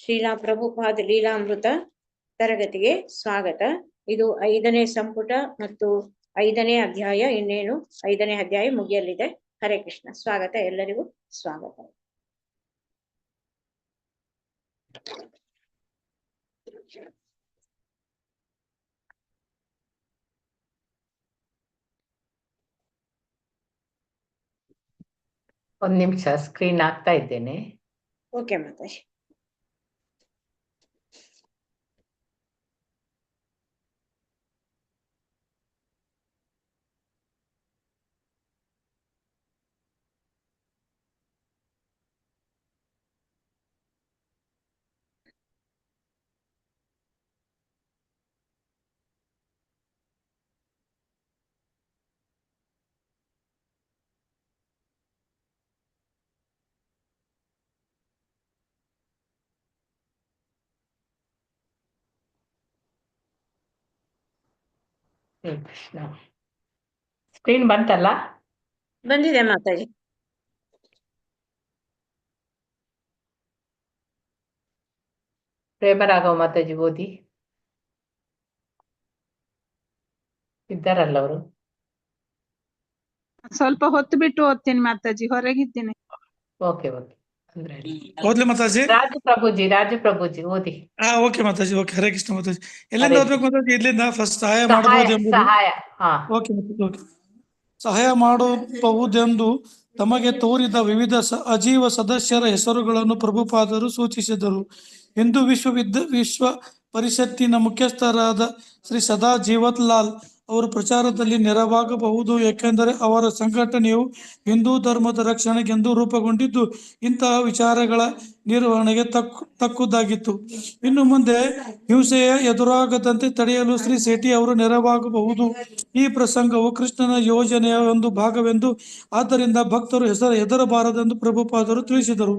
ಶ್ರೀಲಾ ಪ್ರಭುಪಾದ ಲೀಲಾಮೃತ ತರಗತಿಗೆ ಸ್ವಾಗತ. ಇದು 5ನೇ ಸಂಪುಟ ಮತ್ತು 5ನೇ ಅಧ್ಯಾಯ. ಇನ್ನೇನು 5ನೇ ಅಧ್ಯಾಯ ಮುಗಿಯಲಿದೆ. ಹರೇ ಕೃಷ್ಣ. ಸ್ವಾಗತ, ಎಲ್ಲರಿಗೂ ಸ್ವಾಗತ. ಒಂದು ನಿಮಿಷ ಸ್ಕ್ರೀನ್ ಹಾಕ್ತಾ ಇದ್ದೇನೆ. ಓಕೆ ಮಾತಾಜಿ. ಕೃಷ್ಣ ಸ್ಕ್ರೀನ್ ಬಂತಲ್ಲ? ಬಂದಿದೆ ಮಾತಾಜಿ. ಪ್ರೇಮರಾಘವ ಮಾತಾಜಿ ಓದಿ ಇದ್ದಾರಲ್ಲ ಅವರು. ಸ್ವಲ್ಪ ಹೊತ್ತು ಬಿಟ್ಟು ಓದ್ತೀನಿ ಮಾತಾಜಿ, ಹೊರಗಿದ್ದೀನಿ. ಓಕೆ ಓಕೆ ಅಂದ್ರೆ ಓದ್ಲಿ ಮಾತಾಜಿ. ರಾಜು ಪ್ರಭುಜಿ ಓದಿ. ಓಕೆ ಮಾತಾಜಿ. ಓಕೆ, ಹರೇ ಕೃಷ್ಣ ಮಾತಾಜಿ. ಎಲ್ಲಿಂದ ಓದ್ಬೇಕು ಮಾತಾಜಿ? ಇಲ್ಲಿಂದ ಫಸ್ಟ್ ಸಹಾಯ ಮಾಡಬಹುದೆಂದು. ಸಹಾಯ. Okay okay. ಸಹಾಯ ಮಾಡಬಹುದೆಂದು ತಮಗೆ ತೋರಿದ ವಿವಿಧ ಅಜೀವ ಸದಸ್ಯರ ಹೆಸರುಗಳನ್ನು ಪ್ರಭುಪಾದರು ಸೂಚಿಸಿದರು. ಹಿಂದೂ ವಿಶ್ವ ಪರಿಷತ್ತಿನ ಮುಖ್ಯಸ್ಥರಾದ ಶ್ರೀ ಸದಾ ಜೀವತ್ಲಾಲ್ ಅವರು ಪ್ರಚಾರದಲ್ಲಿ ನೆರವಾಗಬಹುದು, ಏಕೆಂದರೆ ಅವರ ಸಂಘಟನೆಯು ಹಿಂದೂ ಧರ್ಮದ ರಕ್ಷಣೆಗೆಂದು ರೂಪುಗೊಂಡಿದ್ದು ಇಂತಹ ವಿಚಾರಗಳ ನಿರ್ವಹಣೆಗೆ ತಕ್ಕುದಾಗಿತ್ತು. ಇನ್ನು ಮುಂದೆ ಹಿಂಸೆಯ ಎದುರಾಗದಂತೆ ತಡೆಯಲು ಶ್ರೀ ಸೇಠಿ ಅವರು ನೆರವಾಗಬಹುದು. ಈ ಪ್ರಸಂಗವು ಕೃಷ್ಣನ ಯೋಜನೆಯ ಒಂದು ಭಾಗವೆಂದು, ಆದ್ದರಿಂದ ಭಕ್ತರು ಹೆದರಬಾರದೆಂದು ಪ್ರಭುಪಾದರು ತಿಳಿಸಿದರು.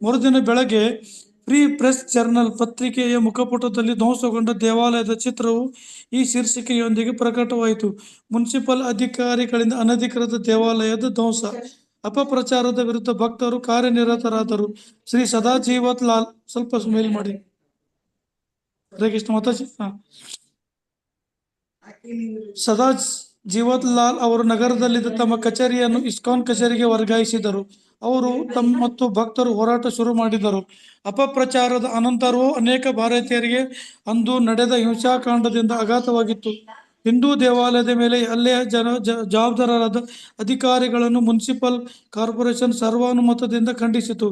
ಮರುದಿನ ಬೆಳಗ್ಗೆ ಫ್ರೀ ಪ್ರೆಸ್ ಜರ್ನಲ್ ಪತ್ರಿಕೆಯ ಮುಖಪುಟದಲ್ಲಿ ಧ್ವಂಸಗೊಂಡ ದೇವಾಲಯದ ಚಿತ್ರವು ಈ ಶೀರ್ಷಿಕೆಯೊಂದಿಗೆ ಪ್ರಕಟವಾಯಿತು: ಮುನ್ಸಿಪಲ್ ಅಧಿಕಾರಿಗಳಿಂದ ಅನಧಿಕೃತ ದೇವಾಲಯದ ಧ್ವಂಸ. ಅಪಪ್ರಚಾರದ ವಿರುದ್ಧ ಭಕ್ತರು ಕಾರ್ಯನಿರತರಾದರು. ಶ್ರೀ ಸದಾ ಜೀವತ್ ಲಾಲ್, ಸ್ವಲ್ಪ ಮೇಲ್ ಮಾಡಿ. ಹರೇ ಕೃಷ್ಣ ಮಾತಾಜಿ. ಸದಾ ಜೀವತ್ ಲಾಲ್ ಅವರು ನಗರದಲ್ಲಿದ್ದ ತಮ್ಮ ಕಚೇರಿಯನ್ನು ಇಸ್ಕಾನ್ ಕಚೇರಿಗೆ ವರ್ಗಾಯಿಸಿದರು. ಅವರು ಮತ್ತು ಭಕ್ತರು ಹೋರಾಟ ಶುರು ಮಾಡಿದರು. ಅಪಪ್ರಚಾರದ ಅನಂತರವೂ ಅನೇಕ ಭಾರತೀಯರಿಗೆ ಅಂದು ನಡೆದ ಹಿಂಸಾಕಾಂಡದಿಂದ ಆಘಾತವಾಗಿತ್ತು. ಹಿಂದೂ ದೇವಾಲಯದ ಮೇಲೆ ಹಲ್ಲೆಯ ಜವಾಬ್ದಾರರಾದ ಅಧಿಕಾರಿಗಳನ್ನು ಮುನ್ಸಿಪಲ್ ಕಾರ್ಪೊರೇಷನ್ ಸರ್ವಾನುಮತದಿಂದ ಖಂಡಿಸಿತು.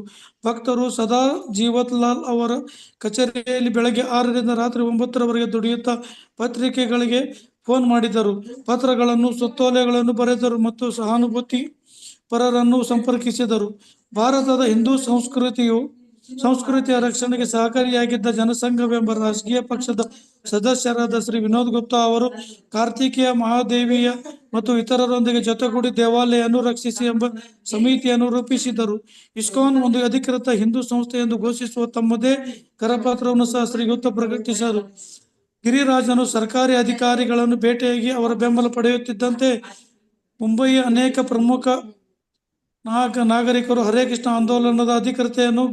ಭಕ್ತರು ಸದಾ ಜೀವತ್ ಲಾಲ್ ಅವರ ಕಚೇರಿಯಲ್ಲಿ ಬೆಳಗ್ಗೆ 6ರಿಂದ ರಾತ್ರಿ 9ರವರೆಗೆ ದುಡಿಯುತ್ತಾ ಪತ್ರಿಕೆಗಳಿಗೆ ಫೋನ್ ಮಾಡಿದರು, ಪತ್ರಗಳನ್ನು, ಸುತ್ತೋಲೆಗಳನ್ನು ಬರೆದರು ಮತ್ತು ಸಹಾನುಭೂತಿ ಪರರನ್ನು ಸಂಪರ್ಕಿಸಿದರು. ಭಾರತದ ಹಿಂದೂ ಸಂಸ್ಕೃತಿಯ ರಕ್ಷಣೆಗೆ ಸಹಕಾರಿಯಾಗಿದ್ದ ಜನಸಂಘವೆಂಬ ರಾಜಕೀಯ ಪಕ್ಷದ ಸದಸ್ಯರಾದ ಶ್ರೀ ವಿನೋದ್ ಗುಪ್ತಾ ಅವರು ಕಾರ್ತಿಕೇಯ ಮಹಾದೇವಿಯ ಮತ್ತು ಇತರರೊಂದಿಗೆ ಜೊತೆಗೂಡಿ ದೇವಾಲಯವನ್ನು ರಕ್ಷಿಸಿ ಎಂಬ ಸಮಿತಿಯನ್ನು ರೂಪಿಸಿದರು. ಇಸ್ಕಾನ್ ಒಂದು ಅಧಿಕೃತ ಹಿಂದೂ ಸಂಸ್ಥೆ ಎಂದು ಘೋಷಿಸುವ ತಮ್ಮದೇ ಕರಪತ್ರವನ್ನು ಸಹ ಶ್ರೀ ಗುಪ್ತಾ ಪ್ರಕಟಿಸಿದರು. ಗಿರಿರಾಜನು ಸರ್ಕಾರಿ ಅಧಿಕಾರಿಗಳನ್ನು ಭೇಟಿಯಾಗಿ ಅವರ ಬೆಂಬಲ ಪಡೆಯುತ್ತಿದ್ದಂತೆ ಮುಂಬಯಿಯ ಅನೇಕ ಪ್ರಮುಖ ನಾಗರಿಕರು ಹರೇ ಕೃಷ್ಣ ಆಂದೋಲನದ ಅಧಿಕೃತೆಯನ್ನು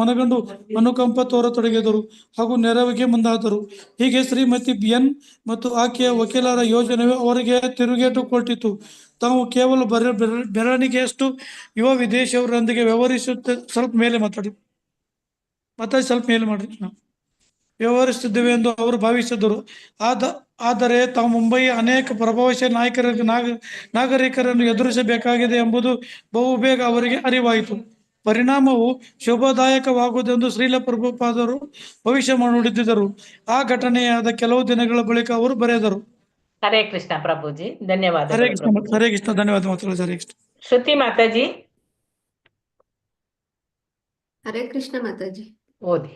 ಮನಗಂಡು ಅನುಕಂಪ ತೋರತೊಡಗಿದರು ಹಾಗೂ ನೆರವಿಗೆ ಮುಂದಾದರು. ಹೀಗೆ ಶ್ರೀಮತಿ ಬಿಎನ್ ಮತ್ತು ಆಕೆಯ ವಕೀಲರ ಯೋಜನೆಯು ಅವರಿಗೆ ತಿರುಗೇಟು ಕೊಟ್ಟಿತು. ತಾವು ಕೇವಲ ಬೆರಳಿಗೆಯಷ್ಟು ಯುವ ವಿದೇಶಿಯವರೊಂದಿಗೆ ಸ್ವಲ್ಪ ಮೇಲೆ ಮಾತಾಡಿ ವ್ಯವಹರಿಸುತ್ತಿದ್ದೇವೆ ಎಂದು ಅವರು ಭಾವಿಸಿದರು. ಆದರೆ ತಾವು ಮುಂಬಯಿಯ ಅನೇಕ ಪ್ರಭಾವಶಾಲಿ ನಾಗರಿಕರನ್ನು ಎದುರಿಸಬೇಕಾಗಿದೆ ಎಂಬುದು ಬಹುಬೇಗ ಅವರಿಗೆ ಅರಿವಾಯಿತು. ಪರಿಣಾಮವು ಶುಭದಾಯಕವಾಗುವುದೆಂದು ಶ್ರೀಲ ಪ್ರಭುಪಾದರು ಭವಿಷ್ಯ ನುಡಿದಿದ್ದರು. ಆ ಘಟನೆಯಾದ ಕೆಲವು ದಿನಗಳ ಬಳಿಕ ಅವರು ಬರೆದರು. ಹರೇ ಕೃಷ್ಣ ಪ್ರಭುಜಿ, ಧನ್ಯವಾದ. ಹರೇ ಕೃಷ್ಣ ಧನ್ಯವಾದ ಮಾತಾಡೋದು. ಹರೇ ಕೃಷ್ಣ. ಶ್ರುತಿ ಮಾತಾಜಿ. ಹರೇ ಕೃಷ್ಣ ಮಾತಾಜಿ ಓದಿ.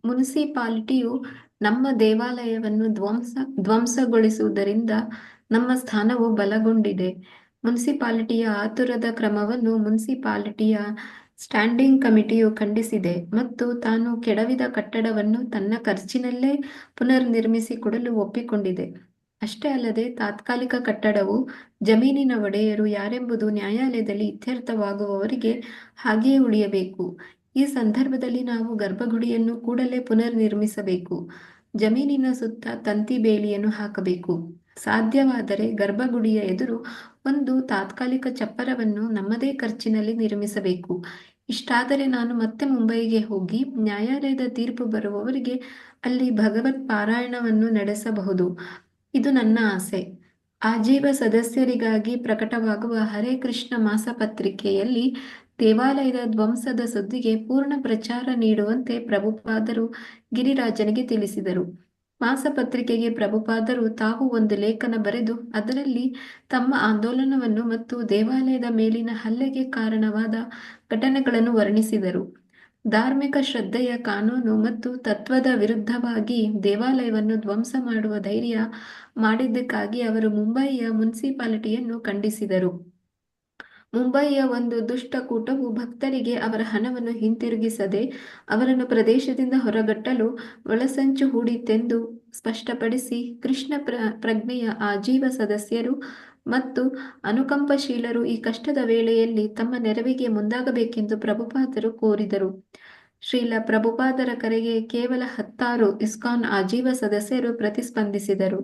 ಮುನ್ಸಿಪಾಲಿಟಿಯು ನಮ್ಮ ದೇವಾಲಯವನ್ನು ಧ್ವಂಸಗೊಳಿಸುವುದರಿಂದ ನಮ್ಮ ಸ್ಥಾನವು ಬಲಗೊಂಡಿದೆ. ಮುನ್ಸಿಪಾಲಿಟಿಯ ಆತುರದ ಕ್ರಮವನ್ನು ಮುನ್ಸಿಪಾಲಿಟಿಯ ಸ್ಟ್ಯಾಂಡಿಂಗ್ ಕಮಿಟಿಯು ಖಂಡಿಸಿದೆ ಮತ್ತು ತಾನು ಕೆಡವಿದ ಕಟ್ಟಡವನ್ನು ತನ್ನ ಖರ್ಚಿನಲ್ಲೇ ಪುನರ್ನಿರ್ಮಿಸಿಕೊಡಲು ಒಪ್ಪಿಕೊಂಡಿದೆ. ಅಷ್ಟೇ ಅಲ್ಲದೆ ತಾತ್ಕಾಲಿಕ ಕಟ್ಟಡವು ಜಮೀನಿನ ಒಡೆಯರು ಯಾರೆಂಬುದು ನ್ಯಾಯಾಲಯದಲ್ಲಿ ಇತ್ಯರ್ಥವಾಗುವವರೆಗೆ ಹಾಗೆಯೇ ಉಳಿಯಬೇಕು. ಈ ಸಂದರ್ಭದಲ್ಲಿ ನಾವು ಗರ್ಭಗುಡಿಯನ್ನು ಕೂಡಲೇ ಪುನರ್ನಿರ್ಮಿಸಬೇಕು. ಜಮೀನಿನ ಸುತ್ತ ತಂತಿ ಬೇಲಿಯನ್ನು ಹಾಕಬೇಕು. ಸಾಧ್ಯವಾದರೆ ಗರ್ಭಗುಡಿಯ ಎದುರು ಒಂದು ತಾತ್ಕಾಲಿಕ ಚಪ್ಪರವನ್ನು ನಮ್ಮದೇ ಖರ್ಚಿನಲ್ಲಿ ನಿರ್ಮಿಸಬೇಕು. ಇಷ್ಟಾದರೆ ನಾನು ಮತ್ತೆ ಮುಂಬೈಗೆ ಹೋಗಿ ನ್ಯಾಯಾಲಯದ ತೀರ್ಪು ಬರುವವರೆಗೆ ಅಲ್ಲಿ ಭಗವತ್ ಪಾರಾಯಣವನ್ನು ನಡೆಸಬಹುದು. ಇದು ನನ್ನ ಆಸೆ. ಆಜೀವ ಸದಸ್ಯರಿಗಾಗಿ ಪ್ರಕಟವಾಗುವ ಹರೇ ಕೃಷ್ಣ ಮಾಸಪತ್ರಿಕೆಯಲ್ಲಿ ದೇವಾಲಯದ ಧ್ವಂಸದ ಸುದ್ದಿಗೆ ಪೂರ್ಣ ಪ್ರಚಾರ ನೀಡುವಂತೆ ಪ್ರಭುಪಾದರು ಗಿರಿರಾಜನಿಗೆ ತಿಳಿಸಿದರು. ಮಾಸಪತ್ರಿಕೆಗೆ ಪ್ರಭುಪಾದರು ತಾವು ಒಂದು ಲೇಖನ ಬರೆದು ಅದರಲ್ಲಿ ತಮ್ಮ ಆಂದೋಲನವನ್ನು ಮತ್ತು ದೇವಾಲಯದ ಮೇಲಿನ ಹಲ್ಲೆಗೆ ಕಾರಣವಾದ ಘಟನೆಗಳನ್ನು ವರ್ಣಿಸಿದರು. ಧಾರ್ಮಿಕ ಶ್ರದ್ಧೆಯ ಕಾನೂನು ಮತ್ತು ತತ್ವದ ವಿರುದ್ಧವಾಗಿ ದೇವಾಲಯವನ್ನು ಧ್ವಂಸ ಮಾಡುವ ಧೈರ್ಯ ಮಾಡಿದ್ದಕ್ಕಾಗಿ ಅವರು ಮುಂಬಯಿಯ ಮುನ್ಸಿಪಾಲಿಟಿಯನ್ನು ಖಂಡಿಸಿದರು. ಮುಂಬಯಿಯ ಒಂದು ದುಷ್ಟಕೂಟವು ಭಕ್ತರಿಗೆ ಅವರ ಹಣವನ್ನು ಹಿಂತಿರುಗಿಸದೆ ಅವರನ್ನು ಪ್ರದೇಶದಿಂದ ಹೊರಗಟ್ಟಲು ಒಳಸಂಚು ಹೂಡಿತೆಂದು ಸ್ಪಷ್ಟಪಡಿಸಿ ಕೃಷ್ಣ ಪ್ರಜ್ಞೆಯ ಆಜೀವ ಸದಸ್ಯರು ಮತ್ತು ಅನುಕಂಪಶೀಲರು ಈ ಕಷ್ಟದ ವೇಳೆಯಲ್ಲಿ ತಮ್ಮ ನೆರವಿಗೆ ಮುಂದಾಗಬೇಕೆಂದು ಪ್ರಭುಪಾದರು ಕೋರಿದರು. ಶ್ರೀಲ ಪ್ರಭುಪಾದರ ಕರೆಗೆ ಕೇವಲ 10 ಇಸ್ಕಾನ್ ಆಜೀವ ಸದಸ್ಯರು ಪ್ರತಿಸ್ಪಂದಿಸಿದರು.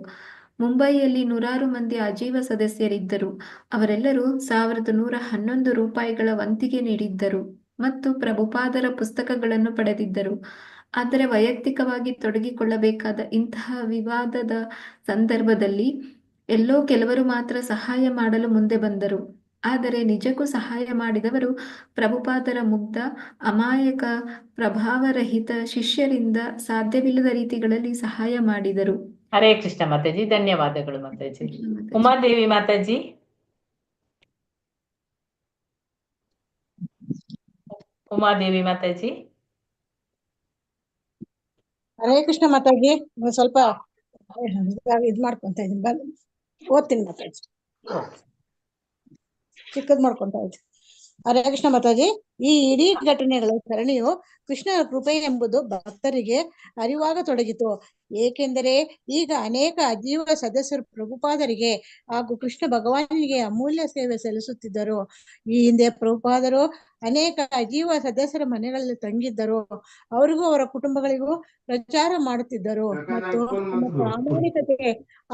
ಮುಂಬಯಿಯಲ್ಲಿ 100 ಮಂದಿ ಆಜೀವ ಸದಸ್ಯರಿದ್ದರು. ಅವರೆಲ್ಲರೂ 1111 ರೂಪಾಯಿಗಳ ವಂತಿಗೆ ನೀಡಿದ್ದರು ಮತ್ತು ಪ್ರಭುಪಾದರ ಪುಸ್ತಕಗಳನ್ನು ಪಡೆದಿದ್ದರು. ಆದರೆ ವೈಯಕ್ತಿಕವಾಗಿ ತೊಡಗಿಕೊಳ್ಳಬೇಕಾದ ಇಂತಹ ವಿವಾದದ ಸಂದರ್ಭದಲ್ಲಿ ಎಲ್ಲೋ ಕೆಲವರು ಮಾತ್ರ ಸಹಾಯ ಮಾಡಲು ಮುಂದೆ ಬಂದರು. ಆದರೆ ನಿಜಕ್ಕೂ ಸಹಾಯ ಮಾಡಿದವರು ಪ್ರಭುಪಾದರ ಮುಗ್ಧ, ಅಮಾಯಕ, ಪ್ರಭಾವರಹಿತ ಶಿಷ್ಯರಿಂದ ಸಾಧ್ಯವಿಲ್ಲದ ರೀತಿಗಳಲ್ಲಿ ಸಹಾಯ ಮಾಡಿದರು. ಹರೇ ಕೃಷ್ಣ ಮಾತಾಜಿ, ಧನ್ಯವಾದಗಳು ಮಾತಾಜಿ. ಉಮಾದೇವಿ ಮಾತಾಜಿ. ಉಮಾದೇವಿ ಮಾತಾಜಿ. ಹರೇ ಕೃಷ್ಣ ಮಾತಾಜಿ. ಸ್ವಲ್ಪ ಇದ್ ಮಾಡ್ಕೊಂತ ಇದ್ದೀನಿ, ಓದ್ತೀನಿ ಮಾತಾಜಿ, ಚಿಕ್ಕದ್ ಮಾಡ್ಕೊಂತ ಇದ್ದೀನಿ. ಹರೇ ಕೃಷ್ಣ ಮಾತಾಜಿ. ಈ ಇಡೀ ಘಟನೆಗಳ ಸರಣಿಯು ಕೃಷ್ಣನ ಕೃಪೆ ಎಂಬುದು ಭಕ್ತರಿಗೆ ಅರಿವಾಗತೊಡಗಿತು. ಏಕೆಂದರೆ ಈಗ ಅನೇಕ ಅಜೀವ ಸದಸ್ಯರು ಪ್ರಭುಪಾದರಿಗೆ ಹಾಗೂ ಕೃಷ್ಣ ಭಗವಾನಿಗೆ ಅಮೂಲ್ಯ ಸೇವೆ ಸಲ್ಲಿಸುತ್ತಿದ್ದರು. ಈ ಹಿಂದೆ ಪ್ರಭುಪಾದರು ಅನೇಕ ಅಜೀವ ಸದಸ್ಯರ ಮನೆಗಳಲ್ಲಿ ತಂಗಿದ್ದರು. ಅವರಿಗೂ ಅವರ ಕುಟುಂಬಗಳಿಗೂ ಪ್ರಚಾರ ಮಾಡುತ್ತಿದ್ದರು ಮತ್ತು ತಮ್ಮ ಪ್ರಾಮಾಣಿಕತೆ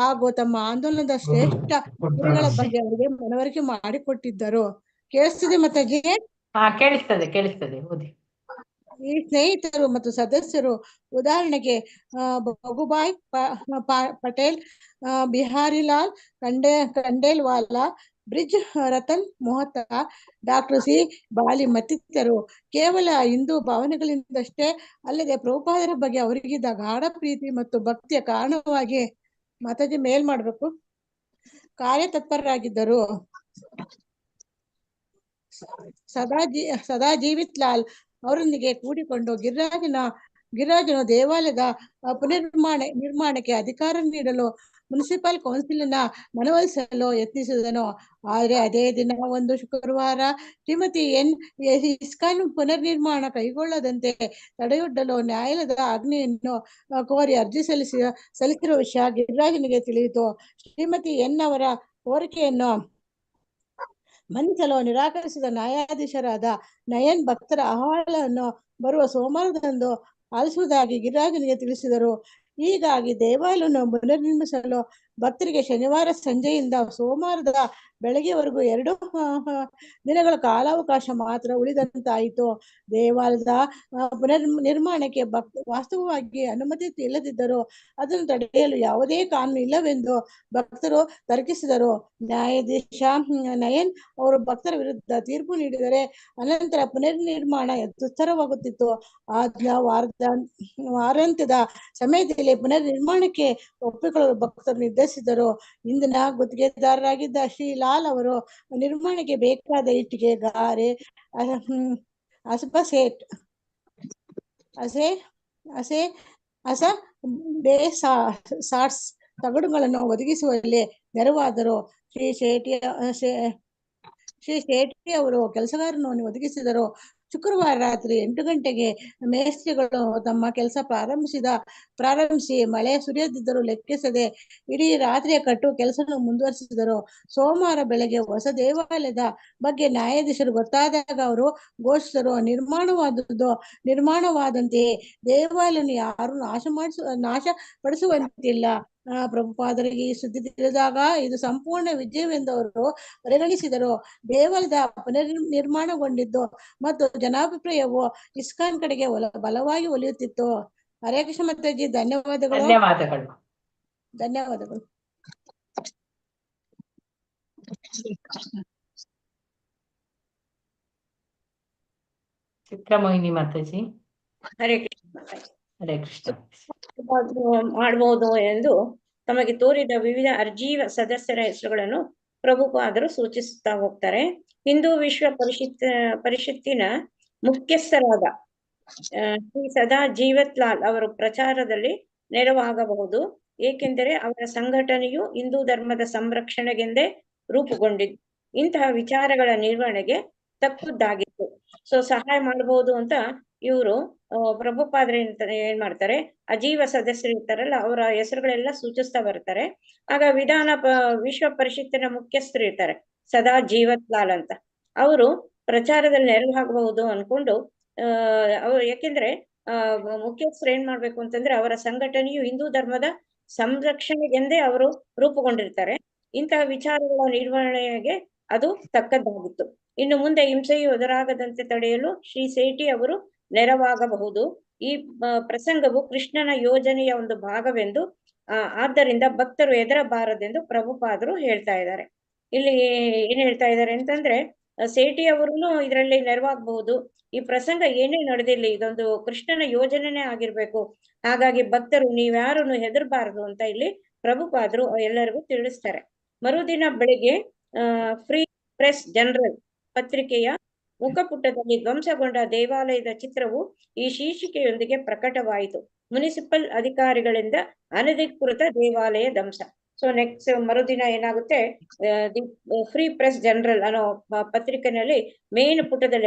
ಹಾಗೂ ತಮ್ಮ ಆಂದೋಲನದ ಶ್ರೇಷ್ಠ ಗುರಿಗಳ ಬಗ್ಗೆ ಅವರಿಗೆ ಮನವರಿಕೆ ಮಾಡಿಕೊಟ್ಟಿದ್ದರು. ಕೇಳಿಸ್ತಿದೆ ಮಾತಾಜಿ? ಕೇಳಿಸ್ತದೆ ಓದಿ. ಈ ಸ್ನೇಹಿತರು ಮತ್ತು ಸದಸ್ಯರು ಉದಾಹರಣೆಗೆ ಬಗುಬಾಯ್ ಪಟೇಲ್, ಬಿಹಾರಿಲಾಲ್ ಖಂಡೇಲ್ವಾಲಾ, ಬ್ರಿಜ್ ರತನ್ ಮೊಹತಾ, ಡಾಕ್ಟರ್ ಸಿ ಬಾಲಿ ಮತ್ತಿತರರು ಕೇವಲ ಹಿಂದೂ ಭಾವನೆಗಳಿಂದಷ್ಟೇ ಅಲ್ಲದೆ ಪ್ರಭುಪಾದರ ಬಗ್ಗೆ ಅವರಿಗಿದ್ದ ಗಾಢ ಪ್ರೀತಿ ಮತ್ತು ಭಕ್ತಿಯ ಕಾರಣವಾಗಿ ಮಾತಾಜಿ ಮೇಲ್ ಮಾಡ್ಬೇಕು ಕಾರ್ಯತತ್ಪರರಾಗಿದ್ದರು. ಸದಾ ಜೀವಿತ್ ಲಾಲ್ ಅವರೊಂದಿಗೆ ಕೂಡಿಕೊಂಡು ಗಿರಿರಾಜನು ದೇವಾಲಯದ ನಿರ್ಮಾಣಕ್ಕೆ ಅಧಿಕಾರ ನೀಡಲು ಮುನ್ಸಿಪಲ್ ಕೌನ್ಸಿಲಿನ ಮನವೊಲಿಸಲು ಯತ್ನಿಸಿದನು. ಆದರೆ ಅದೇ ದಿನ ಒಂದು ಶುಕ್ರವಾರ ಶ್ರೀಮತಿ ಇಸ್ಕಾನ್ ಪುನರ್ನಿರ್ಮಾಣ ಕೈಗೊಳ್ಳದಂತೆ ತಡೆಯೊಡ್ಡಲು ನ್ಯಾಯಾಲಯದ ಆಜ್ಞೆಯನ್ನು ಕೋರಿ ಅರ್ಜಿ ಸಲ್ಲಿಸಿರುವ ವಿಷಯ ಗಿರಿರಾಜನಿಗೆ ತಿಳಿಯಿತು. ಶ್ರೀಮತಿ ಅವರ ಕೋರಿಕೆಯನ್ನು ಮನ್ನಿಸಲು ನಿರಾಕರಿಸಿದ ನ್ಯಾಯಾಧೀಶರಾದ ನಯನ್ ಭಕ್ತರ ಅಹವಾಲನ್ನು ಬರುವ ಸೋಮವಾರದಂದು ಆಲಿಸುವುದಾಗಿ ಗಿರಿರಾಜನಿಗೆ ತಿಳಿಸಿದರು. ಹೀಗಾಗಿ ದೇವಾಲಯವನ್ನು ಪುನರ್ನಿರ್ಮಿಸಲು ಭಕ್ತರಿಗೆ ಶನಿವಾರ ಸಂಜೆಯಿಂದ ಸೋಮವಾರದ ಬೆಳಗ್ಗೆವರೆಗೂ 2 ದಿನಗಳ ಕಾಲಾವಕಾಶ ಮಾತ್ರ ಉಳಿದಂತಾಯಿತು. ದೇವಾಲಯದ ನಿರ್ಮಾಣಕ್ಕೆ ವಾಸ್ತವವಾಗಿ ಅನುಮತಿ ಇಲ್ಲದಿದ್ದರೂ ಅದನ್ನು ತಡೆಯಲು ಯಾವುದೇ ಕಾನೂನು ಇಲ್ಲವೆಂದು ಭಕ್ತರು ತರ್ಕಿಸಿದರು. ನ್ಯಾಯಾಧೀಶ ನಯನ್ ಅವರು ಭಕ್ತರ ವಿರುದ್ಧ ತೀರ್ಪು ನೀಡಿದರೆ ಅನಂತರ ಪುನರ್ನಿರ್ಮಾಣ ದುಸ್ತರವಾಗುತ್ತಿತ್ತು. ವಾರಾಂತ್ಯದ ಸಮಯದಲ್ಲಿ ಪುನರ್ನಿರ್ಮಾಣಕ್ಕೆ ಒಪ್ಪಿಕೊಳ್ಳಲು ಭಕ್ತರು ನಿರ್ಧರಿಸಿದರು. ಇಂದಿನ ಗುತ್ತಿಗೆದಾರರಾಗಿದ್ದ ಶ್ರೀ ಲಾಲ್ ಅವರು ನಿರ್ಮಾಣಕ್ಕೆ ಬೇಕಾದ ಇಟ್ಟಿಗೆ, ಗಾರೆ, ತಗಡುಗಳನ್ನು ಒದಗಿಸುವಲ್ಲಿ ನೆರವಾದರು. ಶ್ರೀ ಶೇಟ್ಟಿ ಅವರು ಕೆಲಸಗಾರರನ್ನು ಒದಗಿಸಿದರು. ಶುಕ್ರವಾರ ರಾತ್ರಿ 8 ಗಂಟೆಗೆ ಮೇಸ್ತ್ರಿಗಳು ತಮ್ಮ ಕೆಲಸ ಪ್ರಾರಂಭಿಸಿ ಮಳೆ ಸುರಿಯದಿದ್ದರೂ ಲೆಕ್ಕಿಸದೆ ಇಡೀ ರಾತ್ರಿಯ ಕಟ್ಟು ಕೆಲಸ ಮುಂದುವರಿಸಿದರು. ಸೋಮವಾರ ಬೆಳಗ್ಗೆ ಹೊಸ ದೇವಾಲಯದ ಬಗ್ಗೆ ನ್ಯಾಯಾಧೀಶರು ಗೊತ್ತಾದಾಗ ಅವರು ಘೋಷಿಸಿದರು, ನಿರ್ಮಾಣವಾದಂತೆಯೇ ದೇವಾಲಯವನ್ನು ಯಾರು ನಾಶಪಡಿಸುವಂತಿಲ್ಲ. ಪ್ರಭುಪಾದರಿಗೆ ಈ ಸುದ್ದಿ ತಿಳಿದಾಗ ಇದು ಸಂಪೂರ್ಣ ವಿಜಯವೆಂದು ಅವರು ಪರಿಗಣಿಸಿದರು. ದೇವಾಲಯದ ಪುನರ್ನಿರ್ಮಾಣಗೊಂಡಿದ್ದು ಮತ್ತು ಜನಾಭಿಪ್ರಾಯವು ಇಸ್ಕಾನ್ ಕಡೆಗೆ ಬಲವಾಗಿ ಒಲಿಯುತ್ತಿತ್ತು. ಹರೇ ಕೃಷ್ಣ ಮಾತಾಜಿ, ಧನ್ಯವಾದಗಳು. ಧನ್ಯವಾದಗಳು. ಚಿತ್ರಮೋಹಿನಿ ಮಾತಾಜಿ. ಹರೇ ಕೃಷ್ಣ ಮಾತಾಜಿ. ಹರೇ ಕೃಷ್ಣ. ಮಾಡಬಹುದು ಎಂದು ತಮಗೆ ತೋರಿದ ವಿವಿಧ ಅರ್ಜೀವ ಸದಸ್ಯರ ಹೆಸರುಗಳನ್ನು ಪ್ರಭುಪಾದರು ಸೂಚಿಸುತ್ತಾ ಹೋಗ್ತಾರೆ. ಹಿಂದೂ ವಿಶ್ವ ಪರಿಷತ್ತಿನ ಮುಖ್ಯಸ್ಥರಾದ ಶ್ರೀ ಸದಾ ಜೀವತ್ ಲಾಲ್ ಅವರು ಪ್ರಚಾರದಲ್ಲಿ ನೆರವಾಗಬಹುದು, ಏಕೆಂದರೆ ಅವರ ಸಂಘಟನೆಯು ಹಿಂದೂ ಧರ್ಮದ ಸಂರಕ್ಷಣೆಗೆಂದೇ ರೂಪುಗೊಂಡಿದ್ದು ಇಂತಹ ವಿಚಾರಗಳ ನಿರ್ವಹಣೆಗೆ ತಕ್ಕದ್ದಾಗಿತ್ತು. ಸೊ ಸಹಾಯ ಮಾಡಬಹುದು ಅಂತ ಇವರು ಪ್ರಭುಪಾದ್ರೆ ಏನ್ ಮಾಡ್ತಾರೆ, ಅಜೀವ ಸದಸ್ಯರು ಇರ್ತಾರಲ್ಲ ಅವರ ಹೆಸರುಗಳೆಲ್ಲ ಸೂಚಿಸ್ತಾ ಬರ್ತಾರೆ. ಆಗ ವಿಶ್ವ ಪರಿಷತ್ತಿನ ಮುಖ್ಯಸ್ಥರು ಇರ್ತಾರೆ ಸದಾ ಜೀವತ್ ಲಾಲ್ ಅಂತ, ಅವರು ಪ್ರಚಾರದಲ್ಲಿ ನೆರವಾಗಬಹುದು ಅನ್ಕೊಂಡು ಅವ್ರು ಯಾಕೆಂದ್ರೆ ಮುಖ್ಯಸ್ಥರು ಏನ್ ಮಾಡ್ಬೇಕು ಅಂತಂದ್ರೆ ಅವರ ಸಂಘಟನೆಯು ಹಿಂದೂ ಧರ್ಮದ ಸಂರಕ್ಷಣೆಗೆಂದೇ ಅವರು ರೂಪುಗೊಂಡಿರ್ತಾರೆ. ಇಂತಹ ವಿಚಾರಗಳ ನಿರ್ವಹಣೆಗೆ ಅದು ತಕ್ಕದ್ದಾಗಿತ್ತು. ಇನ್ನು ಮುಂದೆ ಹಿಂಸೆಯು ಎದುರಾಗದಂತೆ ತಡೆಯಲು ಶ್ರೀ ಸೇಠಿ ಅವರು ನೆರವಾಗಬಹುದು. ಈ ಪ್ರಸಂಗವು ಕೃಷ್ಣನ ಯೋಜನೆಯ ಒಂದು ಭಾಗವೆಂದು ಆದ್ದರಿಂದ ಭಕ್ತರು ಹೆದರಬಾರದೆಂದು ಪ್ರಭುಪಾದರು ಹೇಳ್ತಾ ಇದ್ದಾರೆ. ಇಲ್ಲಿ ಏನ್ ಹೇಳ್ತಾ ಇದ್ದಾರೆ ಅಂತಂದ್ರೆ, ಸೇಠಿ ಅವರು ಇದರಲ್ಲಿ ನೆರವಾಗಬಹುದು. ಈ ಪ್ರಸಂಗ ಏನೇ ನಡೆದಿರ್ಲಿ, ಇದೊಂದು ಕೃಷ್ಣನ ಯೋಜನೆನೇ ಆಗಿರ್ಬೇಕು. ಹಾಗಾಗಿ ಭಕ್ತರು ನೀವ್ಯಾರು ಹೆದರ್ಬಾರದು ಅಂತ ಇಲ್ಲಿ ಪ್ರಭುಪಾದರು ಎಲ್ಲರಿಗೂ ತಿಳಿಸ್ತಾರೆ. ಮರುದಿನ ಬೆಳಿಗ್ಗೆ ಫ್ರೀ ಪ್ರೆಸ್ ಜನರಲ್ ಪತ್ರಿಕೆಯ ಮುಖಪುಟದಲ್ಲಿ ಧ್ವಂಸಗೊಂಡ ದೇವಾಲಯದ ಚಿತ್ರವು ಈ ಶೀರ್ಷಿಕೆಯೊಂದಿಗೆ ಪ್ರಕಟವಾಯಿತು: ಮುನಿಸಿಪಲ್ ಅಧಿಕಾರಿಗಳಿಂದ ಅನಧಿಕೃತ ದೇವಾಲಯ ಧ್ವಂಸ. ಸೊ ನೆಕ್ಸ್ಟ್ ಮರುದಿನ ಏನಾಗುತ್ತೆ, ದಿ ಫ್ರೀ ಪ್ರೆಸ್ ಜನರಲ್ ಅನ್ನೋ ಪತ್ರಿಕೆಯಲ್ಲಿ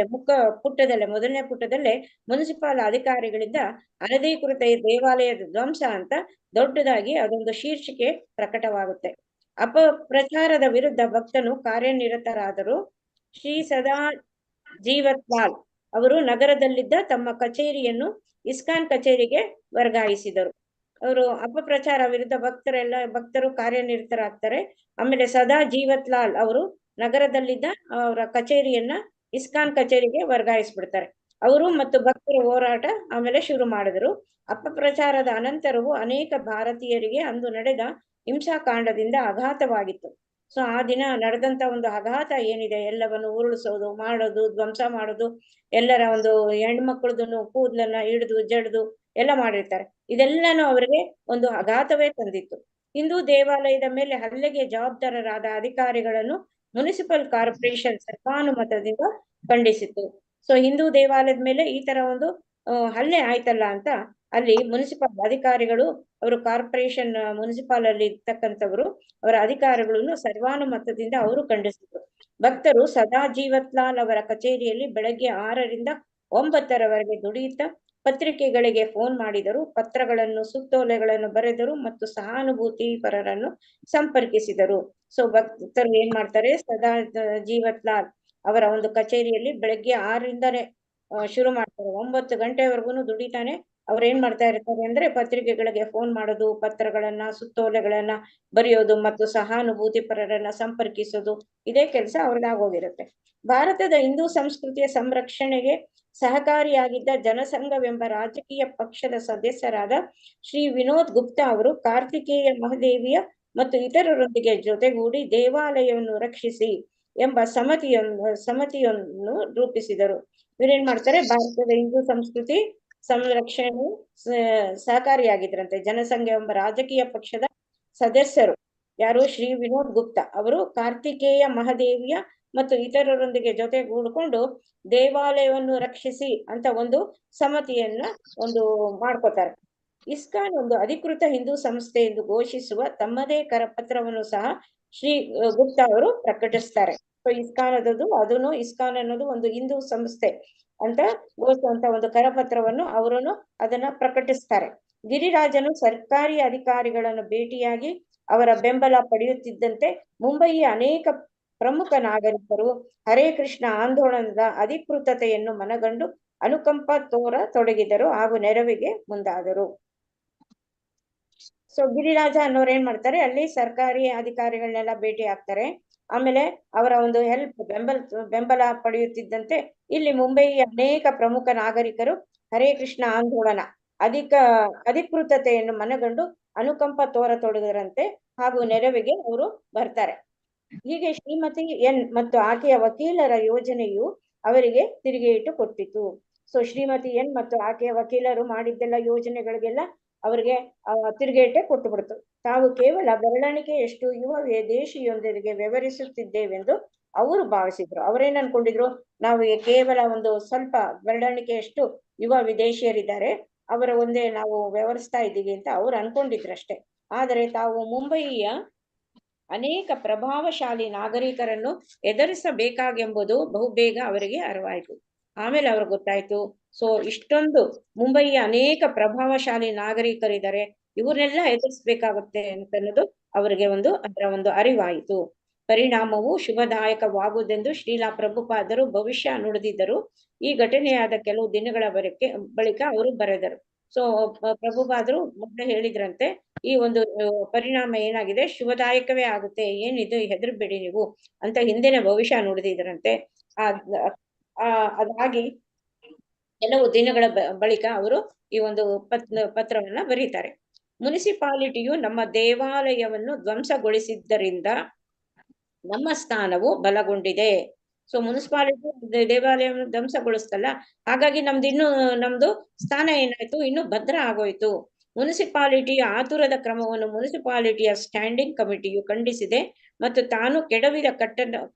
ಮೊದಲನೇ ಪುಟದಲ್ಲೇ ಮುನಿಸಿಪಲ್ ಅಧಿಕಾರಿಗಳಿಂದ ಅನಧಿಕೃತ ದೇವಾಲಯದ ಧ್ವಂಸ ಅಂತ ದೊಡ್ಡದಾಗಿ ಅದೊಂದು ಶೀರ್ಷಿಕೆ ಪ್ರಕಟವಾಗುತ್ತೆ. ಅಪಪ್ರಚಾರದ ವಿರುದ್ಧ ಭಕ್ತನು ಕಾರ್ಯನಿರತರಾದರು. ಶ್ರೀ ಸದಾ ಜೀವತ್ ಲಾಲ್ ಅವರು ನಗರದಲ್ಲಿದ್ದ ತಮ್ಮ ಕಚೇರಿಯನ್ನು ಇಸ್ಕಾನ್ ಕಚೇರಿಗೆ ವರ್ಗಾಯಿಸಿದರು. ಅವರು ಅಪಪ್ರಚಾರ ವಿರುದ್ಧ ಭಕ್ತರು ಕಾರ್ಯನಿರತರಾಗ್ತಾರೆ. ಆಮೇಲೆ ಸದಾ ಜೀವತ್ ಲಾಲ್ ಅವರು ನಗರದಲ್ಲಿದ್ದ ಅವರ ಕಚೇರಿಯನ್ನ ಇಸ್ಕಾನ್ ಕಚೇರಿಗೆ ವರ್ಗಾಯಿಸ್ಬಿಡ್ತಾರೆ. ಅವರು ಮತ್ತು ಭಕ್ತರ ಹೋರಾಟ ಆಮೇಲೆ ಶುರು ಮಾಡಿದರು. ಅಪಪ್ರಚಾರದ ಅನಂತರವೂ ಅನೇಕ ಭಾರತೀಯರಿಗೆ ಅಂದು ನಡೆದ ಹಿಂಸಾಕಾಂಡದಿಂದ ಆಘಾತವಾಗಿತ್ತು. ಸೊ ಆ ದಿನ ನಡೆದಂತ ಒಂದು ಆಘಾತ ಏನಿದೆ, ಎಲ್ಲವನ್ನು ಉರುಳಿಸೋದು, ಮಾಡೋದು, ಧ್ವಂಸ ಮಾಡೋದು, ಎಲ್ಲರ ಒಂದು ಹೆಣ್ಮಕ್ಳದನ್ನು ಕೂದಲನ್ನ ಹಿಡಿದು ಜಡ್ದು ಎಲ್ಲ ಮಾಡಿರ್ತಾರೆ. ಇದೆಲ್ಲಾನು ಅವರಿಗೆ ಒಂದು ಆಘಾತವೇ ತಂದಿತ್ತು. ಹಿಂದೂ ದೇವಾಲಯದ ಮೇಲೆ ಹಲ್ಲೆಗೆ ಜವಾಬ್ದಾರರಾದ ಅಧಿಕಾರಿಗಳನ್ನು ಮುನಿಸಿಪಲ್ ಕಾರ್ಪೊರೇಷನ್ ಸರ್ವಾನುಮತದಿಂದ ಖಂಡಿಸಿತು. ಸೊ ಹಿಂದೂ ದೇವಾಲಯದ ಮೇಲೆ ಈ ತರ ಒಂದು ಹಲ್ಲೆ ಆಯ್ತಲ್ಲ ಅಂತ ಅಲ್ಲಿ ಮುನಿಸಿಪಲ್ ಅಧಿಕಾರಿಗಳು, ಅವರು ಕಾರ್ಪೊರೇಷನ್ ಮುನಿಸಿಪಾಲ್ ಅಲ್ಲಿ ಇರ್ತಕ್ಕಂಥವರು, ಅವರ ಅಧಿಕಾರಿಗಳನ್ನು ಸರ್ವಾನುಮತದಿಂದ ಅವರು ಖಂಡಿಸಿದ್ರು. ಭಕ್ತರು ಸದಾ ಜೀವತ್ ಲಾಲ್ ಅವರ ಕಚೇರಿಯಲ್ಲಿ ಬೆಳಗ್ಗೆ 6ರಿಂದ 9ರವರೆಗೆ ದುಡಿಯುತ್ತಾ ಪತ್ರಿಕೆಗಳಿಗೆ ಫೋನ್ ಮಾಡಿದರು, ಪತ್ರಗಳನ್ನು ಸುತ್ತೋಲೆಗಳನ್ನು ಬರೆದರು ಮತ್ತು ಸಹಾನುಭೂತಿ ಪರರನ್ನು ಸಂಪರ್ಕಿಸಿದರು. ಸೊ ಭಕ್ತರು ಏನ್ ಮಾಡ್ತಾರೆ, ಸದಾ ಜೀವತ್ ಲಾಲ್ ಅವರ ಒಂದು ಕಚೇರಿಯಲ್ಲಿ ಬೆಳಗ್ಗೆ 6ರಿಂದನೇ ಶುರು ಮಾಡ್ತಾರೆ, 9 ಗಂಟೆವರೆಗೂ ದುಡಿತಾನೆ. ಅವ್ರು ಏನ್ ಮಾಡ್ತಾ ಇರ್ತಾರೆ ಅಂದ್ರೆ ಪತ್ರಿಕೆಗಳಿಗೆ ಫೋನ್ ಮಾಡೋದು, ಪತ್ರಗಳನ್ನ ಸುತ್ತೋಲೆಗಳನ್ನ ಬರೆಯೋದು ಮತ್ತು ಸಹಾನುಭೂತಿ ಪರರನ್ನ ಸಂಪರ್ಕಿಸೋದು, ಇದೇ ಕೆಲಸ ಅವ್ರದ್ದಾಗೋಗಿರುತ್ತೆ. ಭಾರತದ ಹಿಂದೂ ಸಂಸ್ಕೃತಿಯ ಸಂರಕ್ಷಣೆಗೆ ಸಹಕಾರಿಯಾಗಿದ್ದ ಜನಸಂಘವೆಂಬ ರಾಜಕೀಯ ಪಕ್ಷದ ಸದಸ್ಯರಾದ ಶ್ರೀ ವಿನೋದ್ ಗುಪ್ತಾ ಅವರು ಕಾರ್ತಿಕೇಯ ಮಹಾದೇವಿಯ ಮತ್ತು ಇತರರೊಂದಿಗೆ ಜೊತೆಗೂಡಿ ದೇವಾಲಯವನ್ನು ರಕ್ಷಿಸಿ ಎಂಬ ಸಮಿತಿಯನ್ನು ರೂಪಿಸಿದರು. ಇವರೇನ್ ಮಾಡ್ತಾರೆ, ಭಾರತದ ಹಿಂದೂ ಸಂಸ್ಕೃತಿ ಸಂರಕ್ಷಣೆ ಸಹಕಾರಿಯಾಗಿದ್ರಂತೆ. ಜನಸಂಘ ಎಂಬ ರಾಜಕೀಯ ಪಕ್ಷದ ಸದಸ್ಯರು ಯಾರು, ಶ್ರೀ ವಿನೋದ್ ಗುಪ್ತಾ ಅವರು ಕಾರ್ತಿಕೇಯ ಮಹಾದೇವಿಯ ಮತ್ತು ಇತರರೊಂದಿಗೆ ಜೊತೆಗೂಡಿಕೊಂಡು ದೇವಾಲಯವನ್ನು ರಕ್ಷಿಸಿ ಅಂತ ಒಂದು ಸಮಿತಿಯನ್ನ ಮಾಡ್ಕೋತಾರೆ. ಇಸ್ಕಾನ್ ಒಂದು ಅಧಿಕೃತ ಹಿಂದೂ ಸಂಸ್ಥೆ ಎಂದು ಘೋಷಿಸುವ ತಮ್ಮದೇ ಕರಪತ್ರವನ್ನು ಸಹ ಶ್ರೀ ಗುಪ್ತಾ ಅವರು ಪ್ರಕಟಿಸ್ತಾರೆ. ಸೊ ಇಸ್ಕಾನ್ ಇಸ್ಕಾನ್ ಅನ್ನೋದು ಒಂದು ಹಿಂದೂ ಸಂಸ್ಥೆ, ಅಂತ ಘೋಷಿಸುವಂತ ಒಂದು ಕರಪತ್ರವನ್ನು ಅವರು ಅದನ್ನ ಪ್ರಕಟಿಸ್ತಾರೆ. ಗಿರಿರಾಜನು ಸರ್ಕಾರಿ ಅಧಿಕಾರಿಗಳನ್ನು ಭೇಟಿಯಾಗಿ ಅವರ ಬೆಂಬಲ ಪಡೆಯುತ್ತಿದ್ದಂತೆ ಮುಂಬಯಿಯ ಅನೇಕ ಪ್ರಮುಖ ನಾಗರಿಕರು ಹರೇ ಕೃಷ್ಣ ಆಂದೋಲನದ ಅಧಿಕೃತತೆಯನ್ನು ಮನಗಂಡು ಅನುಕಂಪ ತೊಡಗಿದರು ಹಾಗೂ ನೆರವಿಗೆ ಮುಂದಾದರು. ಸೊ ಗಿರಿರಾಜ ಅನ್ನೋರು ಏನ್ ಮಾಡ್ತಾರೆ, ಅಲ್ಲಿ ಸರ್ಕಾರಿ ಅಧಿಕಾರಿಗಳನ್ನೆಲ್ಲ ಭೇಟಿ ಆಗ್ತಾರೆ. ಆಮೇಲೆ ಅವರ ಒಂದು ಬೆಂಬಲ ಪಡೆಯುತ್ತಿದ್ದಂತೆ ಇಲ್ಲಿ ಮುಂಬಯಿಯ ಅನೇಕ ಪ್ರಮುಖ ನಾಗರಿಕರು ಹರೇ ಕೃಷ್ಣ ಆಂದೋಲನ ಅಧಿಕೃತತೆಯನ್ನು ಮನಗಂಡು ಅನುಕಂಪ ತೊಡಗರಂತೆ ಹಾಗೂ ನೆರವಿಗೆ ಅವರು ಬರ್ತಾರೆ. ಹೀಗೆ ಶ್ರೀಮತಿ ಎನ್ ಮತ್ತು ಆಕೆಯ ವಕೀಲರ ಯೋಜನೆಯು ಅವರಿಗೆ ತಿರುಗೇಟು ಕೊಟ್ಟಿತು. ಸೊ ಶ್ರೀಮತಿ ಎನ್ ಮತ್ತು ಆಕೆಯ ವಕೀಲರು ಮಾಡಿದ್ದೆಲ್ಲ ಯೋಜನೆಗಳಿಗೆಲ್ಲ ಅವರಿಗೆ ತಿರುಗೇಟೆ ಕೊಟ್ಟು ಬಿಡ್ತು. ತಾವು ಕೇವಲ ಬೆರಳಿಕೆಯಷ್ಟು ಯುವ ವಿದೇಶಿಯೊಂದಿಗೆ ವ್ಯವಹರಿಸುತ್ತಿದ್ದೇವೆಂದು ಅವರು ಭಾವಿಸಿದ್ರು. ಅವರೇನ್ ಅನ್ಕೊಂಡಿದ್ರು, ನಾವು ಕೇವಲ ಒಂದು ಸ್ವಲ್ಪ ಬೆರಳಿಕೆಯಷ್ಟು ಯುವ ವಿದೇಶಿಯರಿದ್ದಾರೆ, ಅವರ ಒಂದೇ ನಾವು ವ್ಯವಹರಿಸ್ತಾ ಇದ್ದೀವಿ ಅಂತ ಅವ್ರು ಅನ್ಕೊಂಡಿದ್ರಷ್ಟೇ. ಆದರೆ ತಾವು ಮುಂಬಯಿಯ ಅನೇಕ ಪ್ರಭಾವಶಾಲಿ ನಾಗರಿಕರನ್ನು ಎದುರಿಸಬೇಕಾಗೆಂಬುದು ಬಹುಬೇಗ ಅವರಿಗೆ ಅರಿವಾಯಿತು. ಆಮೇಲೆ ಅವ್ರಿಗೆ ಗೊತ್ತಾಯ್ತು, ಸೊ ಇಷ್ಟೊಂದು ಮುಂಬಯಿಯ ಅನೇಕ ಪ್ರಭಾವಶಾಲಿ ನಾಗರಿಕರಿದ್ದಾರೆ, ಇವ್ರನ್ನೆಲ್ಲ ಎದುರಿಸ್ಬೇಕಾಗುತ್ತೆ ಅಂತ ಅನ್ನೋದು ಅವರಿಗೆ ಅದರ ಒಂದು ಅರಿವಾಯಿತು. ಪರಿಣಾಮವು ಶುಭದಾಯಕವಾಗುವುದೆಂದು ಶ್ರೀಲಾ ಪ್ರಭುಪಾದರು ಭವಿಷ್ಯ ನುಡಿದಿದ್ದರು. ಈ ಘಟನೆಯಾದ ಕೆಲವು ದಿನಗಳ ಬಳಿಕ ಅವರು ಬರೆದರು. ಸೊ ಪ್ರಭುಪಾದರು ಮೊದಲೇ ಹೇಳಿದ್ರಂತೆ, ಈ ಒಂದು ಪರಿಣಾಮ ಏನಾಗಿದೆ, ಶುಭದಾಯಕವೇ ಆಗುತ್ತೆ, ಏನಿದು ಹೆದರ್ಬೇಡಿ ನೀವು ಅಂತ ಹಿಂದಿನ ಭವಿಷ್ಯ ನುಡಿದಿದ್ರಂತೆ. ಅದಾಗಿ ಕೆಲವು ದಿನಗಳ ಬಳಿಕ ಅವರು ಈ ಒಂದು ಪತ್ರವನ್ನ ಬರೀತಾರೆ. ಮುನಿಸಿಪಾಲಿಟಿಯು ನಮ್ಮ ದೇವಾಲಯವನ್ನು ಧ್ವಂಸಗೊಳಿಸಿದ್ದರಿಂದ ನಮ್ಮ ಸ್ಥಾನವು ಬಲಗೊಂಡಿದೆ. ಸೊ ಮುನಿಸಿಪಾಲಿಟಿ ದೇವಾಲಯವನ್ನು ಧ್ವಂಸಗೊಳಿಸ್ತಲ್ಲ, ಹಾಗಾಗಿ ನಮ್ದು ಸ್ಥಾನ ಏನಾಯ್ತು, ಇನ್ನು ಭದ್ರ ಆಗೋಯ್ತು. ಮುನಿಸಿಪಾಲಿಟಿಯ ಆತುರದ ಕ್ರಮವನ್ನು ಮುನಿಸಿಪಾಲಿಟಿಯ ಸ್ಟ್ಯಾಂಡಿಂಗ್ ಕಮಿಟಿಯು ಖಂಡಿಸಿದೆ ಮತ್ತು ತಾನು ಕೆಡವಿದ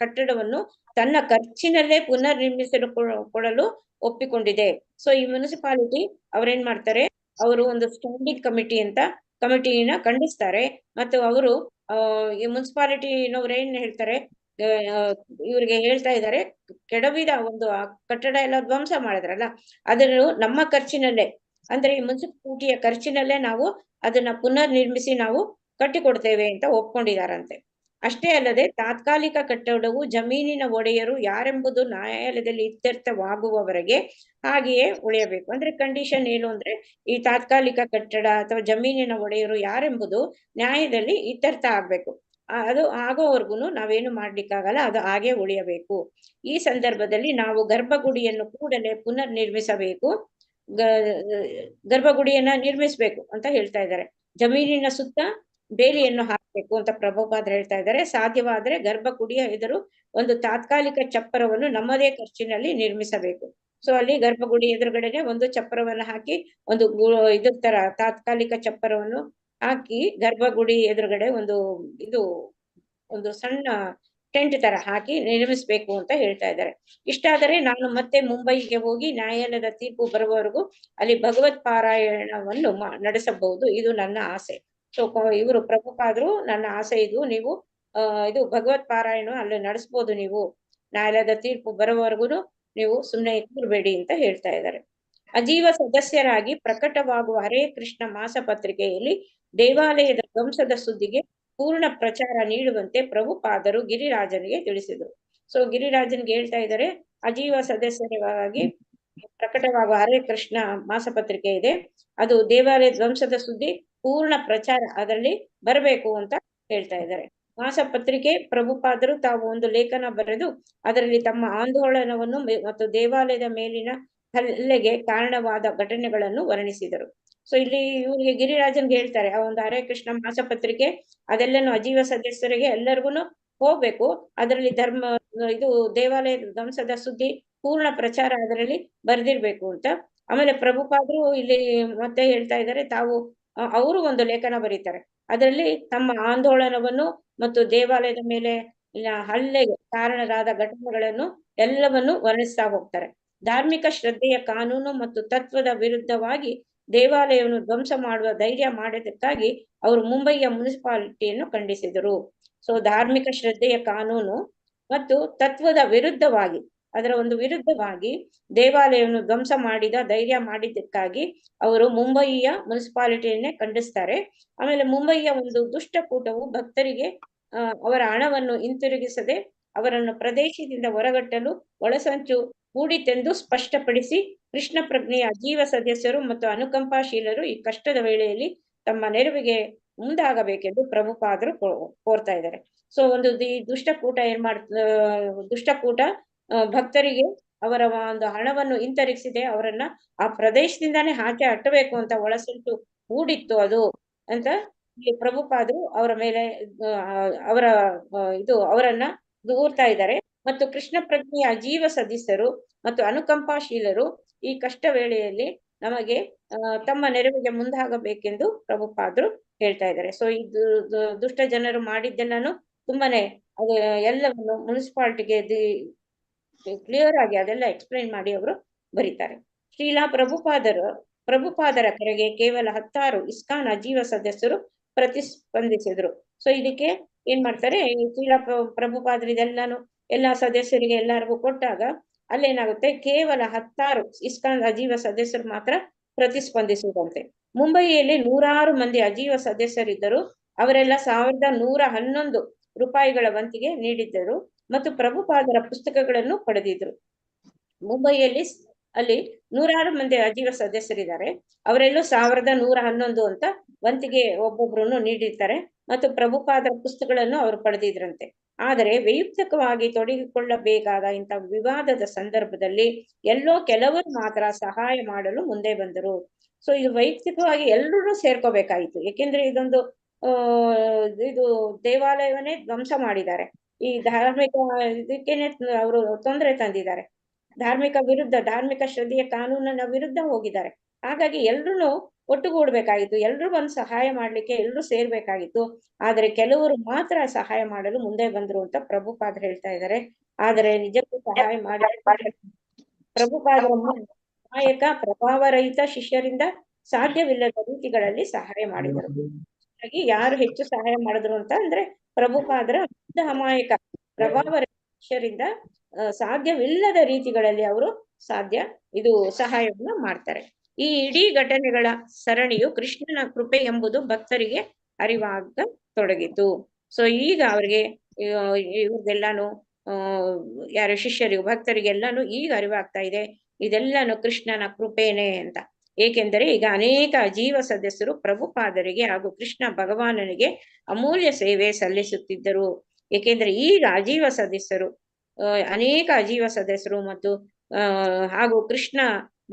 ಕಟ್ಟಡವನ್ನು ತನ್ನ ಖರ್ಚಿನಲ್ಲೇ ಪುನರ್ ನಿರ್ಮಿಸಲು ಕೊಡಲು ಒಪ್ಪಿಕೊಂಡಿದೆ. ಸೊ ಈ ಮುನಿಸಿಪಾಲಿಟಿ ಅವ್ರೇನ್ ಮಾಡ್ತಾರೆ, ಅವರು ಒಂದು ಸ್ಟ್ಯಾಂಡಿಂಗ್ ಕಮಿಟಿನ ಖಂಡಿಸ್ತಾರೆ ಮತ್ತು ಅವರು ಈ ಮುನ್ಸಿಪಾಲಿಟಿನವ್ರು ಏನ್ ಹೇಳ್ತಾರೆ, ಇವ್ರಿಗೆ ಹೇಳ್ತಾ ಇದ್ದಾರೆ, ಕೆಡವಿದ ಒಂದು ಕಟ್ಟಡ ಎಲ್ಲ ಧ್ವಂಸ ಮಾಡಿದ್ರಲ್ಲ, ಅದನ್ನು ನಮ್ಮ ಖರ್ಚಿನಲ್ಲೇ, ಅಂದ್ರೆ ಈ ಮುನ್ಸಿಪಾಲಿಟಿಯ ಖರ್ಚಿನಲ್ಲೇ ನಾವು ಅದನ್ನ ಪುನರ್ ನಿರ್ಮಿಸಿ ನಾವು ಕಟ್ಟಿಕೊಡ್ತೇವೆ ಅಂತ ಒಪ್ಕೊಂಡಿದಾರಂತೆ. ಅಷ್ಟೇ ಅಲ್ಲದೆ ತಾತ್ಕಾಲಿಕ ಕಟ್ಟಡವು ಜಮೀನಿನ ಒಡೆಯರು ಯಾರೆಂಬುದು ನ್ಯಾಯಾಲಯದಲ್ಲಿ ಇತ್ಯರ್ಥವಾಗುವವರೆಗೆ ಹಾಗೆಯೇ ಉಳಿಯಬೇಕು. ಅಂದ್ರೆ ಕಂಡೀಷನ್ ಏನು ಅಂದ್ರೆ, ಈ ತಾತ್ಕಾಲಿಕ ಕಟ್ಟಡ ಅಥವಾ ಜಮೀನಿನ ಒಡೆಯರು ಯಾರೆಂಬುದು ನ್ಯಾಯದಲ್ಲಿ ಇತ್ಯರ್ಥ ಆಗ್ಬೇಕು. ಅದು ಆಗೋವರೆಗೂ ನಾವೇನು ಮಾಡ್ಲಿಕ್ಕಾಗಲ್ಲ, ಅದು ಹಾಗೆ ಉಳಿಯಬೇಕು. ಈ ಸಂದರ್ಭದಲ್ಲಿ ನಾವು ಗರ್ಭಗುಡಿಯನ್ನು ಕೂಡಲೇ ಪುನರ್ ನಿರ್ಮಿಸಬೇಕು, ಗರ್ಭಗುಡಿಯನ್ನ ನಿರ್ಮಿಸ್ಬೇಕು ಅಂತ ಹೇಳ್ತಾ ಇದ್ದಾರೆ. ಜಮೀನಿನ ಸುತ್ತ ಬೇಲಿಯನ್ನು ಹಾಕಬೇಕು ಅಂತ ಪ್ರಭುಪಾದರು ಹೇಳ್ತಾ ಇದ್ದಾರೆ. ಸಾಧ್ಯವಾದ್ರೆ ಗರ್ಭಗುಡಿಯ ಎದುರು ಒಂದು ತಾತ್ಕಾಲಿಕ ಚಪ್ಪರವನ್ನು ನಮ್ಮದೇ ಖರ್ಚಿನಲ್ಲಿ ನಿರ್ಮಿಸಬೇಕು. ಸೊ ಅಲ್ಲಿ ಗರ್ಭಗುಡಿ ಎದುರುಗಡೆನೆ ಒಂದು ಚಪ್ಪರವನ್ನು ಹಾಕಿ, ಒಂದು ಇದ್ರ ತರ ತಾತ್ಕಾಲಿಕ ಚಪ್ಪರವನ್ನು ಹಾಕಿ ಗರ್ಭಗುಡಿ ಎದುರುಗಡೆ ಒಂದು ಸಣ್ಣ ಟೆಂಟ್ ತರ ಹಾಕಿ ನಿರ್ಮಿಸ್ಬೇಕು ಅಂತ ಹೇಳ್ತಾ ಇದ್ದಾರೆ. ಇಷ್ಟಾದರೆ ನಾನು ಮತ್ತೆ ಮುಂಬೈಗೆ ಹೋಗಿ ನ್ಯಾಯಾಲಯದ ತೀರ್ಪು ಬರುವವರೆಗೂ ಅಲ್ಲಿ ಭಗವತ್ ಪಾರಾಯಣವನ್ನು ನಡೆಸಬಹುದು, ಇದು ನನ್ನ ಆಸೆ. ಸೊ ಇವರು ಪ್ರಭುಪಾದರು, ನನ್ನ ಆಸೆ ಇದು, ನೀವು ಇದು ಭಗವತ್ ಪಾರಾಯಣ ಅಲ್ಲಿ ನಡೆಸ್ಬೋದು, ನೀವು ನ್ಯಾಯಾಲಯದ ತೀರ್ಪು ಬರುವವರೆಗೂ ನೀವು ಸುಮ್ಮನೆ ಕೂರ್ಬೇಡಿ ಅಂತ ಹೇಳ್ತಾ ಇದ್ದಾರೆ. ಅಜೀವ ಸದಸ್ಯರಾಗಿ ಪ್ರಕಟವಾಗುವ ಹರೇ ಕೃಷ್ಣ ಮಾಸಪತ್ರಿಕೆಯಲ್ಲಿ ದೇವಾಲಯದ ಧ್ವಂಸದ ಸುದ್ದಿಗೆ ಪೂರ್ಣ ಪ್ರಚಾರ ನೀಡುವಂತೆ ಪ್ರಭುಪಾದರು ಗಿರಿರಾಜನಿಗೆ ತಿಳಿಸಿದರು. ಸೊ ಗಿರಿರಾಜನ್ಗೆ ಹೇಳ್ತಾ ಇದ್ದಾರೆ, ಅಜೀವ ಸದಸ್ಯರಾಗಿ ಪ್ರಕಟವಾಗುವ ಹರೇ ಕೃಷ್ಣ ಮಾಸಪತ್ರಿಕೆ ಇದೆ, ಅದು ದೇವಾಲಯ ಧ್ವಂಸದ ಸುದ್ದಿ ಪೂರ್ಣ ಪ್ರಚಾರ ಅದರಲ್ಲಿ ಬರಬೇಕು ಅಂತ ಹೇಳ್ತಾ ಇದ್ದಾರೆ. ಮಾಸಪತ್ರಿಕೆ ಪ್ರಭುಪಾದರು ತಾವು ಒಂದು ಲೇಖನ ಬರೆದು ಅದರಲ್ಲಿ ತಮ್ಮ ಆಂದೋಲನವನ್ನು ಮತ್ತು ದೇವಾಲಯದ ಮೇಲಿನ ಹಲ್ಲೆಗೆ ಕಾರಣವಾದ ಘಟನೆಗಳನ್ನು ವರ್ಣಿಸಿದರು. ಸೊ ಇಲ್ಲಿ ಇವರಿಗೆ ಗಿರಿರಾಜನ್ಗೆ ಹೇಳ್ತಾರೆ, ಆ ಒಂದು ಹರೇ ಕೃಷ್ಣ ಮಾಸಪತ್ರಿಕೆ ಅದೆಲ್ಲನು ಅಜೀವ ಸದಸ್ಯರಿಗೆ ಎಲ್ಲರಿಗೂ ಹೋಗ್ಬೇಕು, ಅದರಲ್ಲಿ ಇದು ದೇವಾಲಯ ಧ್ವಂಸದ ಸುದ್ದಿ ಪೂರ್ಣ ಪ್ರಚಾರ ಅದರಲ್ಲಿ ಬರೆದಿರ್ಬೇಕು ಅಂತ. ಆಮೇಲೆ ಪ್ರಭುಪಾದರು ಇಲ್ಲಿ ಮತ್ತೆ ಹೇಳ್ತಾ ಇದ್ದಾರೆ, ಅವರು ಒಂದು ಲೇಖನ ಬರೀತಾರೆ, ಅದರಲ್ಲಿ ತಮ್ಮ ಆಂದೋಲನವನ್ನು ಮತ್ತು ದೇವಾಲಯದ ಮೇಲೆ ಹಲ್ಲೆಗೆ ಕಾರಣರಾದ ಘಟನೆಗಳನ್ನು ಎಲ್ಲವನ್ನು ವರ್ಣಿಸ್ತಾ ಹೋಗ್ತಾರೆ. ಧಾರ್ಮಿಕ ಶ್ರದ್ಧೆಯ ಕಾನೂನು ಮತ್ತು ತತ್ವದ ವಿರುದ್ಧವಾಗಿ ದೇವಾಲಯವನ್ನು ಧ್ವಂಸ ಮಾಡುವ ಧೈರ್ಯ ಮಾಡಿದ್ದಕ್ಕಾಗಿ ಅವರು ಮುಂಬಯಿಯ ಮುನಿಸಿಪಾಲಿಟಿಯನ್ನು ಖಂಡಿಸಿದರು. ಸೊ ಧಾರ್ಮಿಕ ಶ್ರದ್ಧೆಯ ಕಾನೂನು ಮತ್ತು ತತ್ವದ ವಿರುದ್ಧವಾಗಿ ಅದರ ಒಂದು ವಿರುದ್ಧವಾಗಿ ದೇವಾಲಯವನ್ನು ಧ್ವಂಸ ಮಾಡಿದ ಧೈರ್ಯ ಮಾಡಿದ್ದಕ್ಕಾಗಿ ಅವರು ಮುಂಬಯಿಯ ಮುನ್ಸಿಪಾಲಿಟಿಯನ್ನೇ ಖಂಡಿಸ್ತಾರೆ. ಆಮೇಲೆ ಮುಂಬಯಿಯ ಒಂದು ದುಷ್ಟಕೂಟವು ಭಕ್ತರಿಗೆ ಅವರ ಹಣವನ್ನು ಹಿಂತಿರುಗಿಸದೆ ಅವರನ್ನು ಪ್ರದೇಶದಿಂದ ಹೊರಗಟ್ಟಲು ಒಳಸಂಚು ಹೂಡಿತೆಂದು ಸ್ಪಷ್ಟಪಡಿಸಿ ಕೃಷ್ಣ ಪ್ರಜ್ಞೆಯ ಅಜೀವ ಸದಸ್ಯರು ಮತ್ತು ಅನುಕಂಪಾಶೀಲರು ಈ ಕಷ್ಟದ ವೇಳೆಯಲ್ಲಿ ತಮ್ಮ ನೆರವಿಗೆ ಮುಂದಾಗಬೇಕೆಂದು ಪ್ರಭುಪಾದರು ಕೋರ್ತಾ ಇದ್ದಾರೆ. ಸೊ ಒಂದು ಈ ದುಷ್ಟಕೂಟ ದುಷ್ಟಕೂಟ ಭಕ್ತರಿಗೆ ಅವರ ಒಂದು ಹಣವನ್ನು ಹಿಂತಿರುಗಿಸಿದೆ, ಅವರನ್ನ ಆ ಪ್ರದೇಶದಿಂದಾನೇ ಆಚೆ ಹಟ್ಟಬೇಕು ಅಂತ ಒಳಸಂಚು ಹೂಡಿತ್ತು ಅದು ಅಂತ ಇಲ್ಲಿ ಪ್ರಭುಪಾದರು ಅವರ ಮೇಲೆ ಅವರನ್ನ ದೂರ್ತಾ ಇದ್ದಾರೆ. ಮತ್ತು ಕೃಷ್ಣ ಪ್ರಜ್ಞೆಯ ಅಜೀವ ಸದಸ್ಯರು ಮತ್ತು ಅನುಕಂಪಾಶೀಲರು ಈ ಕಷ್ಟ ವೇಳೆಯಲ್ಲಿ ನಮಗೆ ತಮ್ಮ ನೆರವಿಗೆ ಮುಂದಾಗಬೇಕೆಂದು ಪ್ರಭುಪಾದರು ಹೇಳ್ತಾ ಇದ್ದಾರೆ. ಸೊ ಇದು ದುಷ್ಟ ಜನರು ಮಾಡಿದ್ದೆಲ್ಲಾನು ತುಂಬಾನೇ ಅದು ಎಲ್ಲವನ್ನು ಮುನ್ಸಿಪಾಲಿಟಿಗೆ ಕ್ಲಿಯರ್ ಆಗಿ ಅದೆಲ್ಲ ಎಕ್ಸ್ಪ್ಲೈನ್ ಮಾಡಿ ಅವರು ಬರೀತಾರೆ. ಶ್ರೀಲಾ ಪ್ರಭುಪಾದರ ಕರೆಗೆ ಕೇವಲ 10 ಇಸ್ಕಾನ್ ಅಜೀವ ಸದಸ್ಯರು ಪ್ರತಿಸ್ಪಂದಿಸಿದ್ರು. ಸೊ ಇದಕ್ಕೆ ಏನ್ ಮಾಡ್ತಾರೆ, ಶ್ರೀಲಾ ಪ್ರಭುಪಾದರು ಇದೆಲ್ಲಾನು ಎಲ್ಲಾ ಸದಸ್ಯರಿಗೆ ಎಲ್ಲರಿಗೂ ಕೊಟ್ಟಾಗ ಅಲ್ಲೇನಾಗುತ್ತೆ, ಕೇವಲ 10 ಇಸ್ಕಾನ್ ಅಜೀವ ಸದಸ್ಯರು ಮಾತ್ರ ಪ್ರತಿಸ್ಪಂದಿಸುವುದಂತೆ. ಮುಂಬಯಿಯಲ್ಲಿ 100 ಮಂದಿ ಅಜೀವ ಸದಸ್ಯರಿದ್ದರು. ಅವರೆಲ್ಲ 1111 ರೂಪಾಯಿಗಳ ವಂತಿಗೆ ನೀಡಿದ್ದರು ಮತ್ತು ಪ್ರಭುಪಾದರ ಪುಸ್ತಕಗಳನ್ನು ಪಡೆದಿದ್ರು. ಮುಂಬಯಿಯಲ್ಲಿ ಅಲ್ಲಿ 106 ಮಂದಿ ಅಜೀವ ಸದಸ್ಯರಿದ್ದಾರೆ. ಅವರೆಲ್ಲೂ 1111 ಅಂತ ವಂತಿಗೆ ಒಬ್ಬೊಬ್ರು ನೀಡಿರ್ತಾರೆ ಮತ್ತು ಪ್ರಭುಪಾದರ ಪುಸ್ತಕಗಳನ್ನು ಅವರು ಪಡೆದಿದ್ರಂತೆ. ಆದರೆ ವೈಯಕ್ತಿಕವಾಗಿ ತೊಡಗಿಕೊಳ್ಳಬೇಕಾದ ಇಂಥ ವಿವಾದದ ಸಂದರ್ಭದಲ್ಲಿ ಎಲ್ಲೋ ಕೆಲವರು ಮಾತ್ರ ಸಹಾಯ ಮಾಡಲು ಮುಂದೆ ಬಂದರು. ಸೊ ಇದು ವೈಯಕ್ತಿಕವಾಗಿ ಎಲ್ಲರೂ ಸೇರ್ಕೋಬೇಕಾಯಿತು. ಏಕೆಂದ್ರೆ ಇದೊಂದು ಇದು ದೇವಾಲಯವನ್ನೇ ಧ್ವಂಸ ಮಾಡಿದ್ದಾರೆ. ಈ ಧಾರ್ಮಿಕ ಇದಕ್ಕೇನೆ ಅವರು ತೊಂದರೆ ತಂದಿದ್ದಾರೆ. ಧಾರ್ಮಿಕ ಶ್ರದ್ಧೆಯ ಕಾನೂನಿನ ವಿರುದ್ಧ ಹೋಗಿದ್ದಾರೆ. ಹಾಗಾಗಿ ಎಲ್ರು ಒಟ್ಟುಗೂಡ್ಬೇಕಾಗಿತ್ತು, ಎಲ್ರು ಬಂದು ಸಹಾಯ ಮಾಡ್ಲಿಕ್ಕೆ ಎಲ್ರು ಸೇರ್ಬೇಕಾಗಿತ್ತು. ಆದ್ರೆ ಕೆಲವರು ಮಾತ್ರ ಸಹಾಯ ಮಾಡಲು ಮುಂದೆ ಬಂದ್ರು ಅಂತ ಪ್ರಭುಪಾದರು ಹೇಳ್ತಾ ಇದ್ದಾರೆ. ಆದರೆ ನಿಜಕ್ಕೂ ಸಹಾಯ ಮಾಡಿ ಪ್ರಭುಪಾದರ ನಾಯಕ ಪ್ರಭಾವರಹಿತ ಶಿಷ್ಯರಿಂದ ಸಾಧ್ಯವಿಲ್ಲದ ರೀತಿಗಳಲ್ಲಿ ಸಹಾಯ ಮಾಡಿದರು. ಹಾಗಾಗಿ ಯಾರು ಹೆಚ್ಚು ಸಹಾಯ ಮಾಡಿದ್ರು ಅಂತ ಅಂದ್ರೆ ಪ್ರಭುಪಾದರ ಅಮಾಯಕ ಪ್ರಭಾವರಹಿತ ಶಿಷ್ಯರಿಂದ ಸಾಧ್ಯವಿಲ್ಲದ ರೀತಿಗಳಲ್ಲಿ ಅವರು ಸಹಾಯವನ್ನು ಮಾಡ್ತಾರೆ. ಈ ಇಡೀ ಘಟನೆಗಳ ಸರಣಿಯು ಕೃಷ್ಣನ ಕೃಪೆ ಎಂಬುದು ಭಕ್ತರಿಗೆ ಅರಿವಾಗ ತೊಡಗಿತು. ಸೊ ಈಗ ಅವ್ರಿಗೆ ಇವ್ರಿಗೆಲ್ಲಾನು ಯಾರು ಶಿಷ್ಯರಿಗೂ ಭಕ್ತರಿಗೆಲ್ಲಾನು ಈಗ ಅರಿವಾಗ್ತಾ ಇದೆ, ಇದೆಲ್ಲಾನು ಕೃಷ್ಣನ ಕೃಪೆನೇ ಅಂತ. ಏಕೆಂದರೆ ಈಗ ಅನೇಕ ಅಜೀವ ಸದಸ್ಯರು ಪ್ರಭುಪಾದರಿಗೆ ಹಾಗೂ ಕೃಷ್ಣ ಭಗವಾನನಿಗೆ ಅಮೂಲ್ಯ ಸೇವೆ ಸಲ್ಲಿಸುತ್ತಿದ್ದರು. ಏಕೆಂದ್ರೆ ಈಗ ಅನೇಕ ಅಜೀವ ಸದಸ್ಯರು ಮತ್ತು ಹಾಗೂ ಕೃಷ್ಣ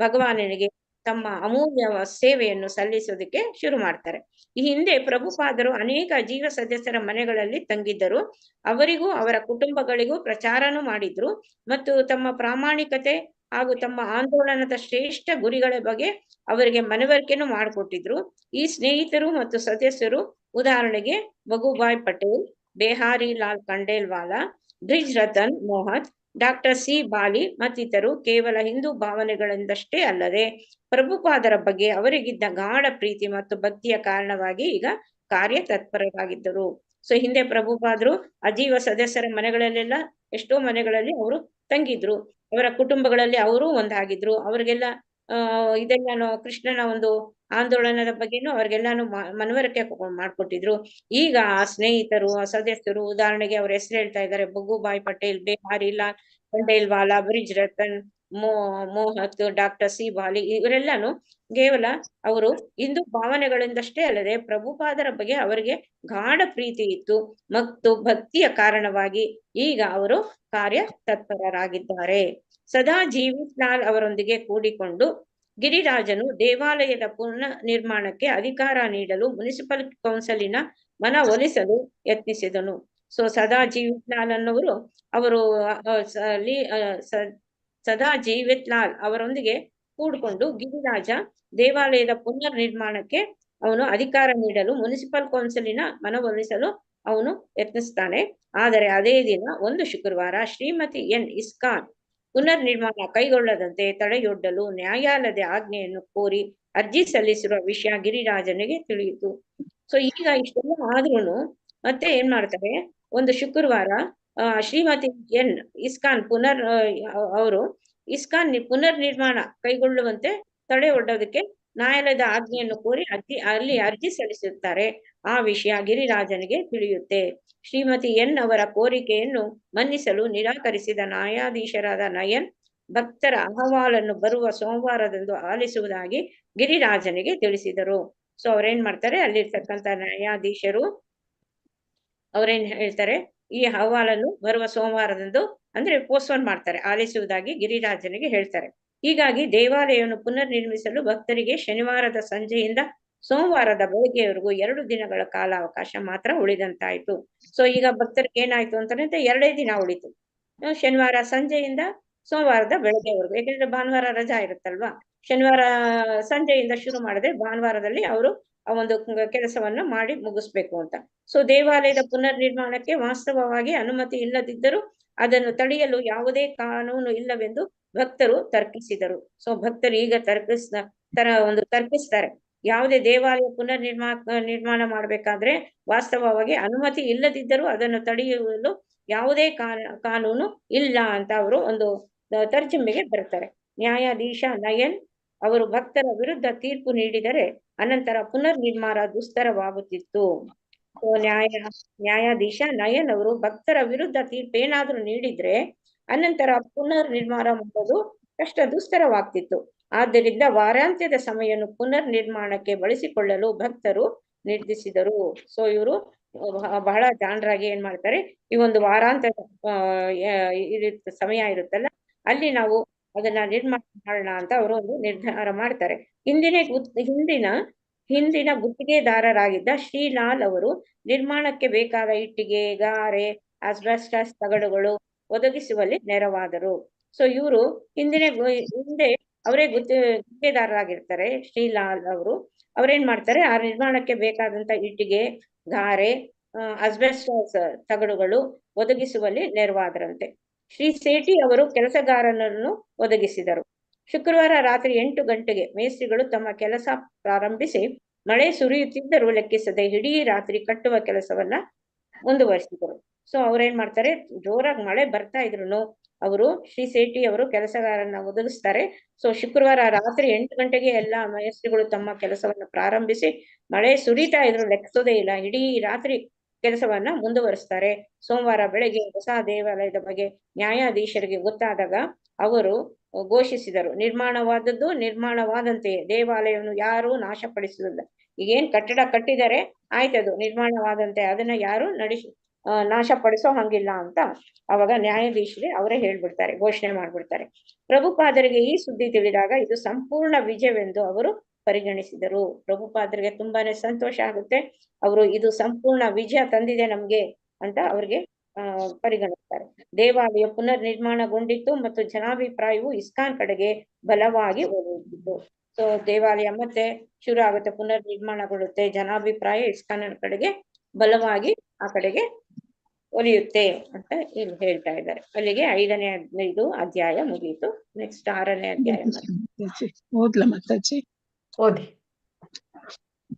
ಭಗವಾನನಿಗೆ ತಮ್ಮ ಅಮೂಲ್ಯ ಸೇವೆಯನ್ನು ಸಲ್ಲಿಸೋದಕ್ಕೆ ಶುರು ಮಾಡ್ತಾರೆ. ಈ ಹಿಂದೆ ಪ್ರಭುಪಾದರು ಅನೇಕ ಅಜೀವ ಸದಸ್ಯರ ಮನೆಗಳಲ್ಲಿ ತಂಗಿದ್ದರು. ಅವರಿಗೂ ಅವರ ಕುಟುಂಬಗಳಿಗೂ ಪ್ರಚಾರನೂ ಮಾಡಿದ್ರು ಮತ್ತು ತಮ್ಮ ಪ್ರಾಮಾಣಿಕತೆ ಹಾಗೂ ತಮ್ಮ ಆಂದೋಲನದ ಶ್ರೇಷ್ಠ ಗುರಿಗಳ ಬಗ್ಗೆ ಅವರಿಗೆ ಮನವರಿಕೆನೂ ಮಾಡಿಕೊಟ್ಟಿದ್ರು. ಈ ಸ್ನೇಹಿತರು ಮತ್ತು ಸದಸ್ಯರು ಉದಾಹರಣೆಗೆ ಬಗುಬಾಯ್ ಪಟೇಲ್, ಬೇಹಾರಿ ಲಾಲ್ ಖಂಡೇಲ್ವಾಲಾ, ಬ್ರಿಜ್ ರತನ್ ಮೋಹತ್, ಡಾಕ್ಟರ್ ಸಿ ಬಾಲಿ ಮತ್ತಿತರು ಕೇವಲ ಹಿಂದೂ ಭಾವನೆಗಳಿಂದಷ್ಟೇ ಅಲ್ಲದೆ ಪ್ರಭುಪಾದರ ಬಗ್ಗೆ ಅವರಿಗಿದ್ದ ಗಾಢ ಪ್ರೀತಿ ಮತ್ತು ಭಕ್ತಿಯ ಕಾರಣವಾಗಿ ಈಗ ಕಾರ್ಯತತ್ಪರರಾಗಿದ್ದರು. ಸೊ ಹಿಂದೆ ಪ್ರಭುಪಾದರು ಅಜೀವ ಸದಸ್ಯರ ಮನೆಗಳಲ್ಲೆಲ್ಲ ಎಷ್ಟೋ ಮನೆಗಳಲ್ಲಿ ಅವರು ತಂಗಿದ್ರು, ಅವರ ಕುಟುಂಬಗಳಲ್ಲಿ ಅವರು ಒಂದಾಗಿದ್ರು. ಅವ್ರಿಗೆಲ್ಲ ಇದೆಲ್ಲಾನು ಕೃಷ್ಣನ ಒಂದು ಆಂದೋಲನದ ಬಗ್ಗೆನೂ ಅವ್ರಿಗೆಲ್ಲಾನು ಮನವರಿಕೆ ಮಾಡ್ಕೊಟ್ಟಿದ್ರು. ಈಗ ಆ ಸ್ನೇಹಿತರು, ಆ ಸದಸ್ಯರು, ಉದಾಹರಣೆಗೆ ಅವ್ರ ಹೆಸರು ಹೇಳ್ತಾ ಇದ್ದಾರೆ, ಬಗುಬಾಯ್ ಪಟೇಲ್, ಬೇಹಾರಿ ಲಾಲ್ ಖಂಡೇಲ್ವಾಲಾ, ಬ್ರಿಜ್ ರತನ್ ಮೋಹತ್, ಡಾಕ್ಟರ್ ಸಿ ಬಾಲಿ, ಇವರೆಲ್ಲಾನು ಕೇವಲ ಅವರು ಹಿಂದೂ ಭಾವನೆಗಳಿಂದಷ್ಟೇ ಅಲ್ಲದೆ ಪ್ರಭುಪಾದರ ಬಗ್ಗೆ ಅವರಿಗೆ ಗಾಢ ಪ್ರೀತಿ ಇತ್ತು ಮತ್ತು ಭಕ್ತಿಯ ಕಾರಣವಾಗಿ ಈಗ ಅವರು ಕಾರ್ಯ ತತ್ಪರರಾಗಿದ್ದಾರೆ. ಸದಾ ಜೀವಿತ್ಲಾಲ್ ಅವರೊಂದಿಗೆ ಕೂಡಿಕೊಂಡು ಗಿರಿರಾಜನು ದೇವಾಲಯದ ಪುನಃ ನಿರ್ಮಾಣಕ್ಕೆ ಅಧಿಕಾರ ನೀಡಲು ಮುನಿಸಿಪಲ್ ಕೌನ್ಸಿಲಿನ ಮನವೊಲಿಸಲು ಯತ್ನಿಸಿದನು. ಸೊ ಸದಾ ಜೀವಿತ್ಲಾಲ್ ಅನ್ನೋರು ಸದಾ ಜೀವಿತ್ಲಾಲ್ ಅವರೊಂದಿಗೆ ಕೂಡಿಕೊಂಡು ಗಿರಿರಾಜ ದೇವಾಲಯದ ಪುನರ್ ನಿರ್ಮಾಣಕ್ಕೆ ಅವನು ಅಧಿಕಾರ ನೀಡಲು ಮುನಿಸಿಪಲ್ ಕೌನ್ಸಿಲಿನ ಮನವೊಲಿಸಲು ಅವನು ಯತ್ನಿಸ್ತಾನೆ. ಆದರೆ ಅದೇ ದಿನ ಒಂದು ಶುಕ್ರವಾರ ಶ್ರೀಮತಿ ಎನ್ ಇಸ್ಕಾನ್ ಪುನರ್ ನಿರ್ಮಾಣ ಕೈಗೊಳ್ಳದಂತೆ ತಡೆಯೊಡ್ಡಲು ನ್ಯಾಯಾಲಯದ ಆಜ್ಞೆಯನ್ನು ಕೋರಿ ಅರ್ಜಿ ಸಲ್ಲಿಸಿರುವ ವಿಷಯ ಗಿರಿರಾಜನಿಗೆ ತಿಳಿಯಿತು. ಸೊ ಈಗ ಇಷ್ಟೆಲ್ಲ ಆದ್ರೂನು ಮತ್ತೆ ಏನ್ ಮಾಡ್ತಾರೆ, ಒಂದು ಶುಕ್ರವಾರ ಶ್ರೀಮತಿ ಎನ್ ಇಸ್ಕಾನ್ ಅವರು ಇಸ್ಕಾನ್ ಪುನರ್ ನಿರ್ಮಾಣ ಕೈಗೊಳ್ಳುವಂತೆ ತಡೆ ಒಡ್ಡೋದಕ್ಕೆ ನ್ಯಾಯಾಲಯದ ಆಜ್ಞೆಯನ್ನು ಕೋರಿ ಅಲ್ಲಿ ಅರ್ಜಿ ಸಲ್ಲಿಸುತ್ತಾರೆ. ಆ ವಿಷಯ ಗಿರಿರಾಜನಿಗೆ ತಿಳಿಯುತ್ತೆ. ಶ್ರೀಮತಿ ಎನ್ ಅವರ ಕೋರಿಕೆಯನ್ನು ಮನ್ನಿಸಲು ನಿರಾಕರಿಸಿದ ನ್ಯಾಯಾಧೀಶರಾದ ನಯನ್ ಭಕ್ತರ ಅಹವಾಲನ್ನು ಬರುವ ಸೋಮವಾರದಂದು ಆಲಿಸುವುದಾಗಿ ಗಿರಿರಾಜನಿಗೆ ತಿಳಿಸಿದರು. ಸೊ ಅವ್ರೇನ್ ಮಾಡ್ತಾರೆ, ಅಲ್ಲಿರ್ತಕ್ಕಂಥ ನ್ಯಾಯಾಧೀಶರು ಅವ್ರೇನ್ ಹೇಳ್ತಾರೆ, ಈ ಅಹವಾಲನ್ನು ಬರುವ ಸೋಮವಾರದಂದು ಅಂದ್ರೆ ಪೋಸ್ಟ್ಪೋನ್ ಮಾಡ್ತಾರೆ, ಆಲಿಸುವುದಾಗಿ ಗಿರಿರಾಜನಿಗೆ ಹೇಳ್ತಾರೆ. ಹೀಗಾಗಿ ದೇವಾಲಯವನ್ನು ಪುನರ್ ನಿರ್ಮಿಸಲು ಭಕ್ತರಿಗೆ ಶನಿವಾರದ ಸಂಜೆಯಿಂದ ಸೋಮವಾರದ ಬೆಳಗ್ಗೆಯವರೆಗೂ 2 ದಿನಗಳ ಕಾಲಾವಕಾಶ ಮಾತ್ರ ಉಳಿದಂತಾಯ್ತು. ಸೊ ಈಗ ಭಕ್ತರಿಗೆ ಏನಾಯ್ತು ಅಂತಂದ್ರೆ 2 ದಿನ ಉಳಿತು, ಶನಿವಾರ ಸಂಜೆಯಿಂದ ಸೋಮವಾರದ ಬೆಳಗ್ಗೆವರೆಗೂ. ಯಾಕಂದ್ರೆ ಭಾನುವಾರ ರಜಾ ಇರುತ್ತಲ್ವಾ, ಶನಿವಾರ ಸಂಜೆಯಿಂದ ಶುರು ಮಾಡಿದ್ರೆ ಭಾನುವಾರದಲ್ಲಿ ಅವರು ಆ ಒಂದು ಕೆಲಸವನ್ನ ಮಾಡಿ ಮುಗಿಸ್ಬೇಕು ಅಂತ. ಸೊ ದೇವಾಲಯದ ಪುನರ್ ನಿರ್ಮಾಣಕ್ಕೆ ವಾಸ್ತವವಾಗಿ ಅನುಮತಿ ಇಲ್ಲದಿದ್ದರೂ ಅದನ್ನು ತಡೆಯಲು ಯಾವುದೇ ಕಾನೂನು ಇಲ್ಲವೆಂದು ಭಕ್ತರು ತರ್ಕಿಸಿದರು. ಸೊ ಭಕ್ತರು ಈಗ ತರ್ಕಿಸ್ತಾರೆ, ಯಾವುದೇ ದೇವಾಲಯ ಪುನರ್ ನಿರ್ಮಾಣ ಮಾಡ್ಬೇಕಾದ್ರೆ ವಾಸ್ತವವಾಗಿ ಅನುಮತಿ ಇಲ್ಲದಿದ್ದರೂ ಅದನ್ನು ತಡೆಯಲು ಯಾವುದೇ ಕಾನೂನು ಇಲ್ಲ ಅಂತ ಅವರು ಒಂದು ತರ್ಜುಮೆಗೆ ಬರ್ತಾರೆ. ನ್ಯಾಯಾಧೀಶ ನಯನ್ ಅವರು ಭಕ್ತರ ವಿರುದ್ಧ ತೀರ್ಪು ನೀಡಿದರೆ ಅನಂತರ ಪುನರ್ ನಿರ್ಮಾಣ ದುಸ್ತರವಾಗುತ್ತಿತ್ತು. ನ್ಯಾಯಾಧೀಶ ನಯನ್ ಅವರು ಭಕ್ತರ ವಿರುದ್ಧ ತೀರ್ಪೇನಾದ್ರೂ ನೀಡಿದ್ರೆ ಅನಂತರ ಪುನರ್ ನಿರ್ಮಾಣ ಮಾಡೋದು ದುಸ್ತರವಾಗ್ತಿತ್ತು. ಆದ್ದರಿಂದ ವಾರಾಂತ್ಯದ ಸಮಯವನ್ನು ಪುನರ್ ನಿರ್ಮಾಣಕ್ಕೆ ಬಳಸಿಕೊಳ್ಳಲು ಭಕ್ತರು ನಿರ್ಧರಿಸಿದರು. ಸೊ ಇವರು ಬಹಳ ಜಾಣರಾಗಿ ಏನ್ ಮಾಡ್ತಾರೆ, ಈ ಒಂದು ವಾರಾಂತ್ಯದ ಸಮಯ ಇರುತ್ತಲ್ಲ, ಅಲ್ಲಿ ನಾವು ಅದನ್ನ ನಿರ್ಮಾಣ ಮಾಡೋಣ ಅಂತ ಅವರು ಒಂದು ನಿರ್ಧಾರ ಮಾಡ್ತಾರೆ. ಹಿಂದಿನ ಗುತ್ತಿಗೆದಾರರಾಗಿದ್ದ ಶ್ರೀಲಾಲ್ ಅವರು ನಿರ್ಮಾಣಕ್ಕೆ ಬೇಕಾದ ಇಟ್ಟಿಗೆ, ಗಾರೆ, ಆಸ್ಬೆಸ್ಟಾಸ್ ತಗಡುಗಳು ಒದಗಿಸುವಲ್ಲಿ ನೆರವಾದರು. ಸೊ ಇವರು ಹಿಂದೆ ಅವರೇ ಗುತ್ತಿಗೆದಾರರಾಗಿರ್ತಾರೆ. ಶ್ರೀಲಾಲ್ ಅವ್ರೇನ್ ಮಾಡ್ತಾರೆ, ಆ ನಿರ್ಮಾಣಕ್ಕೆ ಬೇಕಾದಂತ ಇಟ್ಟಿಗೆ, ಗಾರೆ, ಆಸ್ಬೆಸ್ಟಾಸ್ ತಗಡುಗಳು ಒದಗಿಸುವಲ್ಲಿ ನೆರವಾದರಂತೆ. ಶ್ರೀ ಸೇಠಿ ಅವರು ಕೆಲಸಗಾರನನ್ನು ಒದಗಿಸಿದರು. ಶುಕ್ರವಾರ ರಾತ್ರಿ 8 ಗಂಟೆಗೆ ಮೇಸ್ತ್ರಿಗಳು ತಮ್ಮ ಕೆಲಸ ಪ್ರಾರಂಭಿಸಿ ಮಳೆ ಸುರಿಯುತ್ತಿದ್ದರೂ ಲೆಕ್ಕಿಸದೆ ಇಡೀ ರಾತ್ರಿ ಕಟ್ಟುವ ಕೆಲಸವನ್ನ ಮುಂದುವರಿಸಿದರು. ಸೊ ಅವ್ರೇನ್ ಮಾಡ್ತಾರೆ, ಜೋರಾಗಿ ಮಳೆ ಬರ್ತಾ ಇದ್ರು ಅವರು ಶ್ರೀ ಸೇಠಿ ಅವರು ಕೆಲಸಗಾರನ ಒದಗಿಸ್ತಾರೆ. ಸೊ ಶುಕ್ರವಾರ ರಾತ್ರಿ 8 ಗಂಟೆಗೆ ಎಲ್ಲಾ ಮೇಸ್ತ್ರಿಗಳು ತಮ್ಮ ಕೆಲಸವನ್ನ ಪ್ರಾರಂಭಿಸಿ ಮಳೆ ಸುರಿತಾ ಇದ್ರು ಲೆಕ್ಕಿಸೋದೇ ಇಲ್ಲ, ಇಡೀ ರಾತ್ರಿ ಕೆಲಸವನ್ನ ಮುಂದುವರಿಸ್ತಾರೆ. ಸೋಮವಾರ ಬೆಳಗ್ಗೆ ಹೊಸ ದೇವಾಲಯದ ಬಗ್ಗೆ ನ್ಯಾಯಾಧೀಶರಿಗೆ ಗೊತ್ತಾದಾಗ ಅವರು ಘೋಷಿಸಿದರು, ನಿರ್ಮಾಣವಾದಂತೆಯೇ ದೇವಾಲಯವನ್ನು ಯಾರೂ ನಾಶಪಡಿಸುವುದಿಲ್ಲ. ಈಗೇನ್ ಕಟ್ಟಡ ಕಟ್ಟಿದರೆ ಆಯ್ತದು ನಿರ್ಮಾಣವಾದಂತೆ, ಅದನ್ನ ಯಾರು ನಾಶಪಡಿಸೋ ಹಂಗಿಲ್ಲ ಅಂತ ಅವಾಗ ನ್ಯಾಯಾಧೀಶರೇ ಅವರೇ ಹೇಳ್ಬಿಡ್ತಾರೆ, ಘೋಷಣೆ ಮಾಡ್ಬಿಡ್ತಾರೆ. ಪ್ರಭುಪಾದರಿಗೆ ಈ ಸುದ್ದಿ ತಿಳಿದಾಗ ಇದು ಸಂಪೂರ್ಣ ವಿಜಯವೆಂದು ಅವರು ಪರಿಗಣಿಸಿದರು. ಪ್ರಭುಪಾದರಿಗೆ ತುಂಬಾನೇ ಸಂತೋಷ ಆಗುತ್ತೆ, ಅವರು ಇದು ಸಂಪೂರ್ಣ ವಿಜಯ ತಂದಿದೆ ನಮ್ಗೆ ಅಂತ ಅವ್ರಿಗೆ ಪರಿಗಣಿಸ್ತಾರೆ. ದೇವಾಲಯ ಪುನರ್ ನಿರ್ಮಾಣಗೊಂಡಿತ್ತು ಮತ್ತು ಜನಾಭಿಪ್ರಾಯವು ಇಸ್ಕಾನ್ ಕಡೆಗೆ ಬಲವಾಗಿ ಒಲುತ್ತಿತ್ತು. ಸೊ ದೇವಾಲಯ ಮತ್ತೆ ಶುರು ಆಗುತ್ತೆ, ಪುನರ್ ನಿರ್ಮಾಣಗೊಳ್ಳುತ್ತೆ, ಜನಾಭಿಪ್ರಾಯ ಇಸ್ಕಾನ್ ಕಡೆಗೆ ಬಲವಾಗಿ ಆ ಕಡೆಗೆ ಒಲಿಯುತ್ತೆ ಅಂತ ಇಲ್ಲಿ ಹೇಳ್ತಾ ಇದ್ದಾರೆ. ಅಲ್ಲಿಗೆ 5ನೇ ಅಧ್ಯಾಯ ಮುಗಿಯಿತು. ನೆಕ್ಸ್ಟ್ 6ನೇ ಅಧ್ಯಾಯ ಓದ್ಲ ಮಾತಾಜಿ? ಓದಿ.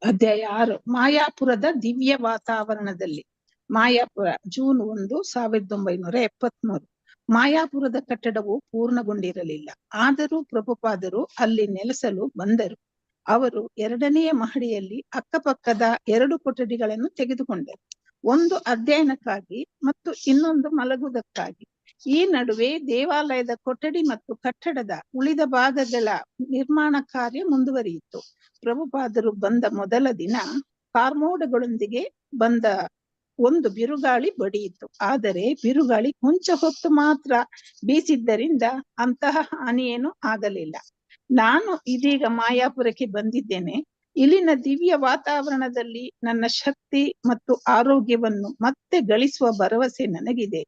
ಅಧ್ಯಾಯ 6. ಮಾಯಾಪುರದ ದಿವ್ಯ ವಾತಾವರಣದಲ್ಲಿ. ಮಾಯಾಪುರ, ಜೂನ್ 1, 1973. ಮಾಯಾಪುರದ ಕಟ್ಟಡವು ಪೂರ್ಣಗೊಂಡಿರಲಿಲ್ಲ. ಆದರೂ ಪ್ರಭುಪಾದರು ಅಲ್ಲಿ ನೆಲೆಸಲು ಬಂದರು. ಅವರು 2ನೇ ಮಹಡಿಯಲ್ಲಿ ಅಕ್ಕಪಕ್ಕದ 2 ಕೊಠಡಿಗಳನ್ನು ತೆಗೆದುಕೊಂಡರು, ಒಂದು ಅಧ್ಯಯನಕ್ಕಾಗಿ ಮತ್ತು ಇನ್ನೊಂದು ಮಲಗುವುದಕ್ಕಾಗಿ. ಈ ನಡುವೆ ದೇವಾಲಯದ ಕೊಠಡಿ ಮತ್ತು ಕಟ್ಟಡದ ಉಳಿದ ಭಾಗಗಳ ನಿರ್ಮಾಣ ಕಾರ್ಯ ಮುಂದುವರಿಯಿತು. ಪ್ರಭುಪಾದರು ಬಂದ ಮೊದಲ ದಿನ ಕಾರ್ಮೋಡಗಳೊಂದಿಗೆ ಬಂದ ಒಂದು ಬಿರುಗಾಳಿ ಬಡಿಯಿತು. ಆದರೆ ಬಿರುಗಾಳಿ ಕೊಂಚ ಹೊತ್ತು ಮಾತ್ರ ಬೀಸಿದ್ದರಿಂದ ಅಂತಹ ಹಾನಿಯೇನೂ ಆಗಲಿಲ್ಲ. ನಾನು ಇದೀಗ ಮಾಯಾಪುರಕ್ಕೆ ಬಂದಿದ್ದೇನೆ. ಇಲ್ಲಿನ ದಿವ್ಯ ವಾತಾವರಣದಲ್ಲಿ ನನ್ನ ಶಕ್ತಿ ಮತ್ತು ಆರೋಗ್ಯವನ್ನು ಮತ್ತೆ ಗಳಿಸುವ ಭರವಸೆ ನನಗಿದೆ.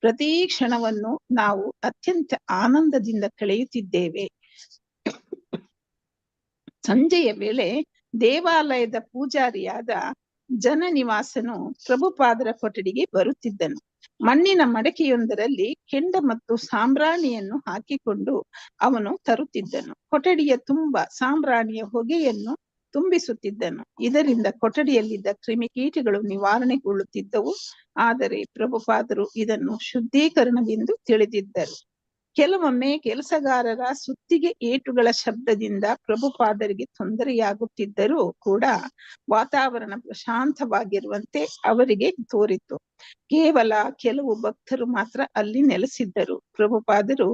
ಪ್ರತಿ ಕ್ಷಣವನ್ನು ನಾವು ಅತ್ಯಂತ ಆನಂದದಿಂದ ಕಳೆಯುತ್ತಿದ್ದೇವೆ. ಸಂಜೆಯ ವೇಳೆ ದೇವಾಲಯದ ಪೂಜಾರಿಯಾದ ಜನನಿವಾಸನು ಪ್ರಭುಪಾದರ ಕೊಠಡಿಗೆ ಬರುತ್ತಿದ್ದನು. ಮಣ್ಣಿನ ಮಡಕೆಯೊಂದರಲ್ಲಿ ಕೆಂಡ ಮತ್ತು ಸಾಂಬ್ರಾಣಿಯನ್ನು ಹಾಕಿಕೊಂಡು ಅವನು ತರುತ್ತಿದ್ದನು. ಕೊಠಡಿಯ ತುಂಬ ಸಾಂಬ್ರಾಣಿಯ ಹೊಗೆಯನ್ನು ತುಂಬಿಸುತ್ತಿದ್ದನು. ಇದರಿಂದ ಕೊಠಡಿಯಲ್ಲಿದ್ದ ಕ್ರಿಮಿಕೀಟಗಳು ನಿವಾರಣೆಗೊಳ್ಳುತ್ತಿದ್ದವು. ಆದರೆ ಪ್ರಭುಪಾದರು ಇದನ್ನು ಶುದ್ಧೀಕರಣವೆಂದು ತಿಳಿದಿದ್ದರು. ಕೆಲವೊಮ್ಮೆ ಕೆಲಸಗಾರರ ಸುತ್ತಿಗೆ ಏಟುಗಳ ಶಬ್ದದಿಂದ ಪ್ರಭುಪಾದರಿಗೆ ತೊಂದರೆಯಾಗುತ್ತಿದ್ದರೂ ಕೂಡ ವಾತಾವರಣ ಪ್ರಶಾಂತವಾಗಿರುವಂತೆ ಅವರಿಗೆ ತೋರಿತು. ಕೇವಲ ಕೆಲವು ಭಕ್ತರು ಮಾತ್ರ ಅಲ್ಲಿ ನೆಲೆಸಿದ್ದರು. ಪ್ರಭುಪಾದರು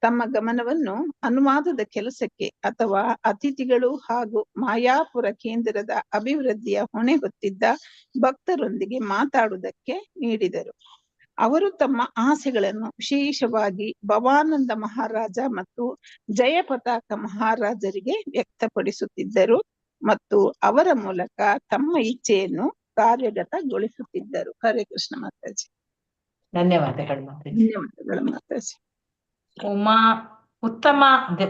ತಮ್ಮ ಗಮನವನ್ನು ಅನುವಾದದ ಕೆಲಸಕ್ಕೆ ಅಥವಾ ಅತಿಥಿಗಳು ಹಾಗೂ ಮಾಯಾಪುರ ಕೇಂದ್ರದ ಅಭಿವೃದ್ಧಿಯ ಹೊಣೆ ಹೊತ್ತಿದ್ದ ಭಕ್ತರೊಂದಿಗೆ ಮಾತಾಡುವುದಕ್ಕೆ ನೀಡಿದರು. ಅವರು ತಮ್ಮ ಆಸೆಗಳನ್ನು ವಿಶೇಷವಾಗಿ ಭವಾನಂದ ಮಹಾರಾಜ ಮತ್ತು ಜಯಪತಾಕ ಮಹಾರಾಜರಿಗೆ ವ್ಯಕ್ತಪಡಿಸುತ್ತಿದ್ದರು ಮತ್ತು ಅವರ ಮೂಲಕ ತಮ್ಮ ಇಚ್ಛೆಯನ್ನು ಕಾರ್ಯಗತಗೊಳಿಸುತ್ತಿದ್ದರು. ಹರೇ ಕೃಷ್ಣ ಮಾತಾಜಿ. ಧನ್ಯವಾದಗಳು ಮಾತಾಜಿ. ಧನ್ಯವಾದಗಳು ಮಾತಾಜಿ. ಉತ್ತಮ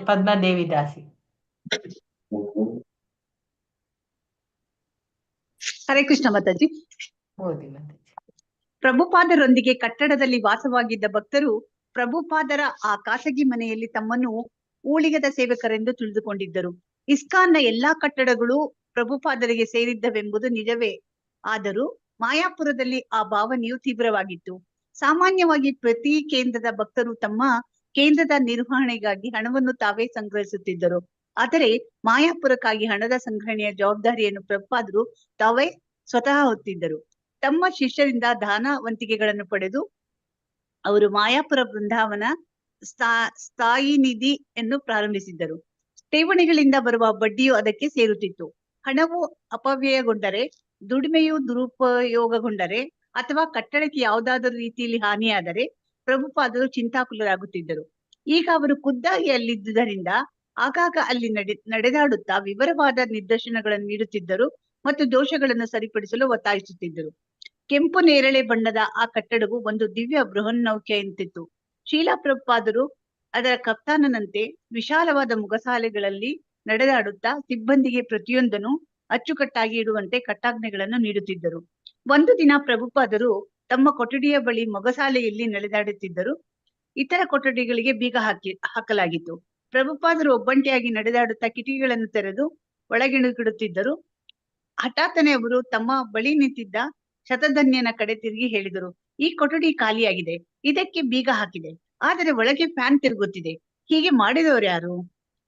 ಪದ್ಮದೇವಿ ದಾಸಿ. ಹರೇ ಕೃಷ್ಣ ಮಾತಾಜಿ. ಓದಿ ಮಾತಾಜಿ. ಪ್ರಭುಪಾದರೊಂದಿಗೆ ಕಟ್ಟಡದಲ್ಲಿ ವಾಸವಾಗಿದ್ದ ಭಕ್ತರು ಪ್ರಭುಪಾದರ ಆ ಖಾಸಗಿ ಮನೆಯಲ್ಲಿ ತಮ್ಮನ್ನು ಊಳಿಗದ ಸೇವಕರೆಂದು ತಿಳಿದುಕೊಂಡಿದ್ದರು. ಇಸ್ಕಾನ್ನ ಎಲ್ಲಾ ಕಟ್ಟಡಗಳು ಪ್ರಭುಪಾದರಿಗೆ ಸೇರಿದ್ದವೆಂಬುದು ನಿಜವೇ. ಆದರೂ ಮಾಯಾಪುರದಲ್ಲಿ ಆ ಭಾವನೆಯು ತೀವ್ರವಾಗಿತ್ತು. ಸಾಮಾನ್ಯವಾಗಿ ಪ್ರತಿ ಕೇಂದ್ರದ ಭಕ್ತರು ತಮ್ಮ ಕೇಂದ್ರದ ನಿರ್ವಹಣೆಗಾಗಿ ಹಣವನ್ನು ತಾವೇ ಸಂಗ್ರಹಿಸುತ್ತಿದ್ದರು. ಆದರೆ ಮಾಯಾಪುರಕ್ಕಾಗಿ ಹಣದ ಸಂಗ್ರಹಣೆಯ ಜವಾಬ್ದಾರಿಯನ್ನು ಪ್ರಭುಪಾದರು ತಾವೇ ಸ್ವತಃ ಹೊತ್ತಿದ್ದರು. ತಮ್ಮ ಶಿಷ್ಯರಿಂದ ದಾನವಂತಿಕೆಗಳನ್ನು ಪಡೆದು ಅವರು ಮಾಯಾಪುರ ಬೃಂದಾವನ ಸ್ಥಾಯಿ ನಿಧಿಯನ್ನು ಪ್ರಾರಂಭಿಸಿದ್ದರು. ಠೇವಣಿಗಳಿಂದ ಬರುವ ಬಡ್ಡಿಯು ಅದಕ್ಕೆ ಸೇರುತ್ತಿತ್ತು. ಹಣವು ಅಪವ್ಯಯಗೊಂಡರೆ, ದುಡಿಮೆಯು ದುರುಪಯೋಗಗೊಂಡರೆ ಅಥವಾ ಕಟ್ಟಡಕ್ಕೆ ಯಾವುದಾದರೂ ರೀತಿಯಲ್ಲಿ ಹಾನಿಯಾದರೆ ಪ್ರಭುಪಾದರು ಚಿಂತಾಕುಲರಾಗುತ್ತಿದ್ದರು. ಈಗ ಅವರು ಖುದ್ದಾಗಿ ಅಲ್ಲಿದ್ದುದರಿಂದ ಆಗಾಗ ಅಲ್ಲಿ ನಡೆದಾಡುತ್ತಾ ವಿವರವಾದ ನಿರ್ದೇಶನಗಳನ್ನು ನೀಡುತ್ತಿದ್ದರು ಮತ್ತು ದೋಷಗಳನ್ನು ಸರಿಪಡಿಸಲು ಒತ್ತಾಯಿಸುತ್ತಿದ್ದರು. ಕೆಂಪು ನೇರಳೆ ಬಣ್ಣದ ಆ ಕಟ್ಟಡವು ಒಂದು ದಿವ್ಯ ಬೃಹನ್ನೌಕೆಯಂತಿತ್ತು. ಶೀಲಾ ಪ್ರಭುಪಾದರು ಅದರ ಕಪ್ತಾನನಂತೆ ವಿಶಾಲವಾದ ಮುಗಸಾಲೆಗಳಲ್ಲಿ ನಡೆದಾಡುತ್ತಾ ಸಿಬ್ಬಂದಿಗೆ ಪ್ರತಿಯೊಂದನ್ನು ಅಚ್ಚುಕಟ್ಟಾಗಿ ಇಡುವಂತೆ ಕಟ್ಟಾಜ್ಞೆಗಳನ್ನು ನೀಡುತ್ತಿದ್ದರು. ಒಂದು ದಿನ ಪ್ರಭುಪಾದರು ತಮ್ಮ ಕೊಠಡಿಯ ಬಳಿ ಮೊಗಸಾಲೆಯಲ್ಲಿ ನಡೆದಾಡುತ್ತಿದ್ದರು. ಇತರ ಕೊಠಡಿಗಳಿಗೆ ಬೀಗ ಹಾಕಲಾಗಿತ್ತು. ಪ್ರಭುಪಾದರು ಒಬ್ಬಂಟಿಯಾಗಿ ನಡೆದಾಡುತ್ತಾ ಕಿಟಕಿಗಳನ್ನು ತೆರೆದು ಒಳಗಿಡುತ್ತಿದ್ದರು. ಹಠಾತ್ತನೆ ಅವರು ತಮ್ಮ ಬಳಿ ನಿಂತಿದ್ದ ಶತಧನ್ಯನ ಕಡೆ ತಿರುಗಿ ಹೇಳಿದರು, ಈ ಕೊಠಡಿ ಖಾಲಿಯಾಗಿದೆ, ಇದಕ್ಕೆ ಬೀಗ ಹಾಕಿದೆ, ಆದರೆ ಒಳಗೆ ಫ್ಯಾನ್ ತಿರುಗುತ್ತಿದೆ. ಹೀಗೆ ಮಾಡಿದವರು ಯಾರು?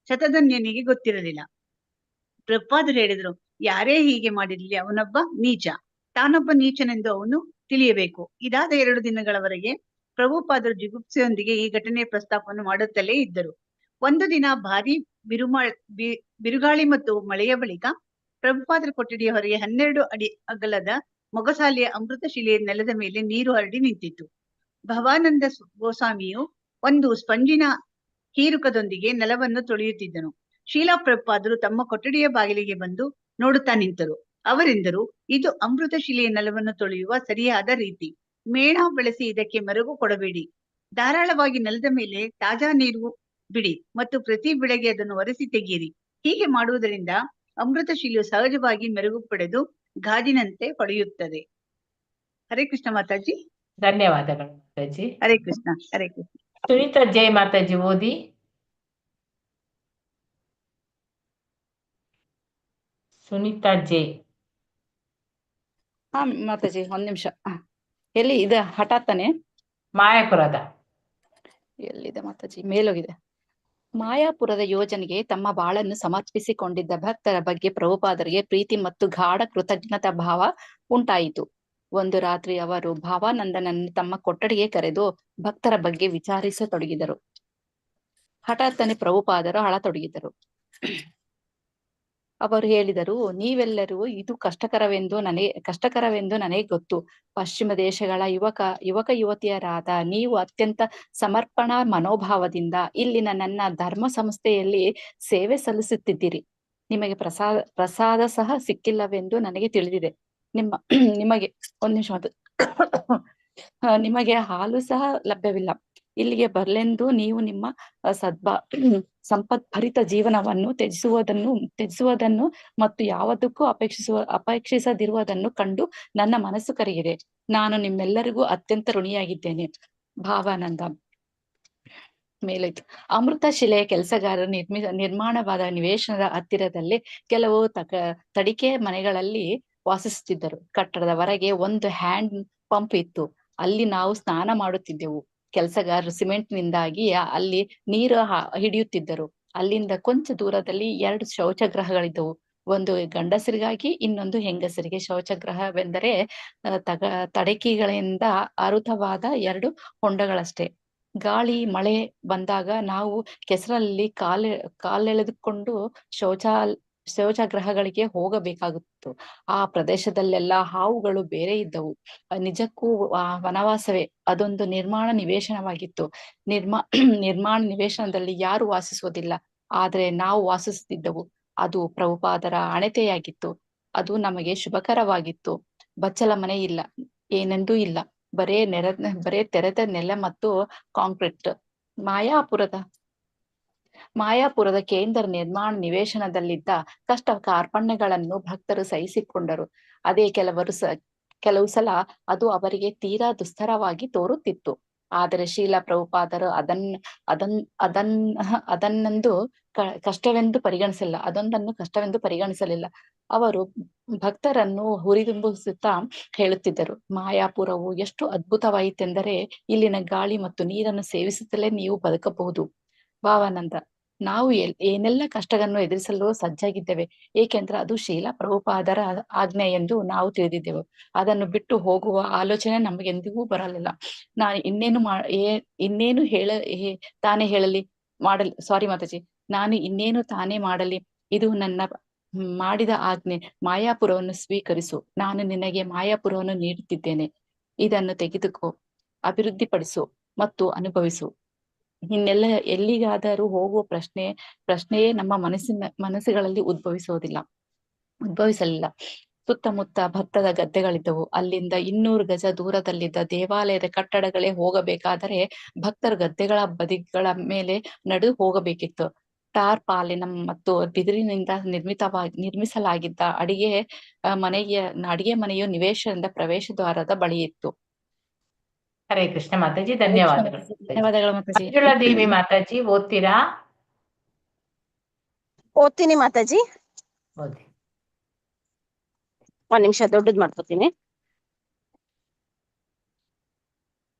ಶತಧನ್ಯನಿಗೆ ಗೊತ್ತಿರಲಿಲ್ಲ. ಪ್ರಭುಪಾದರು ಹೇಳಿದರು, ಯಾರೇ ಹೀಗೆ ಮಾಡಿರ್ಲಿ ಅವನೊಬ್ಬ ನೀಚ, ತಾನೊಬ್ಬ ನೀಚನೆಂದು ಅವನು ತಿಳಿಯಬೇಕು. ಇದಾದ 2 ದಿನಗಳವರೆಗೆ ಪ್ರಭುಪಾದರು ಜಿಗುಪ್ಸೆಯೊಂದಿಗೆ ಈ ಘಟನೆಯ ಪ್ರಸ್ತಾಪವನ್ನು ಮಾಡುತ್ತಲೇ ಇದ್ದರು. ಒಂದು ದಿನ ಭಾರಿ ಬಿರುಗಾಳಿ ಮತ್ತು ಮಳೆಯ ಬಳಿಕ ಪ್ರಭುಪಾದರ ಕೊಠಡಿಯ ಹೊರಗೆ 12 ಅಡಿ ಅಗಲದ ಮೊಗಸಾಲೆಯ ಅಮೃತ ಶಿಲೆಯ ನೆಲದ ಮೇಲೆ ನೀರು ಹರಡಿ ನಿಂತಿತ್ತು. ಭವಾನಂದ ಗೋಸ್ವಾಮಿಯು ಒಂದು ಸ್ಪಂಜಿನ ಹೀರುಕದೊಂದಿಗೆ ನೆಲವನ್ನು ತೊಳೆಯುತ್ತಿದ್ದನು. ಶೀಲಾ ಪ್ರಭುಪಾದರು ತಮ್ಮ ಕೊಠಡಿಯ ಬಾಗಿಲಿಗೆ ಬಂದು ನೋಡುತ್ತಾ ನಿಂತರು. ಅವರೆಂದರು, ಇದು ಅಮೃತ ಶಿಲೆಯ ನೆಲವನ್ನು ತೊಳೆಯುವ ಸರಿಯಾದ ರೀತಿ. ಮೇಣ ಬಳಸಿ ಇದಕ್ಕೆ ಮೆರುಗು ಕೊಡಬೇಡಿ. ಧಾರಾಳವಾಗಿ ನೆಲದ ಮೇಲೆ ತಾಜಾ ನೀರು ಬಿಡಿ ಮತ್ತು ಪ್ರತಿ ಬೆಳಗ್ಗೆ ಅದನ್ನು ಒರೆಸಿ ತೆಗೆಯಿರಿ. ಹೀಗೆ ಮಾಡುವುದರಿಂದ ಅಮೃತ ಶಿಲೆಯು ಸಹಜವಾಗಿ ಮೆರುಗು ಪಡೆದು ಗಾಜಿನಂತೆ ಹೊಳೆಯುತ್ತದೆ. ಹರೇ ಕೃಷ್ಣ ಮಾತಾಜಿ. ಧನ್ಯವಾದಗಳು ಮಾತಾಜಿ. ಹರೇ ಕೃಷ್ಣ. ಹರೇ ಕೃಷ್ಣ. ಸುನೀತಾ ಜೈ ಮಾತಾಜಿ ಓದಿ. ಸುನೀತಾ ಜೈ. ಹಾ ಮಾತಾಜಿ, ಒಂದ್ ನಿಮಿಷ. ಎಲ್ಲಿ ಇದೆ? ಹಠಾತ್ತನೆ ಮಾಯಾಪುರದ ಎಲ್ಲಿದೆ ಮಾತಾಜಿ? ಮೇಲೋಗಿದೆ. ಮಾಯಾಪುರದ ಯೋಜನೆಗೆ ತಮ್ಮ ಬಾಳನ್ನು ಸಮರ್ಪಿಸಿಕೊಂಡಿದ್ದ ಭಕ್ತರ ಬಗ್ಗೆ ಪ್ರಭುಪಾದರಿಗೆ ಪ್ರೀತಿ ಮತ್ತು ಗಾಢ ಕೃತಜ್ಞತಾ ಭಾವ ಉಂಟಾಯಿತು. ಒಂದು ರಾತ್ರಿ ಅವರು ಭಾವಾನಂದನನ್ನು ತಮ್ಮ ಕೊಠಡಿಗೆ ಕರೆದು ಭಕ್ತರ ಬಗ್ಗೆ ವಿಚಾರಿಸತೊಡಗಿದರು. ಹಠಾತ್ತನೆ ಪ್ರಭುಪಾದರು ಅಳತೊಡಗಿದರು. ಅವರು ಹೇಳಿದರು, ನೀವೆಲ್ಲರೂ ಇದು ಕಷ್ಟಕರವೆಂದು ನನಗೆ ಗೊತ್ತು. ಪಶ್ಚಿಮ ದೇಶಗಳ ಯುವಕ ಯುವತಿಯರಾದ ನೀವು ಅತ್ಯಂತ ಸಮರ್ಪಣಾ ಮನೋಭಾವದಿಂದ ಇಲ್ಲಿನ ನನ್ನ ಧರ್ಮ ಸಂಸ್ಥೆಯಲ್ಲಿ ಸೇವೆ ಸಲ್ಲಿಸುತ್ತಿದ್ದೀರಿ. ನಿಮಗೆ ಪ್ರಸಾದ ಸಹ ಸಿಕ್ಕಿಲ್ಲವೆಂದು ನನಗೆ ತಿಳಿದಿದೆ. ನಿಮಗೆ ಒಂದ್ ನಿಮಿಷ ನಿಮಗೆ ಹಾಲು ಸಹ ಲಭ್ಯವಿಲ್ಲ. ಇಲ್ಲಿಗೆ ಬರ್ಲೆಂದು ನೀವು ನಿಮ್ಮ ಸಂಪದ್ಭರಿತ ಜೀವನವನ್ನು ತ್ಯಜಿಸುವುದನ್ನು ಮತ್ತು ಯಾವುದಕ್ಕೂ ಅಪೇಕ್ಷಿಸದಿರುವುದನ್ನು ಕಂಡು ನನ್ನ ಮನಸ್ಸು ಕರಗಿದೆ. ನಾನು ನಿಮ್ಮೆಲ್ಲರಿಗೂ ಅತ್ಯಂತ ಋಣಿಯಾಗಿದ್ದೇನೆ. ಭಾವಾನಂದ. ಮೇಲಾಯ್ತು. ಅಮೃತ ಶಿಲೆಯ ಕೆಲಸಗಾರರು ನಿರ್ಮಾಣವಾದ ನಿವೇಶನದ ಹತ್ತಿರದಲ್ಲೇ ಕೆಲವು ತಡಿಕೆ ಮನೆಗಳಲ್ಲಿ ವಾಸಿಸುತ್ತಿದ್ದರು. ಕಟ್ಟಡದ ಹೊರಗೆ ಒಂದು ಹ್ಯಾಂಡ್ ಪಂಪ್ ಇತ್ತು. ಅಲ್ಲಿ ನಾವು ಸ್ನಾನ ಮಾಡುತ್ತಿದ್ದೆವು. ಕೆಲಸಗಾರರು ಸಿಮೆಂಟ್ನಿಂದಾಗಿ ಅಲ್ಲಿ ನೀರು ಹಿಡಿಯುತ್ತಿದ್ದರು. ಅಲ್ಲಿಂದ ಕೊಂಚ ದೂರದಲ್ಲಿ 2 ಶೌಚಗೃಹಗಳಿದ್ದವು. ಒಂದು ಗಂಡಸರಿಗಾಗಿ, ಇನ್ನೊಂದು ಹೆಂಗಸರಿಗೆ. ಶೌಚಗೃಹವೆಂದರೆ ತಡಕಿಗಳಿಂದ ಆವೃತವಾದ 2 ಹೊಂಡಗಳಷ್ಟೇ. ಗಾಳಿ ಮಳೆ ಬಂದಾಗ ನಾವು ಕೆಸರಲ್ಲಿ ಕಾಲೆಳೆದುಕೊಂಡು ಶೌಚಗೃಹಗಳಿಗೆ ಹೋಗಬೇಕಾಗುತ್ತಿತ್ತು. ಆ ಪ್ರದೇಶದಲ್ಲೆಲ್ಲ ಹಾವುಗಳು ಬೇರೆ ಇದ್ದವು. ನಿಜಕ್ಕೂ ವನವಾಸವೇ. ಅದೊಂದು ನಿರ್ಮಾಣ ನಿವೇಶನವಾಗಿತ್ತು. ನಿರ್ಮಾಣ ನಿವೇಶನದಲ್ಲಿ ಯಾರು ವಾಸಿಸುವುದಿಲ್ಲ, ಆದ್ರೆ ನಾವು ವಾಸಿಸುತ್ತಿದ್ದೆವು. ಅದು ಪ್ರಭುಪಾದರ ಅಣತೆಯಾಗಿತ್ತು. ಅದು ನಮಗೆ ಶುಭಕರವಾಗಿತ್ತು. ಬಚ್ಚಲ ಮನೆ ಇಲ್ಲ, ಏನೆಂದೂ ಇಲ್ಲ. ಬರೇ ತೆರೆದ ನೆಲ ಮತ್ತು ಕಾಂಕ್ರೀಟ್. ಮಾಯಾಪುರದ ಕೇಂದ್ರ ನಿರ್ಮಾಣ ನಿವೇಶನದಲ್ಲಿದ್ದ ಕಷ್ಟ ಕಾರ್ಪಣ್ಯಗಳನ್ನು ಭಕ್ತರು ಸಹಿಸಿಕೊಂಡರು. ಅದೇ ಕೆಲವು ಸಲ ಅದು ಅವರಿಗೆ ತೀರಾ ದುಸ್ತರವಾಗಿ ತೋರುತ್ತಿತ್ತು. ಆದರೆ ಶ್ರೀಲ ಪ್ರಭುಪಾದರು ಅದನ್ನೊಂದು ಕಷ್ಟವೆಂದು ಪರಿಗಣಿಸಲಿಲ್ಲ. ಅವರು ಭಕ್ತರನ್ನು ಹುರಿದುಂಬಿಸುತ್ತಾ ಹೇಳುತ್ತಿದ್ದರು, ಮಾಯಾಪುರವು ಎಷ್ಟು ಅದ್ಭುತವಾಯಿತೆಂದರೆ ಇಲ್ಲಿನ ಗಾಳಿ ಮತ್ತು ನೀರನ್ನು ಸೇವಿಸುತ್ತಲೇ ನೀವು ಬದುಕಬಹುದು. ಭಾವಾನಂದ: ನಾವು ಏನೆಲ್ಲ ಕಷ್ಟಗಳನ್ನು ಎದುರಿಸಲು ಸಜ್ಜಾಗಿದ್ದೇವೆ, ಏಕೆಂದ್ರೆ ಅದು ಶ್ರೀಲ ಪ್ರಭುಪಾದರ ಆಜ್ಞೆ ಎಂದು ನಾವು ತಿಳಿದಿದ್ದೆವು. ಅದನ್ನು ಬಿಟ್ಟು ಹೋಗುವ ಆಲೋಚನೆ ನಮಗೆಂದಿಗೂ ಬರಲಿಲ್ಲ. ನಾನು ಇನ್ನೇನು ತಾನೇ ಮಾಡಲಿ, ಇದು ನನ್ನ ಮಾಡಿದ ಆಜ್ಞೆ. ಮಾಯಾಪುರವನ್ನು ಸ್ವೀಕರಿಸು. ನಾನು ನಿನಗೆ ಮಾಯಾಪುರವನ್ನು ನೀಡುತ್ತಿದ್ದೇನೆ. ಇದನ್ನು ತೆಗೆದುಕೋ, ಅಭಿವೃದ್ಧಿಪಡಿಸು ಮತ್ತು ಅನುಭವಿಸು. ಎಲ್ಲಿಗಾದರೂ ಹೋಗುವ ಪ್ರಶ್ನೆಯೇ ನಮ್ಮ ಮನಸ್ಸುಗಳಲ್ಲಿ ಉದ್ಭವಿಸಲಿಲ್ಲ. ಸುತ್ತಮುತ್ತ ಭತ್ತದ ಗದ್ದೆಗಳಿದ್ದವು. ಅಲ್ಲಿಂದ 200 ಗಜ ದೂರದಲ್ಲಿದ್ದ ದೇವಾಲಯದ ಕಟ್ಟಡಗಳೇ ಹೋಗಬೇಕಾದರೆ ಭಕ್ತರು ಗದ್ದೆಗಳ ಬದಿಗಳ ಮೇಲೆ ನಡೆದು ಹೋಗಬೇಕಿತ್ತು. ಟಾರ್ಪಾಲಿನ್ ಮತ್ತು ಬಿದಿರಿನಿಂದ ನಿರ್ಮಿಸಲಾಗಿದ್ದ ಅಡಿಗೆ ಮನೆಯು ನಿವೇಶನದ ಪ್ರವೇಶ ದ್ವಾರದ ಬಳಿ ಇತ್ತು. ಹರೇ ಕೃಷ್ಣ ಮಾತಾಜಿ, ಧನ್ಯವಾದಗಳು. ಧನ್ಯವಾದಗಳು ಮಾತಾಜಿ. ಮಂಜುಳಾದೇವಿ ಮಾತಾಜಿ, ಓದ್ತೀರಾ? ಓದ್ತೀನಿ ಮಾತಾಜಿ. ಓದಿ. ಒಂದ್ ನಿಮಿಷ ದೊಡ್ಡದ್ ಮಾಡ್ಕೋತೀನಿ.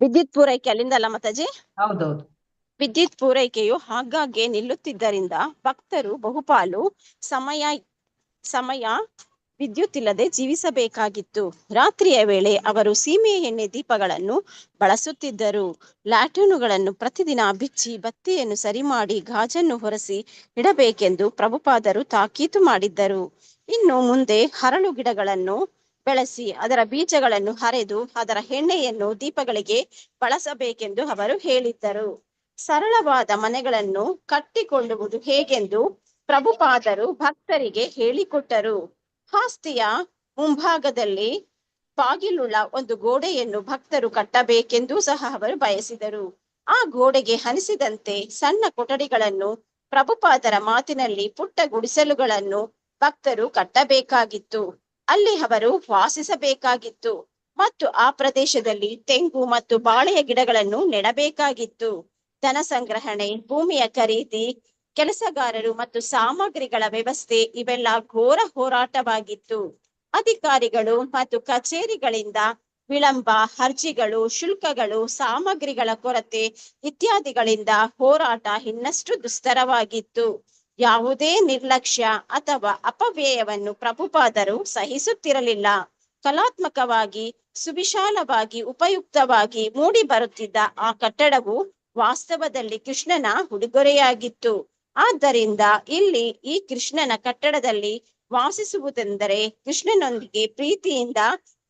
ವಿದ್ಯುತ್ ಪೂರೈಕೆ ಅಲ್ಲಿಂದ ಅಲ್ಲ ಮಾತಾಜಿ? ಹೌದೌದು. ವಿದ್ಯುತ್ ಪೂರೈಕೆಯು ಆಗಾಗ್ಗೆ ನಿಲ್ಲುತ್ತಿದ್ದರಿಂದ ಭಕ್ತರು ಬಹುಪಾಲು ಸಮಯ ವಿದ್ಯುತ್ ಇಲ್ಲದೆ ಜೀವಿಸಬೇಕಾಗಿತ್ತು. ರಾತ್ರಿಯ ವೇಳೆ ಅವರು ಸೀಮೆಯ ಎಣ್ಣೆ ದೀಪಗಳನ್ನು ಬಳಸುತ್ತಿದ್ದರು. ಲ್ಯಾಟ್ರಿನುಗಳನ್ನು ಪ್ರತಿದಿನ ಬಿಚ್ಚಿ ಬತ್ತಿಯನ್ನು ಸರಿ ಮಾಡಿ ಗಾಜನ್ನು ಹೊರಸಿ ಇಡಬೇಕೆಂದು ಪ್ರಭುಪಾದರು ತಾಕೀತು ಮಾಡಿದ್ದರು. ಇನ್ನು ಮುಂದೆ ಹರಳು ಗಿಡಗಳನ್ನು ಬೆಳೆಸಿ ಅದರ ಬೀಜಗಳನ್ನು ಹರಿದು ಅದರ ಎಣ್ಣೆಯನ್ನು ದೀಪಗಳಿಗೆ ಬಳಸಬೇಕೆಂದು ಅವರು ಹೇಳಿದ್ದರು. ಸರಳವಾದ ಮನೆಗಳನ್ನು ಕಟ್ಟಿಕೊಳ್ಳುವುದು ಹೇಗೆಂದು ಪ್ರಭುಪಾದರು ಭಕ್ತರಿಗೆ ಹೇಳಿಕೊಟ್ಟರು. ಆಸ್ತಿಯ ಮುಂಭಾಗದಲ್ಲಿ ಬಾಗಿಲುಳ್ಳ ಒಂದು ಗೋಡೆಯನ್ನು ಭಕ್ತರು ಕಟ್ಟಬೇಕೆಂದೂ ಸಹ ಅವರು ಬಯಸಿದರು. ಆ ಗೋಡೆಗೆ ಅನಿಸಿದಂತೆ ಸಣ್ಣ ಕೊಠಡಿಗಳನ್ನು, ಪ್ರಭುಪಾದರ ಮಾತಿನಲ್ಲಿ ಪುಟ್ಟ ಗುಡಿಸಲುಗಳನ್ನು ಭಕ್ತರು ಕಟ್ಟಬೇಕಾಗಿತ್ತು. ಅಲ್ಲಿ ಅವರು ವಾಸಿಸಬೇಕಾಗಿತ್ತು ಮತ್ತು ಆ ಪ್ರದೇಶದಲ್ಲಿ ತೆಂಗು ಮತ್ತು ಬಾಳೆಯ ಗಿಡಗಳನ್ನು ನೆಡಬೇಕಾಗಿತ್ತು. ಧನ ಸಂಗ್ರಹಣೆ, ಭೂಮಿಯ ಖರೀದಿ, ಕೆಲಸಗಾರರು ಮತ್ತು ಸಾಮಗ್ರಿಗಳ ವ್ಯವಸ್ಥೆ ಇವೆಲ್ಲ ಘೋರ ಹೋರಾಟವಾಗಿತ್ತು. ಅಧಿಕಾರಿಗಳು ಮತ್ತು ಕಚೇರಿಗಳಿಂದ ವಿಳಂಬ, ಅರ್ಜಿಗಳು, ಶುಲ್ಕಗಳು, ಸಾಮಗ್ರಿಗಳ ಕೊರತೆ ಇತ್ಯಾದಿಗಳಿಂದ ಹೋರಾಟ ಇನ್ನಷ್ಟು ದುಸ್ತರವಾಗಿತ್ತು. ಯಾವುದೇ ನಿರ್ಲಕ್ಷ್ಯ ಅಥವಾ ಅಪವ್ಯಯವನ್ನು ಪ್ರಭುಪಾದರು ಸಹಿಸುತ್ತಿರಲಿಲ್ಲ. ಕಲಾತ್ಮಕವಾಗಿ, ಸುವಿಶಾಲವಾಗಿ, ಉಪಯುಕ್ತವಾಗಿ ಮೂಡಿ ಬರುತ್ತಿದ್ದ ಆ ಕಟ್ಟಡವು ವಾಸ್ತವದಲ್ಲಿ ಕೃಷ್ಣನ ಉಡುಗೊರೆಯಾಗಿತ್ತು. ಆದ್ದರಿಂದ ಇಲ್ಲಿ ಈ ಕೃಷ್ಣನ ಕಟ್ಟಡದಲ್ಲಿ ವಾಸಿಸುವುದೆಂದರೆ ಕೃಷ್ಣನೊಂದಿಗೆ ಪ್ರೀತಿಯಿಂದ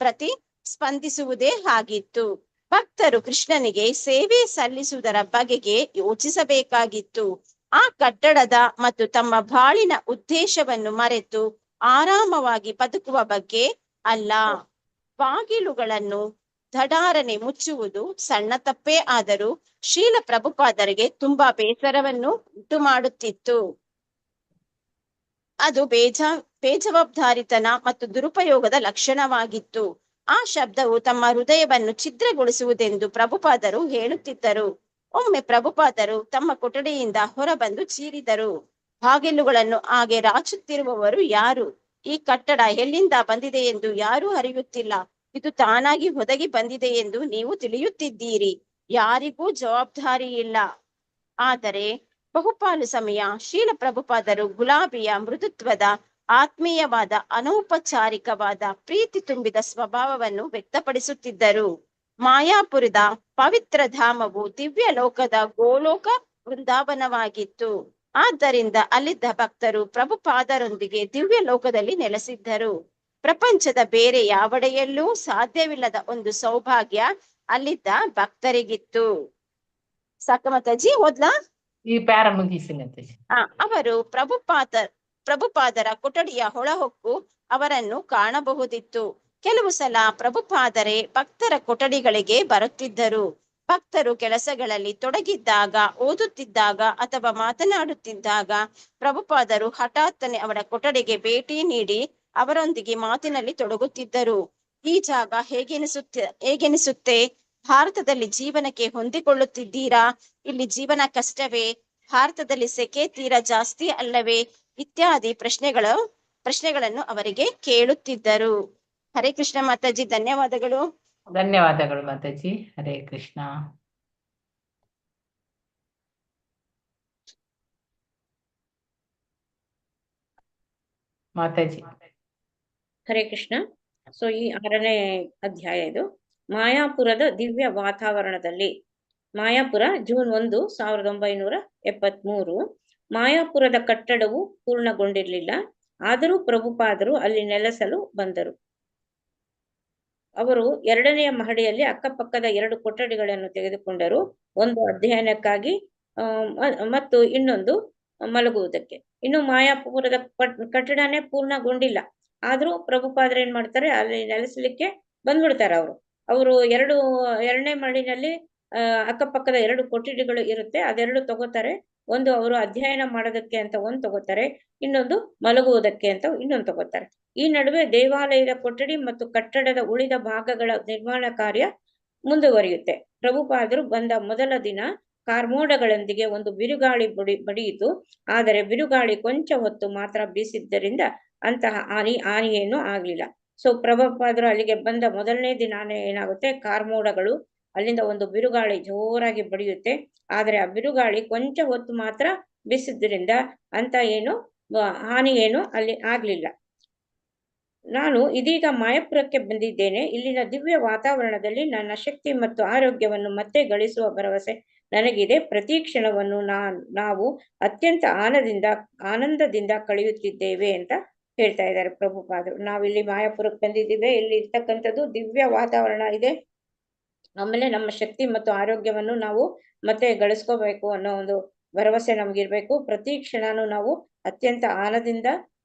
ಪ್ರತಿಸ್ಪಂದಿಸುವುದೇ ಆಗಿತ್ತು. ಭಕ್ತರು ಕೃಷ್ಣನಿಗೆ ಸೇವೆ ಸಲ್ಲಿಸುವುದರ ಬಗೆಗೆ ಯೋಚಿಸಬೇಕಾಗಿತ್ತು. ಆ ಕಟ್ಟಡದ ಮತ್ತು ತಮ್ಮ ಬಾಳಿನ ಉದ್ದೇಶವನ್ನು ಮರೆತು ಆರಾಮವಾಗಿ ಬದುಕುವ ಬಗ್ಗೆ ಅಲ್ಲ. ಬಾಗಿಲುಗಳನ್ನು ದಡಾರನೆ ಮುಚ್ಚುವುದು ಸಣ್ಣ ತಪ್ಪೇ ಆದರೂ ಶ್ರೀಲ ಪ್ರಭುಪಾದರಿಗೆ ತುಂಬಾ ಬೇಸರವನ್ನು ಉಂಟು ಮಾಡುತ್ತಿತ್ತು. ಅದು ಬೇಜವಾಬ್ದಾರಿತನ ಮತ್ತು ದುರುಪಯೋಗದ ಲಕ್ಷಣವಾಗಿತ್ತು. ಆ ಶಬ್ದವು ತಮ್ಮ ಹೃದಯವನ್ನು ಛಿದ್ರಗೊಳಿಸುವುದೆಂದು ಪ್ರಭುಪಾದರು ಹೇಳುತ್ತಿದ್ದರು. ಒಮ್ಮೆ ಪ್ರಭುಪಾದರು ತಮ್ಮ ಕೊಠಡಿಯಿಂದ ಹೊರಬಂದು ಚೀರಿದರು. ಬಾಗಿಲುಗಳನ್ನು ಹಾಗೆ ರಾಚುತ್ತಿರುವವರು ಯಾರು? ಈ ಕಟ್ಟಡ ಎಲ್ಲಿಂದ ಬಂದಿದೆ ಎಂದು ಯಾರೂ ಅರಿಯುತ್ತಿಲ್ಲ. ಇದು ತಾನಾಗಿ ಒದಗಿ ಬಂದಿದೆ ಎಂದು ನೀವು ತಿಳಿಯುತ್ತಿದ್ದೀರಿ. ಯಾರಿಗೂ ಜವಾಬ್ದಾರಿ ಇಲ್ಲ. ಆದರೆ ಬಹುಪಾಲು ಸಮಯ ಶೀಲ ಪ್ರಭುಪಾದರು ಗುಲಾಬಿಯ ಮೃದುತ್ವದ, ಆತ್ಮೀಯವಾದ, ಅನೌಪಚಾರಿಕವಾದ, ಪ್ರೀತಿ ತುಂಬಿದ ಸ್ವಭಾವವನ್ನು ವ್ಯಕ್ತಪಡಿಸುತ್ತಿದ್ದರು. ಮಾಯಾಪುರದ ಪವಿತ್ರ ಧಾಮವು ದಿವ್ಯ ಲೋಕದ ಗೋಲೋಕ ವೃಂದಾವನವಾಗಿತ್ತು. ಆದ್ದರಿಂದ ಅಲ್ಲಿದ್ದ ಭಕ್ತರು ಪ್ರಭುಪಾದರೊಂದಿಗೆ ದಿವ್ಯ ಲೋಕದಲ್ಲಿ ನೆಲೆಸಿದ್ದರು. ಪ್ರಪಂಚದ ಬೇರೆ ಯಾವಡೆಯಲ್ಲೂ ಸಾಧ್ಯವಿಲ್ಲದ ಒಂದು ಸೌಭಾಗ್ಯ ಅಲ್ಲಿದ್ದ ಭಕ್ತರಿಗಿತ್ತು. ಸಾಕ ಮಾತಾಜಿ, ಓದ್ಲಾ? ಈ ಪ್ಯಾರ ಮುಗಿಸಿ ಮಾತಾಜಿ. ಅವರು ಪ್ರಭುಪಾದರ ಕೊಠಡಿಯ ಹೊಳಹೊಕ್ಕು ಅವರನ್ನು ಕಾಣಬಹುದಿತ್ತು. ಕೆಲವು ಸಲ ಪ್ರಭುಪಾದರೆ ಭಕ್ತರ ಕೊಠಡಿಗಳಿಗೆ ಬರುತ್ತಿದ್ದರು. ಭಕ್ತರು ಕೆಲಸಗಳಲ್ಲಿ ತೊಡಗಿದ್ದಾಗ, ಓದುತ್ತಿದ್ದಾಗ ಅಥವಾ ಮಾತನಾಡುತ್ತಿದ್ದಾಗ ಪ್ರಭುಪಾದರು ಹಠಾತ್ತನೆ ಅವರ ಕೊಠಡಿಗೆ ಭೇಟಿ ನೀಡಿ ಅವರೊಂದಿಗೆ ಮಾತಿನಲ್ಲಿ ತೊಡಗುತ್ತಿದ್ದರು. ಈ ಜಾಗ ಹೇಗೆನಿಸುತ್ತೆ? ಭಾರತದಲ್ಲಿ ಜೀವನಕ್ಕೆ ಹೊಂದಿಕೊಳ್ಳುತ್ತಿದ್ದೀರಾ? ಇಲ್ಲಿ ಜೀವನ ಕಷ್ಟವೇ? ಭಾರತದಲ್ಲಿ ಸೆಕೆ ತೀರಾ ಜಾಸ್ತಿ ಅಲ್ಲವೇ? ಇತ್ಯಾದಿ ಪ್ರಶ್ನೆಗಳನ್ನು ಅವರಿಗೆ ಕೇಳುತ್ತಿದ್ದರು. ಹರೇ ಕೃಷ್ಣ ಮಾತಾಜಿ, ಧನ್ಯವಾದಗಳು. ಧನ್ಯವಾದಗಳು ಮಾತಾಜಿ. ಹರೇ ಕೃಷ್ಣ. ಮಾತಾಜಿ. ಹರೇ ಕೃಷ್ಣ. ಸೊ ಈ 6ನೇ ಅಧ್ಯಾಯ ಇದು. ಮಾಯಾಪುರದ ದಿವ್ಯ ವಾತಾವರಣದಲ್ಲಿ. ಮಾಯಾಪುರ, ಜೂನ್ 1, 1973. ಮಾಯಾಪುರದ ಕಟ್ಟಡವು ಪೂರ್ಣಗೊಂಡಿರಲಿಲ್ಲ. ಆದರೂ ಪ್ರಭುಪಾದರು ಅಲ್ಲಿ ನೆಲೆಸಲು ಬಂದರು. ಅವರು 2ನೆಯ ಮಹಡಿಯಲ್ಲಿ ಅಕ್ಕಪಕ್ಕದ 2 ಕೊಠಡಿಗಳನ್ನು ತೆಗೆದುಕೊಂಡರು. ಒಂದು ಅಧ್ಯಯನಕ್ಕಾಗಿ ಮತ್ತು ಇನ್ನೊಂದು ಮಲಗುವುದಕ್ಕೆ. ಇನ್ನು ಮಾಯಾಪುರದ ಕಟ್ಟಡನೇ ಪೂರ್ಣಗೊಂಡಿಲ್ಲ. ಆದ್ರೂ ಪ್ರಭುಪಾದರು ಏನ್ ಮಾಡ್ತಾರೆ, ಅಲ್ಲಿ ನೆಲೆಸಲಿಕ್ಕೆ ಬಂದ್ಬಿಡ್ತಾರೆ. ಅವರು 2ನೇ ಮಹಡಿನಲ್ಲಿ ಅಕ್ಕಪಕ್ಕದ 2 ಕೊಠಡಿಗಳು ಇರುತ್ತೆ. ಅದೆರಡು ತಗೋತಾರೆ. ಒಂದು ಅವರು ಅಧ್ಯಯನ ಮಾಡೋದಕ್ಕೆ ಅಂತ ಒಂದು ತಗೋತಾರೆ, ಇನ್ನೊಂದು ಮಲಗುವುದಕ್ಕೆ ಅಂತ ಇನ್ನೊಂದು ತಗೋತಾರೆ. ಈ ನಡುವೆ ದೇವಾಲಯದ ಕೊಠಡಿ ಮತ್ತು ಕಟ್ಟಡದ ಉಳಿದ ಭಾಗಗಳ ನಿರ್ಮಾಣ ಕಾರ್ಯ ಮುಂದುವರಿಯುತ್ತೆ. ಪ್ರಭುಪಾದರು ಬಂದ ಮೊದಲ ದಿನ ಕಾರ್ಮೋಡಗಳೊಂದಿಗೆ ಒಂದು ಬಿರುಗಾಳಿ ಬಡಿಯಿತು. ಆದರೆ ಬಿರುಗಾಳಿ ಕೊಂಚ ಹೊತ್ತು ಮಾತ್ರ ಬೀಸಿದ್ದರಿಂದ ಅಂತಹ ಹಾನಿಯೇನೂ ಆಗ್ಲಿಲ್ಲ. ಸೊ ಪ್ರಭುಪಾದರು ಅಲ್ಲಿಗೆ ಬಂದ ಮೊದಲನೇ ದಿನಾನೇ ಏನಾಗುತ್ತೆ, ಕಾರ್ಮೋಡಗಳು, ಅಲ್ಲಿಂದ ಒಂದು ಬಿರುಗಾಳಿ ಜೋರಾಗಿ ಬಡಿಯುತ್ತೆ. ಆದರೆ ಆ ಬಿರುಗಾಳಿ ಕೊಂಚ ಹೊತ್ತು ಮಾತ್ರ ಬೀಸಿದ್ರಿಂದ ಅಂತ ಹಾನಿ ಏನು ಅಲ್ಲಿ ಆಗ್ಲಿಲ್ಲ. ನಾನು ಇದೀಗ ಮಾಯಾಪುರಕ್ಕೆ ಬಂದಿದ್ದೇನೆ. ಇಲ್ಲಿನ ದಿವ್ಯ ವಾತಾವರಣದಲ್ಲಿ ನನ್ನ ಶಕ್ತಿ ಮತ್ತು ಆರೋಗ್ಯವನ್ನು ಮತ್ತೆ ಗಳಿಸುವ ಭರವಸೆ ನನಗಿದೆ. ಪ್ರತಿ ಕ್ಷಣವನ್ನು ನಾವು ಅತ್ಯಂತ ಆನಂದದಿಂದ ಕಳೆಯುತ್ತಿದ್ದೇವೆ ಅಂತ ಹೇಳ್ತಾ ಇದ್ದಾರೆ ಪ್ರಭುಪಾದರು. ನಾವಿಲ್ಲಿ ಮಾಯಾಪುರಕ್ಕೆ ಬಂದಿದ್ದೀವಿ. ಇಲ್ಲಿ ಇರ್ತಕ್ಕಂಥದ್ದು ದಿವ್ಯ ವಾತಾವರಣ ಇದೆ. ಆಮೇಲೆ ನಮ್ಮ ಶಕ್ತಿ ಮತ್ತು ಆರೋಗ್ಯವನ್ನು ನಾವು ಮತ್ತೆ ಗಳಿಸ್ಕೋಬೇಕು ಅನ್ನೋ ಒಂದು ಭರವಸೆ ನಮ್ಗಿರ್ಬೇಕು. ಪ್ರತಿ ಕ್ಷಣನೂ ನಾವು ಅತ್ಯಂತ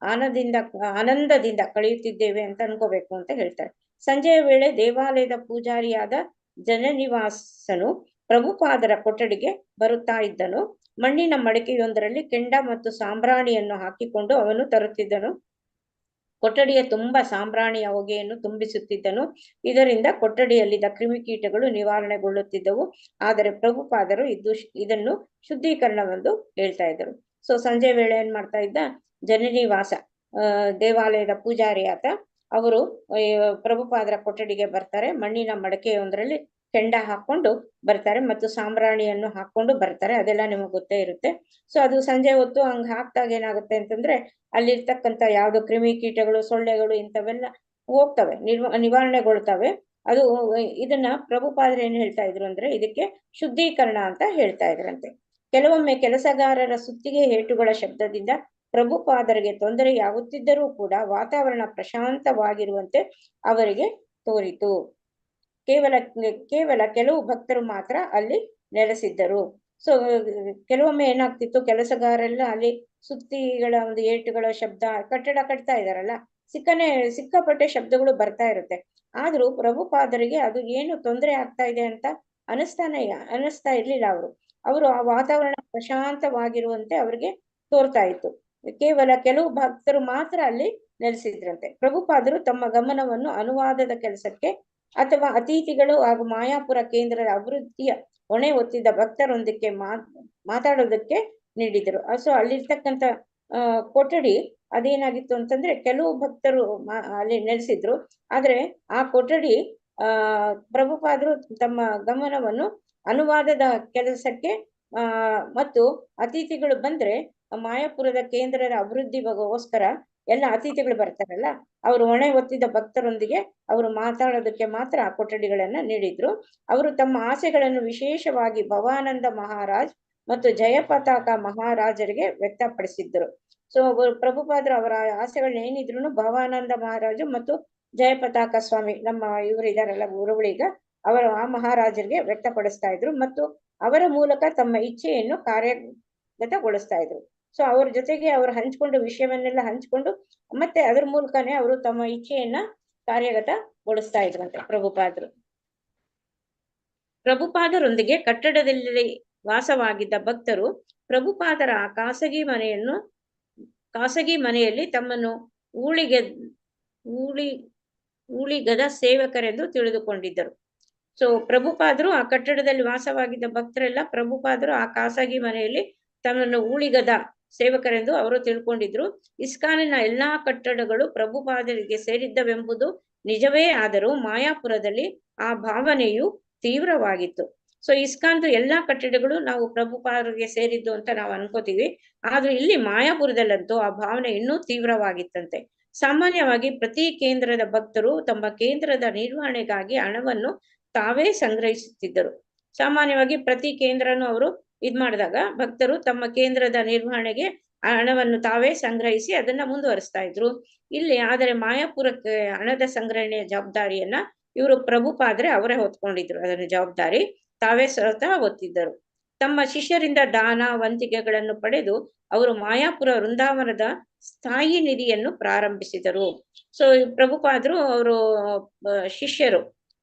ಆನಂದದಿಂದ ಕಳೆಯುತ್ತಿದ್ದೇವೆ ಅಂತ ಅನ್ಕೋಬೇಕು ಅಂತ ಹೇಳ್ತಾರೆ. ಸಂಜೆಯ ವೇಳೆ ದೇವಾಲಯದ ಪೂಜಾರಿಯಾದ ಜನನಿವಾಸನು ಪ್ರಭುಪಾದರ ಕೊಠಡಿಗೆ ಬರುತ್ತಾ ಇದ್ದನು. ಮಣ್ಣಿನ ಮಡಿಕೆಯೊಂದರಲ್ಲಿ ಕೆಂಡ ಮತ್ತು ಸಾಂಬ್ರಾಣಿಯನ್ನು ಹಾಕಿಕೊಂಡು ಅವನು ತರುತ್ತಿದ್ದನು. ಕೊಠಡಿಯ ತುಂಬಾ ಸಾಂಬ್ರಾಣಿಯ ಹೊಗೆಯನ್ನು ತುಂಬಿಸುತ್ತಿದ್ದನು. ಇದರಿಂದ ಕೊಠಡಿಯಲ್ಲಿದ್ದ ಕ್ರಿಮಿಕೀಟಗಳು ನಿವಾರಣೆಗೊಳ್ಳುತ್ತಿದ್ದವು. ಆದರೆ ಪ್ರಭುಪಾದರು ಇದನ್ನು ಶುದ್ಧೀಕರಣವೆಂದು ಹೇಳ್ತಾ ಇದ್ದರು. ಸೊ ಸಂಜೆ ವೇಳೆ ಏನ್ ಮಾಡ್ತಾ ಇದ್ದ, ಜನನಿವಾಸ ದೇವಾಲಯದ ಪೂಜಾರಿ ಆತ, ಅವರು ಪ್ರಭುಪಾದರ ಕೊಠಡಿಗೆ ಬರ್ತಾರೆ. ಮಣ್ಣಿನ ಮಡಕೆಯೊಂದರಲ್ಲಿ ಕೆಂಡ ಹಾಕೊಂಡು ಬರ್ತಾರೆ ಮತ್ತು ಸಾಂಬ್ರಾಣಿಯನ್ನು ಹಾಕೊಂಡು ಬರ್ತಾರೆ. ಅದೆಲ್ಲ ನಿಮಗೆ ಗೊತ್ತೇ ಇರುತ್ತೆ. ಸೊ ಅದು ಸಂಜೆ ಹೊತ್ತು ಹಂಗ ಹಾಕ್ದಾಗ ಏನಾಗುತ್ತೆ ಅಂತಂದ್ರೆ, ಅಲ್ಲಿರ್ತಕ್ಕಂಥ ಯಾವ್ದು ಕ್ರಿಮಿಕೀಟಗಳು, ಸೊಳ್ಳೆಗಳು ಇಂಥವೆಲ್ಲ ಹೋಗ್ತವೆ, ನಿವಾರಣೆಗೊಳ್ತವೆ. ಅದು ಇದನ್ನ ಪ್ರಭುಪಾದರು ಏನ್ ಹೇಳ್ತಾ ಇದ್ರು ಅಂದ್ರೆ, ಇದಕ್ಕೆ ಶುದ್ಧೀಕರಣ ಅಂತ ಹೇಳ್ತಾ ಇದ್ರಂತೆ. ಕೆಲವೊಮ್ಮೆ ಕೆಲಸಗಾರರ ಸುತ್ತಿಗೆ ಏಟುಗಳ ಶಬ್ದದಿಂದ ಪ್ರಭುಪಾದರಿಗೆ ತೊಂದರೆಯಾಗುತ್ತಿದ್ದರೂ ಕೂಡ ವಾತಾವರಣ ಪ್ರಶಾಂತವಾಗಿರುವಂತೆ ಅವರಿಗೆ ತೋರಿತು. ಕೇವಲ ಕೆಲವು ಭಕ್ತರು ಮಾತ್ರ ಅಲ್ಲಿ ನೆಲೆಸಿದ್ದರು. ಸೊ ಕೆಲವೊಮ್ಮೆ ಏನಾಗ್ತಿತ್ತು, ಕೆಲಸಗಾರೆಲ್ಲ ಅಲ್ಲಿ ಸುತ್ತಿಗಳ ಒಂದು ಏಟುಗಳ ಶಬ್ದ, ಕಟ್ಟಡ ಕಟ್ತಾ ಇದಾರಲ್ಲ, ಸಿಕ್ಕಾಪಟ್ಟೆ ಶಬ್ದಗಳು ಬರ್ತಾ ಇರುತ್ತೆ. ಆದ್ರೂ ಪ್ರಭುಪಾದರಿಗೆ ಅದು ಏನು ತೊಂದರೆ ಆಗ್ತಾ ಇದೆ ಅಂತ ಅನಿಸ್ತಾ ಇರ್ಲಿಲ್ಲ. ಅವರು ಆ ವಾತಾವರಣ ಪ್ರಶಾಂತವಾಗಿರುವಂತೆ ಅವ್ರಿಗೆ ತೋರ್ತಾ ಇತ್ತು. ಕೇವಲ ಕೆಲವು ಭಕ್ತರು ಮಾತ್ರ ಅಲ್ಲಿ ನೆಲೆಸಿದ್ರಂತೆ. ಪ್ರಭುಪಾದರು ತಮ್ಮ ಗಮನವನ್ನು ಅನುವಾದದ ಕೆಲಸಕ್ಕೆ ಅಥವಾ ಅತಿಥಿಗಳು ಹಾಗೂ ಮಾಯಾಪುರ ಕೇಂದ್ರದ ಅಭಿವೃದ್ಧಿಯ ಹೊಣೆ ಹೊತ್ತಿದ್ದ ಭಕ್ತರೊಂದಿಗೆ ಮಾತಾಡೋದಕ್ಕೆ ನೀಡಿದರು. ಸೊ ಅಲ್ಲಿರ್ತಕ್ಕಂಥ ಕೊಠಡಿ ಅದೇನಾಗಿತ್ತು ಅಂತಂದ್ರೆ ಕೆಲವು ಭಕ್ತರು ಅಲ್ಲಿ ನೆಲೆಸಿದ್ರು. ಆದ್ರೆ ಆ ಕೊಠಡಿ ಪ್ರಭುಪಾದರು ತಮ್ಮ ಗಮನವನ್ನು ಅನುವಾದದ ಕೆಲಸಕ್ಕೆ ಮತ್ತು ಅತಿಥಿಗಳು ಬಂದ್ರೆ ಮಾಯಾಪುರದ ಕೇಂದ್ರದ ಅಭಿವೃದ್ಧಿಗೋಸ್ಕರ ಎಲ್ಲ ಅತಿಥಿಗಳು ಬರ್ತಾರಲ್ಲ, ಅವರು ಹೊಣೆ ಹೊತ್ತಿದ್ದ ಭಕ್ತರೊಂದಿಗೆ ಅವರು ಮಾತಾಡೋದಕ್ಕೆ ಮಾತ್ರ ಆ ಕೊಠಡಿಗಳನ್ನ ನೀಡಿದ್ರು. ಅವರು ತಮ್ಮ ಆಸೆಗಳನ್ನು ವಿಶೇಷವಾಗಿ ಭವಾನಂದ ಮಹಾರಾಜ್ ಮತ್ತು ಜಯಪತಾಕ ಮಹಾರಾಜರಿಗೆ ವ್ಯಕ್ತಪಡಿಸಿದ್ರು. ಸೊ ಪ್ರಭುಪಾದರು ಅವರ ಆಸೆಗಳನ್ನ ಏನಿದ್ರು ಭವಾನಂದ ಮಹಾರಾಜು ಮತ್ತು ಜಯಪತಾಕ ಸ್ವಾಮಿ ನಮ್ಮ ಇವರು ಇದಾರಲ್ಲ ಗುರುಗಳೀಗ, ಅವರು ಆ ಮಹಾರಾಜರಿಗೆ ವ್ಯಕ್ತಪಡಿಸ್ತಾ ಇದ್ರು ಮತ್ತು ಅವರ ಮೂಲಕ ತಮ್ಮ ಇಚ್ಛೆಯನ್ನು ಕಾರ್ಯಗತಗೊಳಿಸ್ತಾ ಇದ್ರು. ಸೊ ಅವ್ರ ಜೊತೆಗೆ ಅವರು ಹಂಚ್ಕೊಂಡು ವಿಷಯವನ್ನೆಲ್ಲ ಹಂಚ್ಕೊಂಡು ಮತ್ತೆ ಅದ್ರ ಮೂಲಕನೇ ಅವರು ತಮ್ಮ ಇಚ್ಛೆಯನ್ನ ಕಾರ್ಯಗತಗೊಳಿಸ್ತಾ ಇದ್ರಂತೆ ಪ್ರಭುಪಾದರೊಂದಿಗೆ ಕಟ್ಟಡದಲ್ಲಿ ವಾಸವಾಗಿದ್ದ ಭಕ್ತರು ಪ್ರಭುಪಾದರ ಆ ಖಾಸಗಿ ಮನೆಯಲ್ಲಿ ತಮ್ಮನ್ನು ಊಳಿಗದ ಸೇವಕರೆಂದು ತಿಳಿದುಕೊಂಡಿದ್ದರು. ಸೊ ಪ್ರಭುಪಾದರು ಆ ಕಟ್ಟಡದಲ್ಲಿ ವಾಸವಾಗಿದ್ದ ಭಕ್ತರೆಲ್ಲ ಪ್ರಭುಪಾದರು ಆ ಖಾಸಗಿ ಮನೆಯಲ್ಲಿ ತಮ್ಮನ್ನು ಊಳಿಗದ ಸೇವಕರೆಂದು ಅವರು ತಿಳ್ಕೊಂಡಿದ್ರು. ಇಸ್ಕಾನಿನ ಎಲ್ಲಾ ಕಟ್ಟಡಗಳು ಪ್ರಭುಪಾದರಿಗೆ ಸೇರಿದ್ದವೆಂಬುದು ನಿಜವೇ ಆದರೂ ಮಾಯಾಪುರದಲ್ಲಿ ಆ ಭಾವನೆಯು ತೀವ್ರವಾಗಿತ್ತು. ಸೊ ಇಸ್ಕಾನ್ದು ಎಲ್ಲಾ ಕಟ್ಟಡಗಳು ನಾವು ಪ್ರಭುಪಾದರಿಗೆ ಸೇರಿದ್ದು ಅಂತ ನಾವು ಅನ್ಕೋತೀವಿ, ಆದ್ರೆ ಇಲ್ಲಿ ಮಾಯಾಪುರದಲ್ಲಂತೂ ಆ ಭಾವನೆ ಇನ್ನೂ ತೀವ್ರವಾಗಿತ್ತಂತೆ. ಸಾಮಾನ್ಯವಾಗಿ ಪ್ರತಿ ಕೇಂದ್ರದ ಭಕ್ತರು ತಮ್ಮ ಕೇಂದ್ರದ ನಿರ್ವಹಣೆಗಾಗಿ ಹಣವನ್ನು ತಾವೇ ಸಂಗ್ರಹಿಸುತ್ತಿದ್ದರು. ಸಾಮಾನ್ಯವಾಗಿ ಪ್ರತಿ ಕೇಂದ್ರನು ಅವರು ಮಾಡಿದಾಗ ಭಕ್ತರು ತಮ್ಮ ಕೇಂದ್ರದ ನಿರ್ವಹಣೆಗೆ ಹಣವನ್ನು ತಾವೇ ಸಂಗ್ರಹಿಸಿ ಅದನ್ನ ಮುಂದುವರಿಸ್ತಾ ಇದ್ರು. ಇಲ್ಲಿ ಆದರೆ ಮಾಯಾಪುರಕ್ಕೆ ಹಣದ ಸಂಗ್ರಹಣೆಯ ಜವಾಬ್ದಾರಿಯನ್ನ ಇವರು ಪ್ರಭುಪಾದ್ರೆ ಅವರೇ ಹೊತ್ಕೊಂಡಿದ್ರು. ಅದನ್ನ ಜವಾಬ್ದಾರಿ ತಾವೇ ಸ್ವತಃ ಹೊತ್ತಿದ್ದರು. ತಮ್ಮ ಶಿಷ್ಯರಿಂದ ದಾನ ವಂತಿಕೆಗಳನ್ನು ಪಡೆದು ಅವರು ಮಾಯಾಪುರ ವೃಂದಾವನದ ಸ್ಥಾಯಿ ನಿಧಿಯನ್ನು ಪ್ರಾರಂಭಿಸಿದರು. ಸೊ ಪ್ರಭುಪಾದರು ಅವರು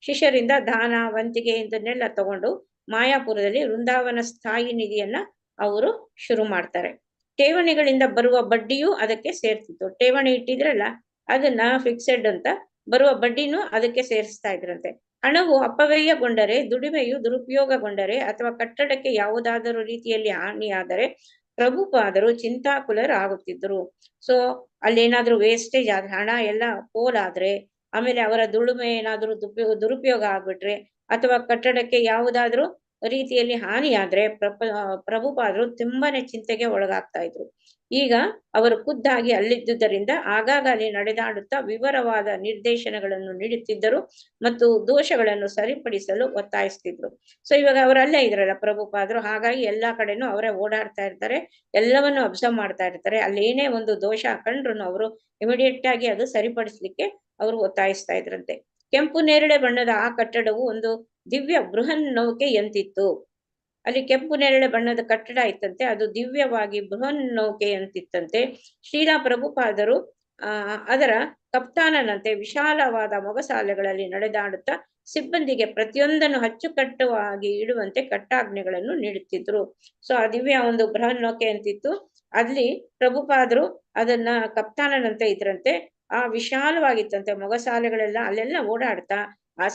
ಶಿಷ್ಯರಿಂದ ದಾನ ವಂತಿಗೆ ಇದನ್ನೆಲ್ಲ ತಗೊಂಡು ಮಾಯಾಪುರದಲ್ಲಿ ವೃಂದಾವನ ಸ್ಥಾಯಿ ನಿಧಿಯನ್ನ ಅವರು ಶುರು ಮಾಡ್ತಾರೆ. ಠೇವಣಿಗಳಿಂದ ಬರುವ ಬಡ್ಡಿಯೂ ಅದಕ್ಕೆ ಸೇರ್ತಿತ್ತು. ಠೇವಣಿ ಇಟ್ಟಿದ್ರಲ್ಲ ಅದನ್ನ ಫಿಕ್ಸೆಡ್ ಅಂತ ಬರುವ ಬಡ್ಡಿನೂ ಅದಕ್ಕೆ ಸೇರಿಸ್ತಾ ಇದ್ರಂತೆ. ಹಣವು ಅಪವ್ಯಯಗೊಂಡರೆ, ದುಡಿಮೆಯು ದುರುಪಯೋಗಗೊಂಡರೆ ಅಥವಾ ಕಟ್ಟಡಕ್ಕೆ ಯಾವುದಾದರೂ ರೀತಿಯಲ್ಲಿ ಹಾನಿಯಾದರೆ ಪ್ರಭುಪಾದರು ಚಿಂತಾಕುಲರಾಗುತ್ತಿದ್ದರು. ಸೊ ಅಲ್ಲೇನಾದ್ರೂ ವೇಸ್ಟೇಜ್ ಆದ್ರೆ, ಹಣ ಎಲ್ಲ ಪೋಲಾದ್ರೆ, ಆಮೇಲೆ ಅವರ ದುಡಿಮೆ ಏನಾದ್ರೂ ದುರುಪಯೋಗ ಆಗ್ಬಿಟ್ರೆ ಅಥವಾ ಕಟ್ಟಡಕ್ಕೆ ಯಾವುದಾದ್ರೂ ರೀತಿಯಲ್ಲಿ ಹಾನಿಯಾದ್ರೆ ಪ್ರಭುಪಾದರು ತುಂಬಾನೇ ಚಿಂತೆಗೆ ಒಳಗಾಗ್ತಾ ಇದ್ರು. ಈಗ ಅವರು ಖುದ್ದಾಗಿ ಅಲ್ಲಿದ್ದುದರಿಂದ ಆಗಾಗ ಅಲ್ಲಿ ನಡೆದಾಡುತ್ತಾ ವಿವರವಾದ ನಿರ್ದೇಶನಗಳನ್ನು ನೀಡುತ್ತಿದ್ದರು ಮತ್ತು ದೋಷಗಳನ್ನು ಸರಿಪಡಿಸಲು ಒತ್ತಾಯಿಸ್ತಿದ್ರು. ಸೊ ಇವಾಗ ಅವರಲ್ಲೇ ಇದ್ರಲ್ಲ ಪ್ರಭುಪಾದರು, ಹಾಗಾಗಿ ಎಲ್ಲಾ ಕಡೆನೂ ಅವರೇ ಓಡಾಡ್ತಾ ಇರ್ತಾರೆ, ಎಲ್ಲವನ್ನು ಅಬ್ಸರ್ವ್ ಮಾಡ್ತಾ ಇರ್ತಾರೆ. ಅಲ್ಲಿ ಏನೇ ಒಂದು ದೋಷ ಕಂಡ್ರು ಅವರು ಇಮಿಡಿಯೇಟ್ ಆಗಿ ಅದು ಸರಿಪಡಿಸ್ಲಿಕ್ಕೆ ಅವರು ಒತ್ತಾಯಿಸ್ತಾ ಇದ್ರಂತೆ. ಕೆಂಪು ನೇರಳೆ ಬಣ್ಣದ ಆ ಕಟ್ಟಡವು ಒಂದು ದಿವ್ಯ ಬೃಹನ್ ನೌಕೆಯಂತಿತ್ತು. ಅಲ್ಲಿ ಕೆಂಪು ನೇರಳೆ ಬಣ್ಣದ ಕಟ್ಟಡ ಇತ್ತಂತೆ, ಅದು ದಿವ್ಯವಾಗಿ ಬೃಹನ್ ನೌಕೆಯಂತಿತ್ತಂತೆ. ಶ್ರೀಲಾ ಪ್ರಭುಪಾದರು ಅದರ ಕಪ್ತಾನನಂತೆ ವಿಶಾಲವಾದ ಮೊಗಸಾಲೆಗಳಲ್ಲಿ ನಡೆದಾಡುತ್ತಾ ಸಿಬ್ಬಂದಿಗೆ ಪ್ರತಿಯೊಂದನ್ನು ಅಚ್ಚುಕಟ್ಟುವಾಗಿ ಇಡುವಂತೆ ಕಟ್ಟಾಜ್ಞೆಗಳನ್ನು ನೀಡುತ್ತಿದ್ರು. ಸೊ ಆ ದಿವ್ಯ ಒಂದು ಬೃಹನ್ ನೌಕೆ ಅಂತಿತ್ತು, ಅಲ್ಲಿ ಪ್ರಭುಪಾದರು ಅದನ್ನ ಕಪ್ತಾನನಂತೆ ಇದ್ರಂತೆ. ಆ ವಿಶಾಲವಾಗಿತ್ತಂತೆ ಮೊಗಸಾಲೆಗಳೆಲ್ಲ, ಅಲ್ಲೆಲ್ಲ ಓಡಾಡ್ತಾ ಆ